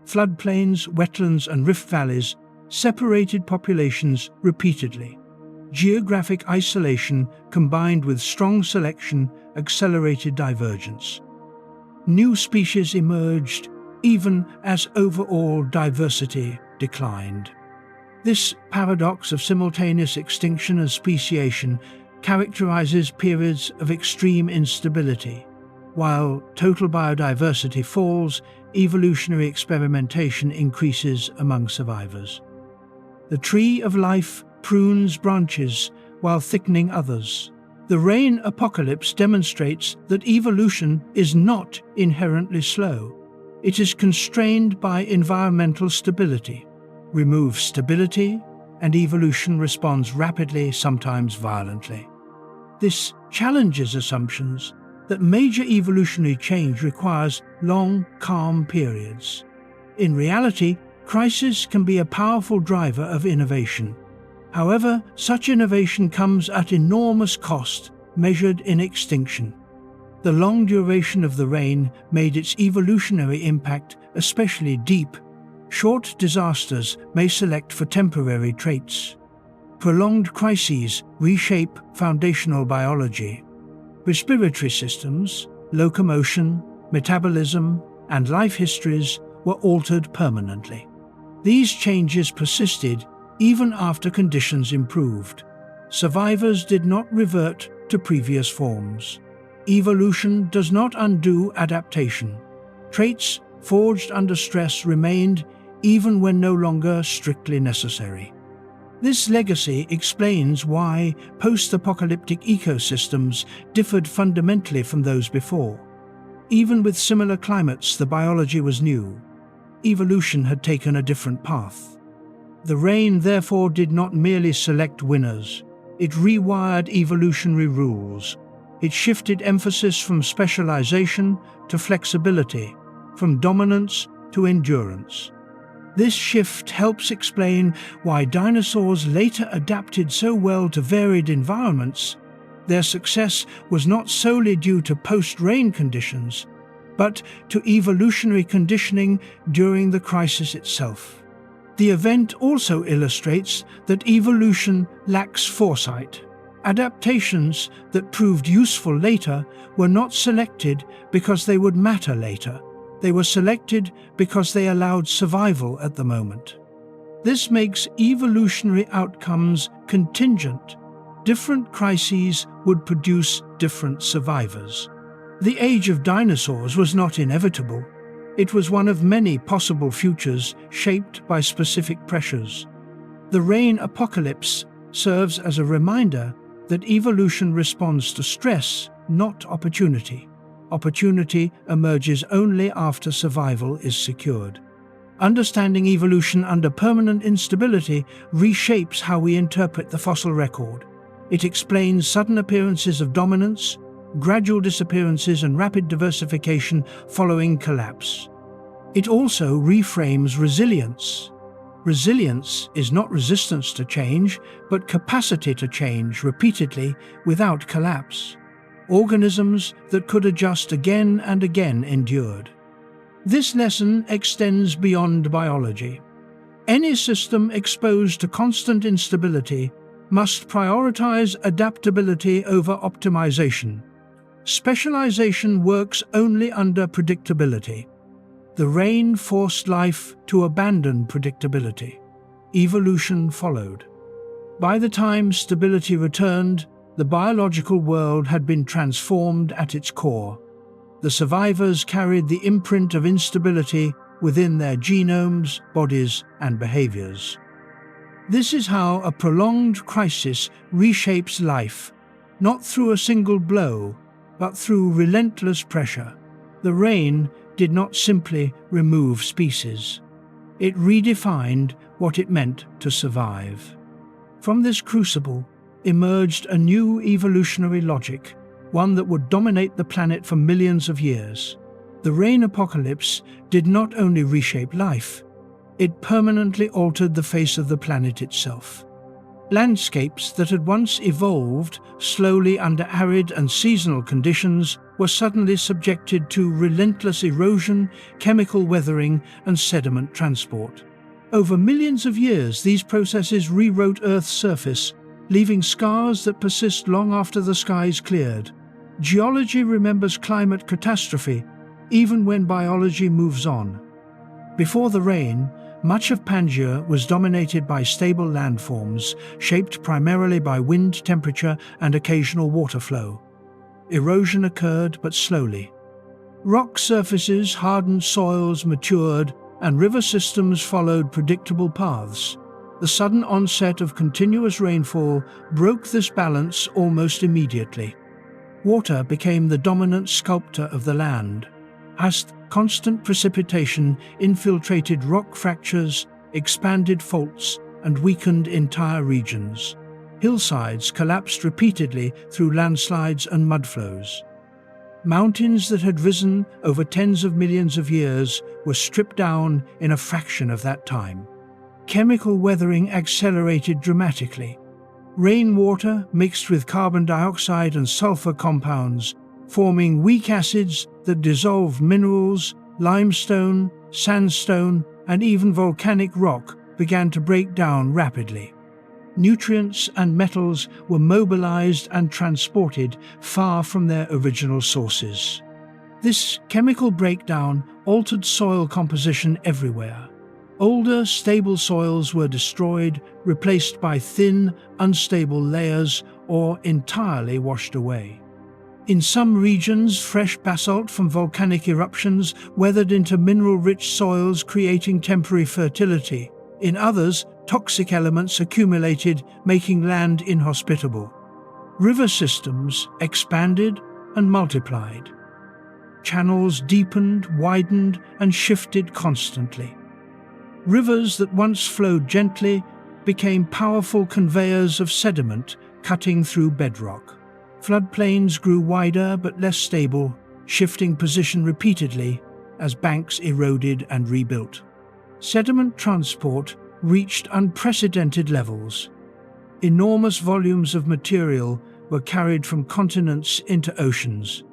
Floodplains, wetlands, and rift valleys separated populations repeatedly. Geographic isolation combined with strong selection accelerated divergence. New species emerged even as overall diversity declined. This paradox of simultaneous extinction and speciation characterizes periods of extreme instability. While total biodiversity falls, evolutionary experimentation increases among survivors. The tree of life prunes branches while thickening others. The rain apocalypse demonstrates that evolution is not inherently slow. It is constrained by environmental stability. Remove stability, and evolution responds rapidly, sometimes violently. This challenges assumptions that major evolutionary change requires long, calm periods. In reality, crisis can be a powerful driver of innovation. However, such innovation comes at enormous cost, measured in extinction. The long duration of the rain made its evolutionary impact especially deep. Short disasters may select for temporary traits. Prolonged crises reshape foundational biology. Respiratory systems, locomotion, metabolism, and life histories were altered permanently. These changes persisted even after conditions improved. Survivors did not revert to previous forms. Evolution does not undo adaptation. Traits forged under stress remained even when no longer strictly necessary. This legacy explains why post-apocalyptic ecosystems differed fundamentally from those before. Even with similar climates, the biology was new. Evolution had taken a different path. The rain, therefore, did not merely select winners. It rewired evolutionary rules. It shifted emphasis from specialization to flexibility, from dominance to endurance. This shift helps explain why dinosaurs later adapted so well to varied environments. Their success was not solely due to post-rain conditions, but to evolutionary conditioning during the crisis itself. The event also illustrates that evolution lacks foresight. Adaptations that proved useful later were not selected because they would matter later. They were selected because they allowed survival at the moment. This makes evolutionary outcomes contingent. Different crises would produce different survivors. The age of dinosaurs was not inevitable. It was one of many possible futures shaped by specific pressures. The rain apocalypse serves as a reminder that evolution responds to stress, not opportunity. Opportunity emerges only after survival is secured. Understanding evolution under permanent instability reshapes how we interpret the fossil record. It explains sudden appearances of dominance, gradual disappearances, and rapid diversification following collapse. It also reframes resilience. Resilience is not resistance to change, but capacity to change repeatedly without collapse. Organisms that could adjust again and again endured. This lesson extends beyond biology. Any system exposed to constant instability must prioritize adaptability over optimization. Specialization works only under predictability. The rain forced life to abandon predictability. Evolution followed. By the time stability returned, the biological world had been transformed at its core. The survivors carried the imprint of instability within their genomes, bodies, and behaviors. This is how a prolonged crisis reshapes life, not through a single blow, but through relentless pressure. The rain did not simply remove species. It redefined what it meant to survive. From this crucible emerged a new evolutionary logic, one that would dominate the planet for millions of years. The rain apocalypse did not only reshape life, it permanently altered the face of the planet itself. Landscapes that had once evolved slowly under arid and seasonal conditions were suddenly subjected to relentless erosion, chemical weathering, and sediment transport. Over millions of years, these processes rewrote Earth's surface, leaving scars that persist long after the skies cleared. Geology remembers climate catastrophe, even when biology moves on. Before the rain, much of Pangea was dominated by stable landforms, shaped primarily by wind, temperature, and occasional water flow. Erosion occurred, but slowly. Rock surfaces, hardened soils matured, and river systems followed predictable paths. The sudden onset of continuous rainfall broke this balance almost immediately. Water became the dominant sculptor of the land. As constant precipitation infiltrated rock fractures, expanded faults, and weakened entire regions. Hillsides collapsed repeatedly through landslides and mudflows. Mountains that had risen over tens of millions of years were stripped down in a fraction of that time. chemical weathering accelerated dramatically. Rainwater mixed with carbon dioxide and sulfur compounds, forming weak acids that dissolved minerals, limestone, sandstone, and even volcanic rock began to break down rapidly. Nutrients and metals were mobilized and transported far from their original sources. This chemical breakdown altered soil composition everywhere. Older, stable soils were destroyed, replaced by thin, unstable layers, or entirely washed away. In some regions, fresh basalt from volcanic eruptions weathered into mineral-rich soils, creating temporary fertility. In others, toxic elements accumulated, making land inhospitable. River systems expanded and multiplied. Channels deepened, widened, and shifted constantly. Rivers that once flowed gently became powerful conveyors of sediment, cutting through bedrock. Floodplains grew wider but less stable, shifting position repeatedly as banks eroded and rebuilt. Sediment transport reached unprecedented levels. Enormous volumes of material were carried from continents into oceans.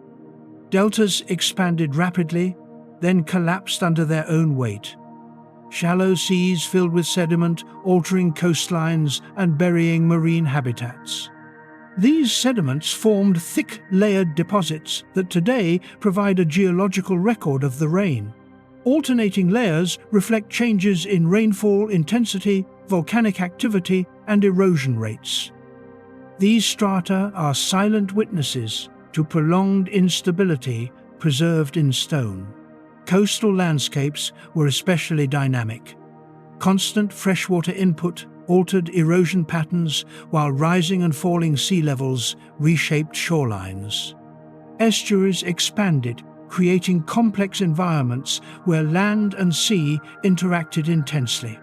Deltas expanded rapidly, then collapsed under their own weight. Shallow seas filled with sediment, altering coastlines and burying marine habitats. These sediments formed thick, layered deposits that today provide a geological record of the rain. Alternating layers reflect changes in rainfall intensity, volcanic activity, and erosion rates. These strata are silent witnesses to prolonged instability preserved in stone. Coastal landscapes were especially dynamic. Constant freshwater input altered erosion patterns, while rising and falling sea levels reshaped shorelines. Estuaries expanded, creating complex environments where land and sea interacted intensely.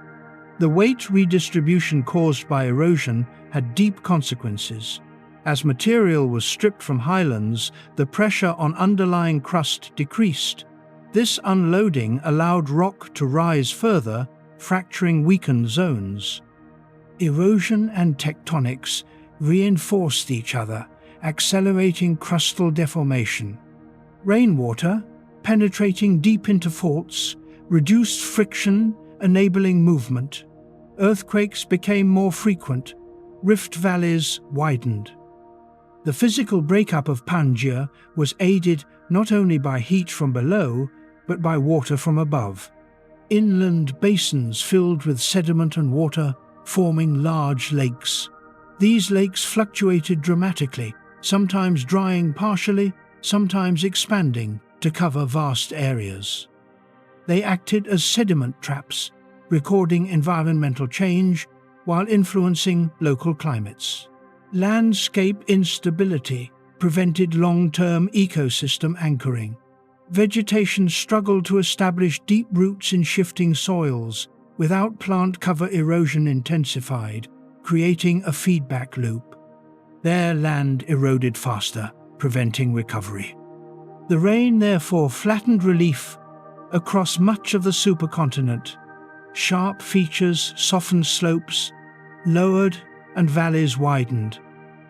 The weight redistribution caused by erosion had deep consequences. As material was stripped from highlands, the pressure on underlying crust decreased. This unloading allowed rock to rise further, fracturing weakened zones. Erosion and tectonics reinforced each other, accelerating crustal deformation. Rainwater, penetrating deep into faults, reduced friction, enabling movement. Earthquakes became more frequent. Rift valleys widened. The physical breakup of Pangea was aided not only by heat from below, but by water from above. Inland basins filled with sediment and water, forming large lakes. These lakes fluctuated dramatically, sometimes drying partially, sometimes expanding to cover vast areas. They acted as sediment traps, recording environmental change while influencing local climates. Landscape instability prevented long-term ecosystem anchoring. Vegetation struggled to establish deep roots in shifting soils. Without plant cover, erosion intensified, creating a feedback loop. Their land eroded faster, preventing recovery. The rain therefore flattened relief across much of the supercontinent. Sharp features softened slopes, lowered, and valleys widened.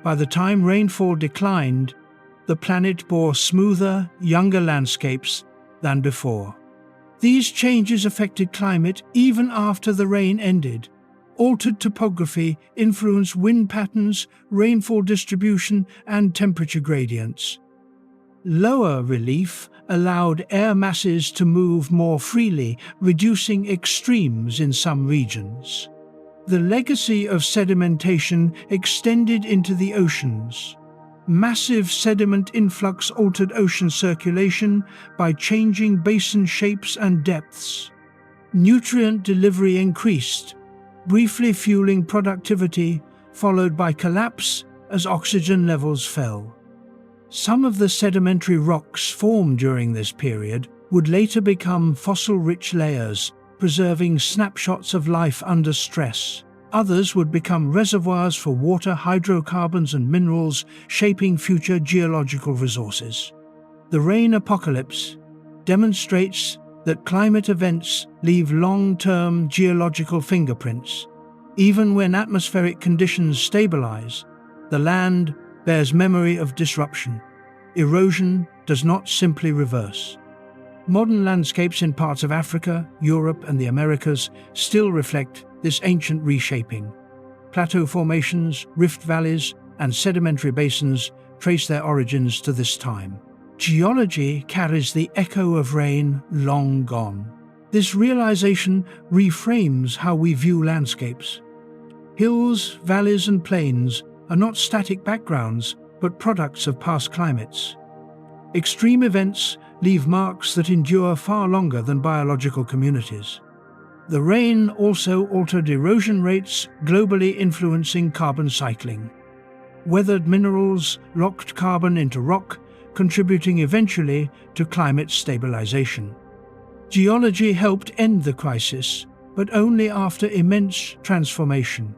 By the time rainfall declined, the planet bore smoother, younger landscapes than before. These changes affected climate even after the rain ended. Altered topography influenced wind patterns, rainfall distribution, and temperature gradients. Lower relief allowed air masses to move more freely, reducing extremes in some regions. The legacy of sedimentation extended into the oceans. Massive sediment influx altered ocean circulation by changing basin shapes and depths. Nutrient delivery increased, briefly fueling productivity, followed by collapse as oxygen levels fell. Some of the sedimentary rocks formed during this period would later become fossil-rich layers, preserving snapshots of life under stress. Others would become reservoirs for water, hydrocarbons, and minerals, shaping future geological resources. The rain apocalypse demonstrates that climate events leave long-term geological fingerprints. Even when atmospheric conditions stabilize, the land bears memory of disruption. Erosion does not simply reverse. Modern landscapes in parts of Africa, Europe, and the Americas still reflect this ancient reshaping. Plateau formations, rift valleys, and sedimentary basins trace their origins to this time. Geology carries the echo of rain long gone. This realization reframes how we view landscapes. Hills, valleys, and plains are not static backgrounds, but products of past climates. Extreme events leave marks that endure far longer than biological communities. The rain also altered erosion rates, globally influencing carbon cycling. Weathered minerals locked carbon into rock, contributing eventually to climate stabilization. Geology helped end the crisis, but only after immense transformation.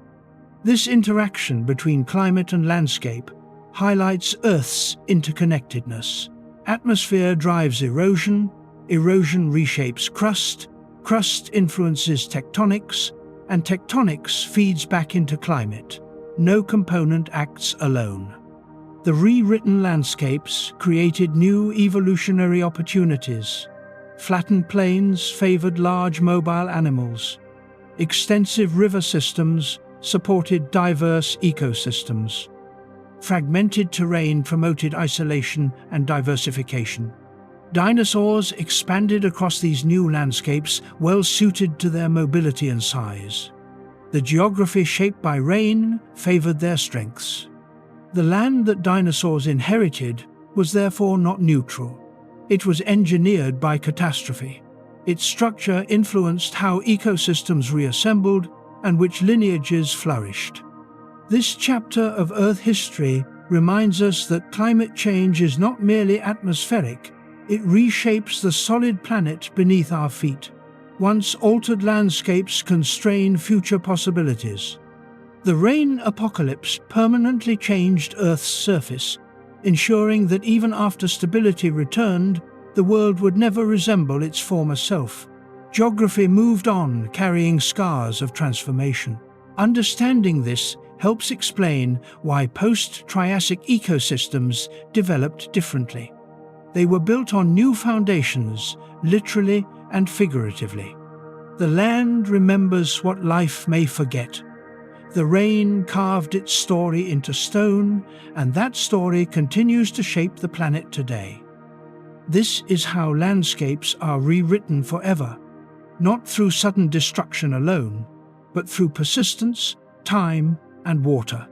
This interaction between climate and landscape highlights Earth's interconnectedness. Atmosphere drives erosion, erosion reshapes crust, crust influences tectonics, and tectonics feeds back into climate. No component acts alone. The rewritten landscapes created new evolutionary opportunities. Flattened plains favored large mobile animals. Extensive river systems supported diverse ecosystems. Fragmented terrain promoted isolation and diversification. Dinosaurs expanded across these new landscapes, well suited to their mobility and size. The geography shaped by rain favored their strengths. The land that dinosaurs inherited was therefore not neutral. It was engineered by catastrophe. Its structure influenced how ecosystems reassembled and which lineages flourished. This chapter of Earth history reminds us that climate change is not merely atmospheric, it reshapes the solid planet beneath our feet. Once altered landscapes constrain future possibilities. The rain apocalypse permanently changed Earth's surface, ensuring that even after stability returned, the world would never resemble its former self. Geography moved on, carrying scars of transformation. Understanding this helps explain why post-Triassic ecosystems developed differently. They were built on new foundations, literally and figuratively. The land remembers what life may forget. The rain carved its story into stone, and that story continues to shape the planet today. This is how landscapes are rewritten forever, not through sudden destruction alone, but through persistence, time, and water.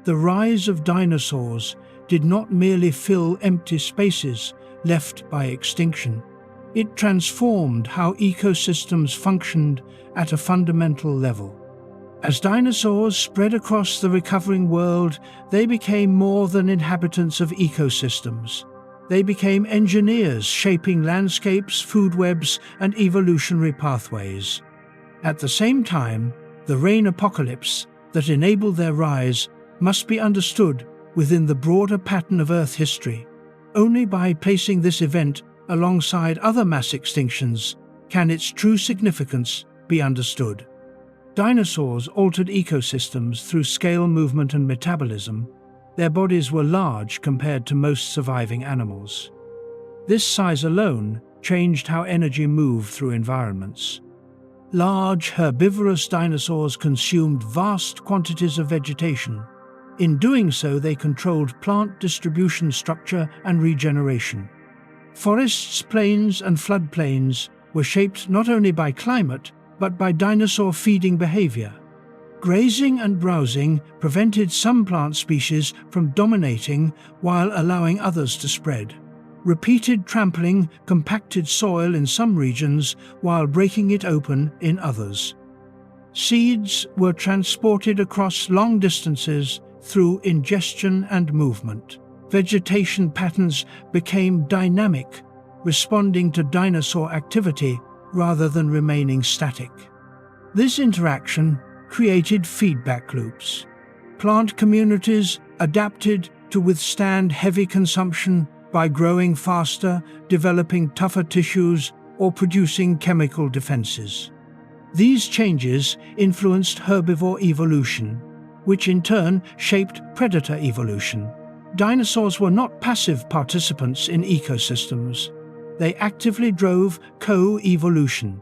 The rise of dinosaurs did not merely fill empty spaces left by extinction. It transformed how ecosystems functioned at a fundamental level. As dinosaurs spread across the recovering world, they became more than inhabitants of ecosystems. They became engineers shaping landscapes, food webs, and evolutionary pathways. At the same time, the rain apocalypse that enabled their rise must be understood within the broader pattern of Earth history. Only by placing this event alongside other mass extinctions can its true significance be understood. Dinosaurs altered ecosystems through scale movement and metabolism. Their bodies were large compared to most surviving animals. This size alone changed how energy moved through environments. Large, herbivorous dinosaurs consumed vast quantities of vegetation. In doing so, they controlled plant distribution structure and regeneration. Forests, plains, and floodplains were shaped not only by climate, but by dinosaur feeding behavior. Grazing and browsing prevented some plant species from dominating while allowing others to spread. Repeated trampling compacted soil in some regions while breaking it open in others. Seeds were transported across long distances through ingestion and movement. Vegetation patterns became dynamic, responding to dinosaur activity rather than remaining static. This interaction created feedback loops. Plant communities adapted to withstand heavy consumption by growing faster, developing tougher tissues, or producing chemical defenses. These changes influenced herbivore evolution, which in turn shaped predator evolution. Dinosaurs were not passive participants in ecosystems. They actively drove co-evolution.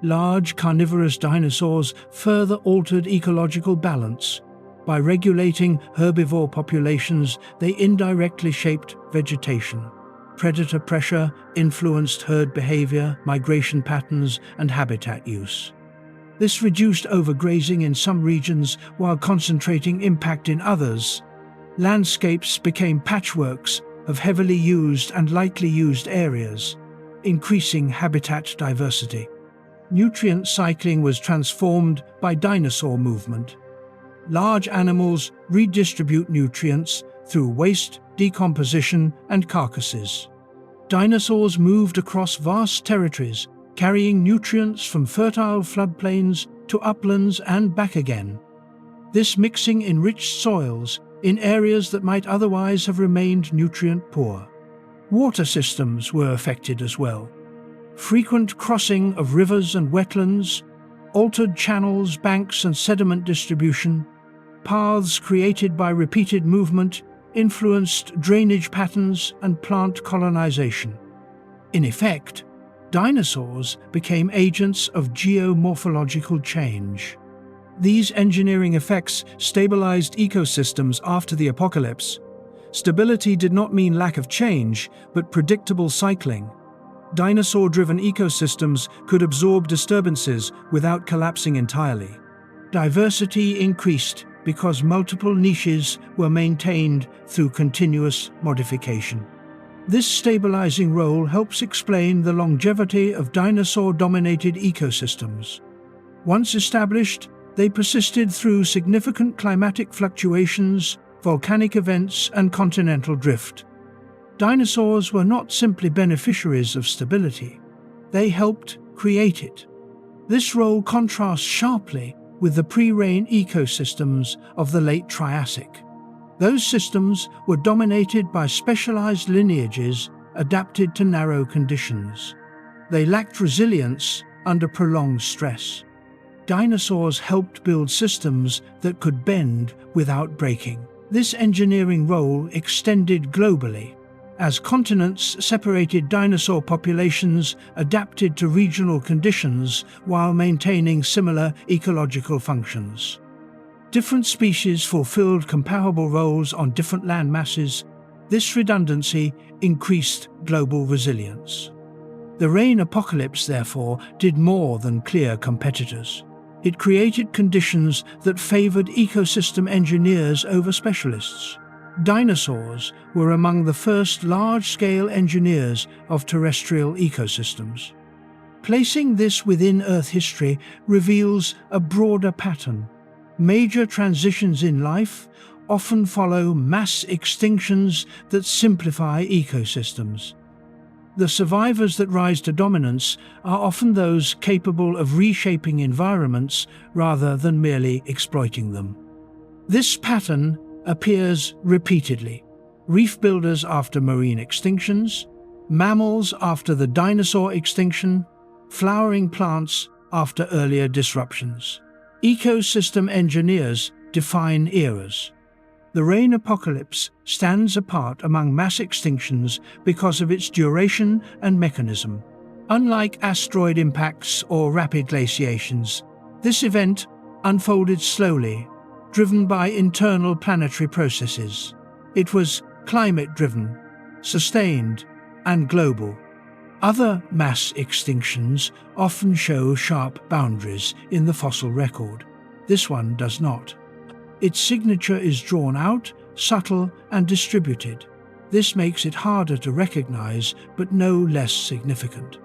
Large carnivorous dinosaurs further altered ecological balance. By regulating herbivore populations, they indirectly shaped vegetation. Predator pressure influenced herd behavior, migration patterns, and habitat use. This reduced overgrazing in some regions while concentrating impact in others. Landscapes became patchworks of heavily used and lightly used areas, increasing habitat diversity. Nutrient cycling was transformed by dinosaur movement. Large animals redistribute nutrients through waste, decomposition, and carcasses. Dinosaurs moved across vast territories, carrying nutrients from fertile floodplains to uplands and back again. This mixing enriched soils in areas that might otherwise have remained nutrient-poor. Water systems were affected as well. Frequent crossing of rivers and wetlands altered channels, banks, and sediment distribution. Paths created by repeated movement influenced drainage patterns and plant colonization. In effect, dinosaurs became agents of geomorphological change. These engineering effects stabilized ecosystems after the apocalypse. Stability did not mean lack of change, but predictable cycling. Dinosaur-driven ecosystems could absorb disturbances without collapsing entirely. Diversity increased because multiple niches were maintained through continuous modification. This stabilizing role helps explain the longevity of dinosaur-dominated ecosystems. Once established, they persisted through significant climatic fluctuations, volcanic events, and continental drift. Dinosaurs were not simply beneficiaries of stability. They helped create it. This role contrasts sharply with the pre-rain ecosystems of the late Triassic. Those systems were dominated by specialized lineages adapted to narrow conditions. They lacked resilience under prolonged stress. Dinosaurs helped build systems that could bend without breaking. This engineering role extended globally. As continents separated, dinosaur populations adapted to regional conditions while maintaining similar ecological functions. Different species fulfilled comparable roles on different land masses. This redundancy increased global resilience. The rain apocalypse, therefore, did more than clear competitors. It created conditions that favored ecosystem engineers over specialists. Dinosaurs were among the first large-scale engineers of terrestrial ecosystems. Placing this within Earth history reveals a broader pattern. Major transitions in life often follow mass extinctions that simplify ecosystems. The survivors that rise to dominance are often those capable of reshaping environments rather than merely exploiting them. This pattern appears repeatedly. Reef builders after marine extinctions, mammals after the dinosaur extinction, flowering plants after earlier disruptions. Ecosystem engineers define eras. The rain apocalypse stands apart among mass extinctions because of its duration and mechanism. Unlike asteroid impacts or rapid glaciations, this event unfolded slowly, driven by internal planetary processes. It was climate-driven, sustained, and global. Other mass extinctions often show sharp boundaries in the fossil record. This one does not. Its signature is drawn out, subtle, and distributed. This makes it harder to recognize, but no less significant.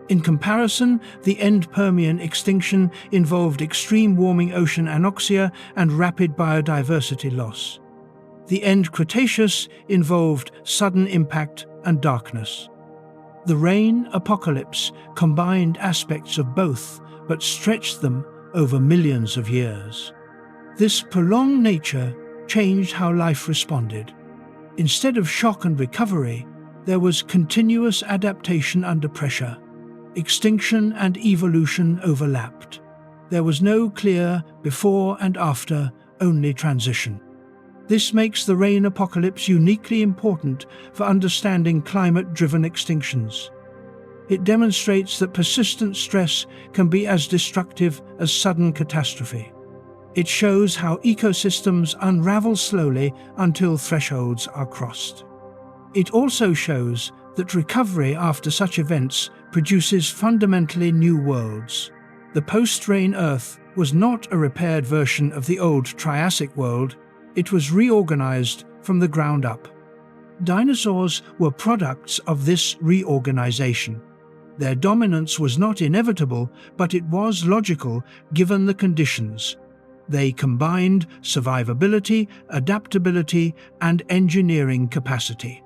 In comparison, the end Permian extinction involved extreme warming ocean anoxia and rapid biodiversity loss. The end Cretaceous involved sudden impact and darkness. The rain apocalypse combined aspects of both, but stretched them over millions of years. This prolonged nature changed how life responded. Instead of shock and recovery, there was continuous adaptation under pressure. extinction and evolution overlapped. There was no clear before and after, only transition. This makes the rain apocalypse uniquely important for understanding climate-driven extinctions. It demonstrates that persistent stress can be as destructive as sudden catastrophe. It shows how ecosystems unravel slowly until thresholds are crossed. It also shows that recovery after such events produces fundamentally new worlds. The post-rain Earth was not a repaired version of the old Triassic world, it was reorganized from the ground up. Dinosaurs were products of this reorganization. Their dominance was not inevitable, but it was logical given the conditions. They combined survivability, adaptability, and engineering capacity.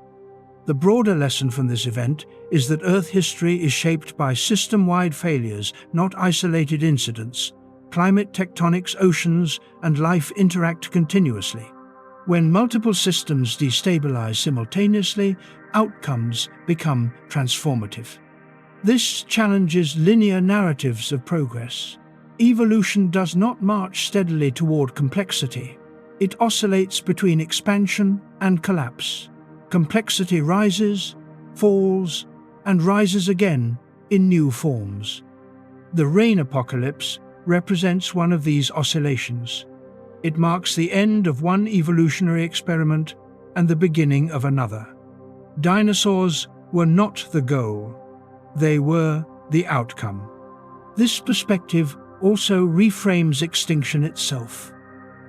The broader lesson from this event is that Earth history is shaped by system-wide failures, not isolated incidents. Climate, tectonics, oceans, and life interact continuously. When multiple systems destabilize simultaneously, outcomes become transformative. This challenges linear narratives of progress. Evolution does not march steadily toward complexity. It oscillates between expansion and collapse. Complexity rises, falls, and rises again in new forms. The rain apocalypse represents one of these oscillations. It marks the end of one evolutionary experiment and the beginning of another. Dinosaurs were not the goal, they were the outcome. This perspective also reframes extinction itself.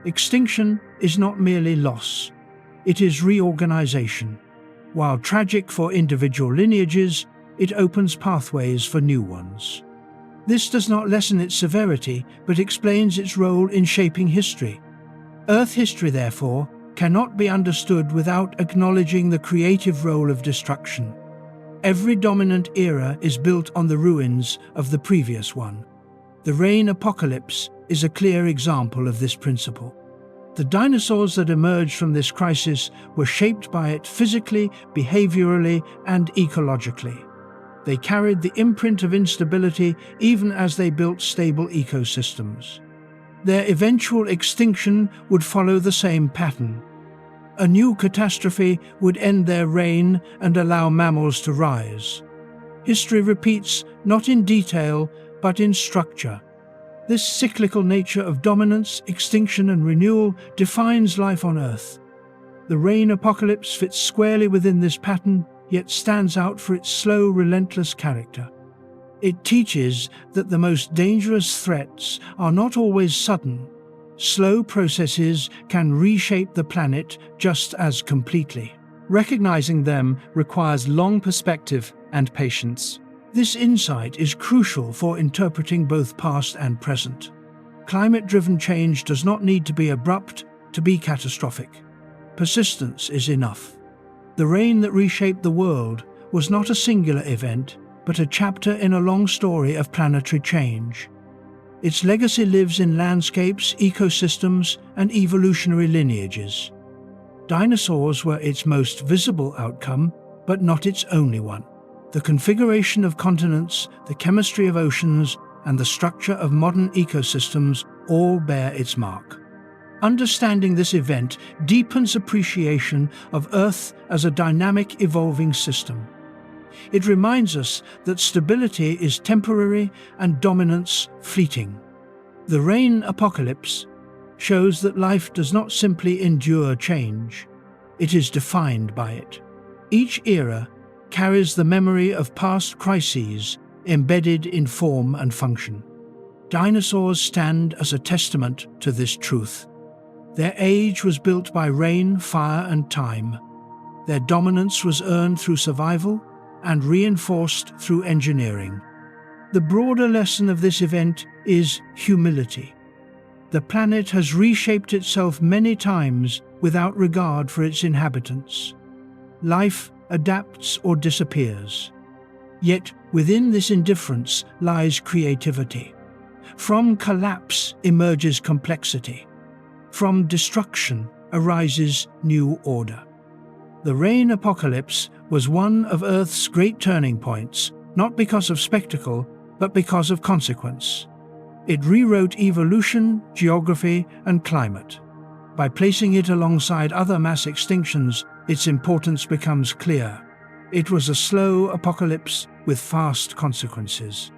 Extinction is not merely loss, it is reorganization. While tragic for individual lineages, it opens pathways for new ones. This does not lessen its severity, but explains its role in shaping history. Earth history, therefore, cannot be understood without acknowledging the creative role of destruction. Every dominant era is built on the ruins of the previous one. The rain apocalypse is a clear example of this principle. The dinosaurs that emerged from this crisis were shaped by it physically, behaviorally, and ecologically. They carried the imprint of instability even as they built stable ecosystems. Their eventual extinction would follow the same pattern. A new catastrophe would end their reign and allow mammals to rise. History repeats not in detail, but in structure. This cyclical nature of dominance, extinction, and renewal defines life on Earth. The rain apocalypse fits squarely within this pattern, yet stands out for its slow, relentless character. It teaches that the most dangerous threats are not always sudden. Slow processes can reshape the planet just as completely. Recognizing them requires long perspective and patience. This insight is crucial for interpreting both past and present. Climate-driven change does not need to be abrupt to be catastrophic. Persistence is enough. The rain that reshaped the world was not a singular event, but a chapter in a long story of planetary change. Its legacy lives in landscapes, ecosystems, and evolutionary lineages. Dinosaurs were its most visible outcome, but not its only one. The configuration of continents, the chemistry of oceans, and the structure of modern ecosystems all bear its mark. Understanding this event deepens appreciation of Earth as a dynamic, evolving system. It reminds us that stability is temporary and dominance fleeting. The rain apocalypse shows that life does not simply endure change, it is defined by it. Each era carries the memory of past crises embedded in form and function. Dinosaurs stand as a testament to this truth. Their age was built by rain, fire, and time. Their dominance was earned through survival and reinforced through engineering. The broader lesson of this event is humility. The planet has reshaped itself many times without regard for its inhabitants. Life adapts or disappears. Yet within this indifference lies creativity. From collapse emerges complexity. From destruction arises new order. The rain apocalypse was one of Earth's great turning points, not because of spectacle, but because of consequence. It rewrote evolution, geography, and climate. By placing it alongside other mass extinctions, its importance becomes clear. It was a slow apocalypse with fast consequences.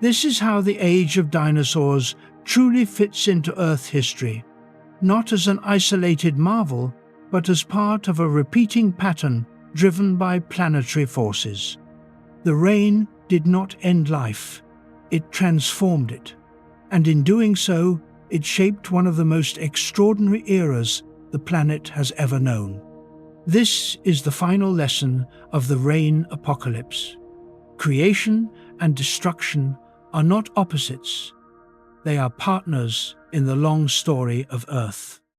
This is how the age of dinosaurs truly fits into Earth history, not as an isolated marvel, but as part of a repeating pattern driven by planetary forces. The rain did not end life, it transformed it, and in doing so, it shaped one of the most extraordinary eras the planet has ever known. This is the final lesson of the rain apocalypse. Creation and destruction are not opposites. They are partners in the long story of Earth.